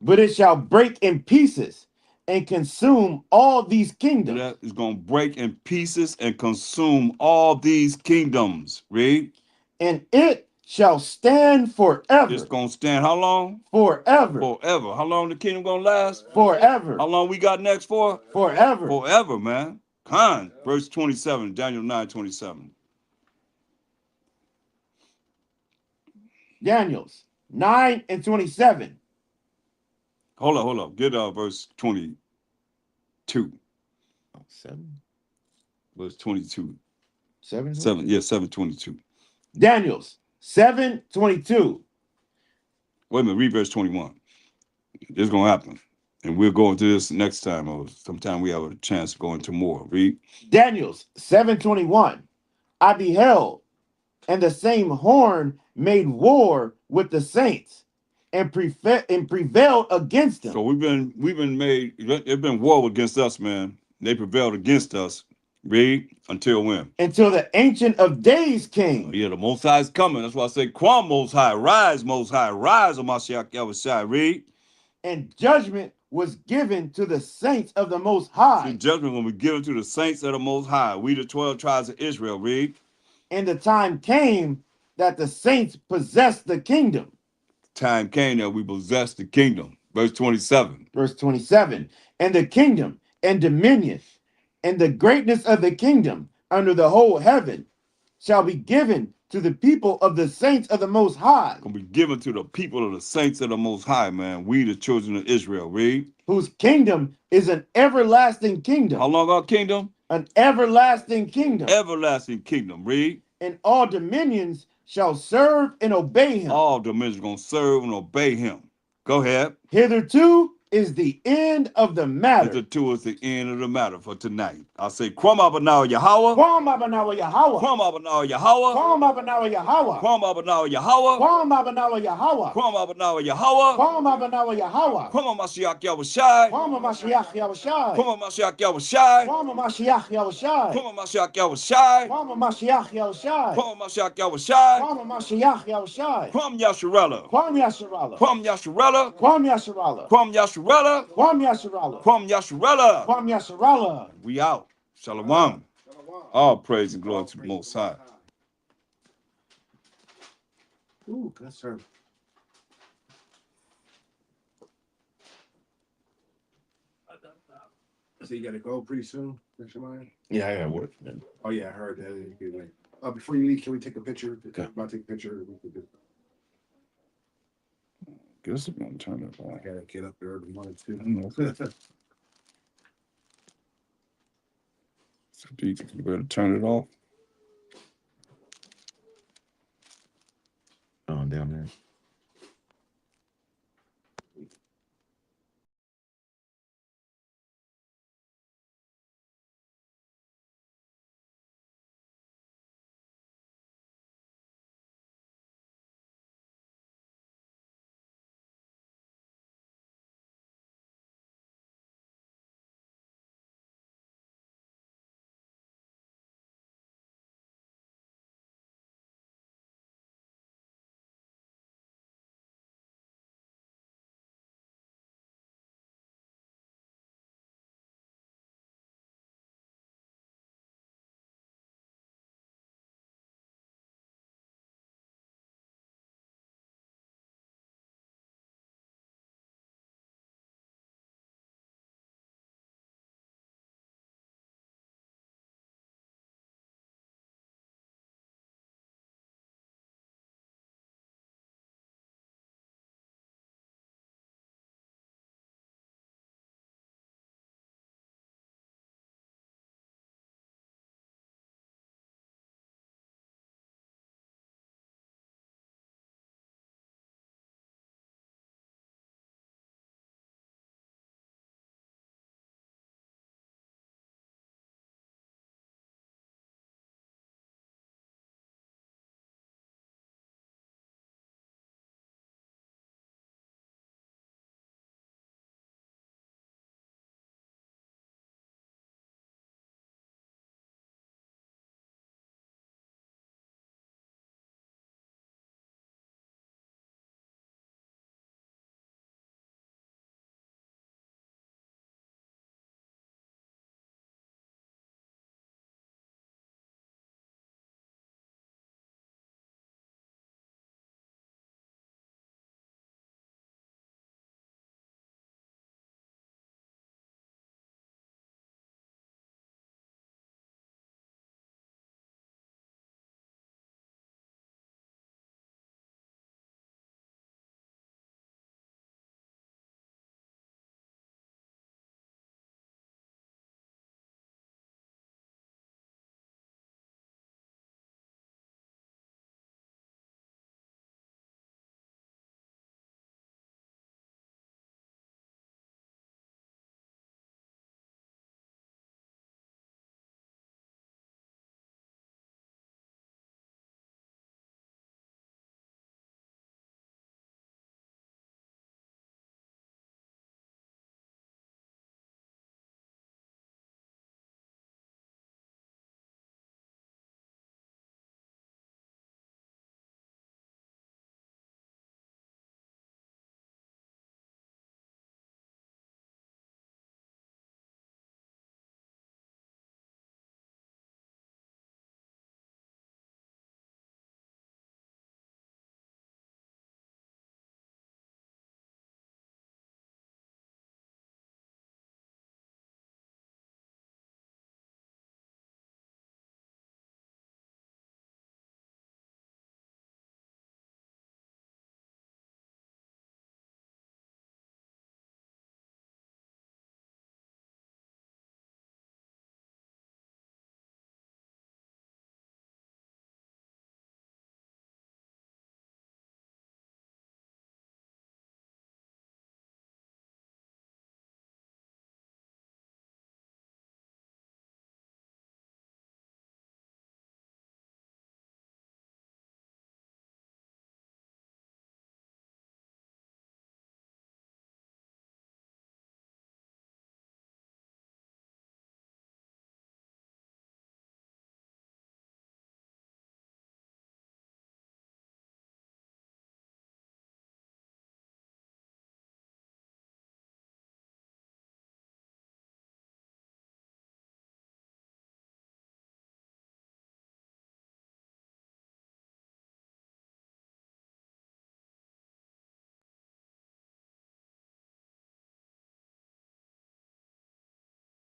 But it shall break in pieces and consume all these kingdoms. That is going to break in pieces and consume all these kingdoms. Read. And it shall stand forever. It's gonna stand how long? Forever. Forever. How long the kingdom gonna last? Forever. How long we got next for? Forever. Forever, man. Con. Verse 27, Daniel 9:27. Daniel's 9 and 27. Hold up. Get verse 22. Oh, 7. Verse 22. 7. 7, yeah, 7:22. Daniel's 7:22. Wait a minute, read verse 21. This is gonna happen. And we'll go into this next time, or sometime we have a chance to go into more. Read. Daniel's 7:21. I beheld, and the same horn made war with the saints and prevailed against them. So we've been made, they've been war against us, man. They prevailed against us. Read. Until when? Until the Ancient of Days came. Yeah, the Most High is coming. That's why I say, Kwam Most High, rise, Most High, rise, O Mashiach Yahushua. Read. And judgment was given to the saints of the Most The High. judgment will be given to the saints of the Most High. We the 12 tribes of Israel. Read. And the time came that the saints possessed the kingdom. Time came that we possessed the kingdom. Verse 27. Verse 27. And the kingdom and dominion and the greatness of the kingdom under the whole heaven shall be given to the people of the saints of the Most High, Gonna be given to the people of the saints of the Most High, man. We the children of Israel. Read. whose kingdom is an everlasting kingdom. How long our kingdom? An everlasting kingdom. Everlasting kingdom. Read. And all dominions shall serve and obey him. All dominions gonna serve and obey him. Go ahead. Hitherto is the end of the matter. Hitherto is the end of the matter for tonight. I'll say, Kwam Abanah Yahweh. Kwam Abanawa Yahweh. Kwam Abanah Yahweh. Kwam Abanawa Yahweh. Kwam Abanah Yahweh. Kwam Abanawa Yahweh. Kwam Abanah Yahweh. Kwam Abanawa Yahweh. Kwam Mashiach Yahushai. Kwam Mashiach Yahushai. Kwam Mashiach Yahushai. Kwam Mashiach Yahushai. Kwam Mashiach Yahushai. Kwam Mashiach Yahushai. Kwam Mashiach Yahushai. Kwam Mashiach Yahushai. Kwam Yasharella. Kwam Yasharala. Kwam Yasharella. Kwam Yasharala. Kwam Yasharella. Kwam Yasharala. Kwam Yasharella. Kwam Yasharala. We out. Shalom. All praise and glory to the Most High. Ooh, good serve. So you gotta go pretty soon, Shemaiah? Yeah, I got work. Oh yeah, I heard that. Before you leave, can we take a picture? Okay. About to take a picture. Guess I'm gonna turn it I on. gotta get up there every morning too. So you better turn it off. Oh, down there.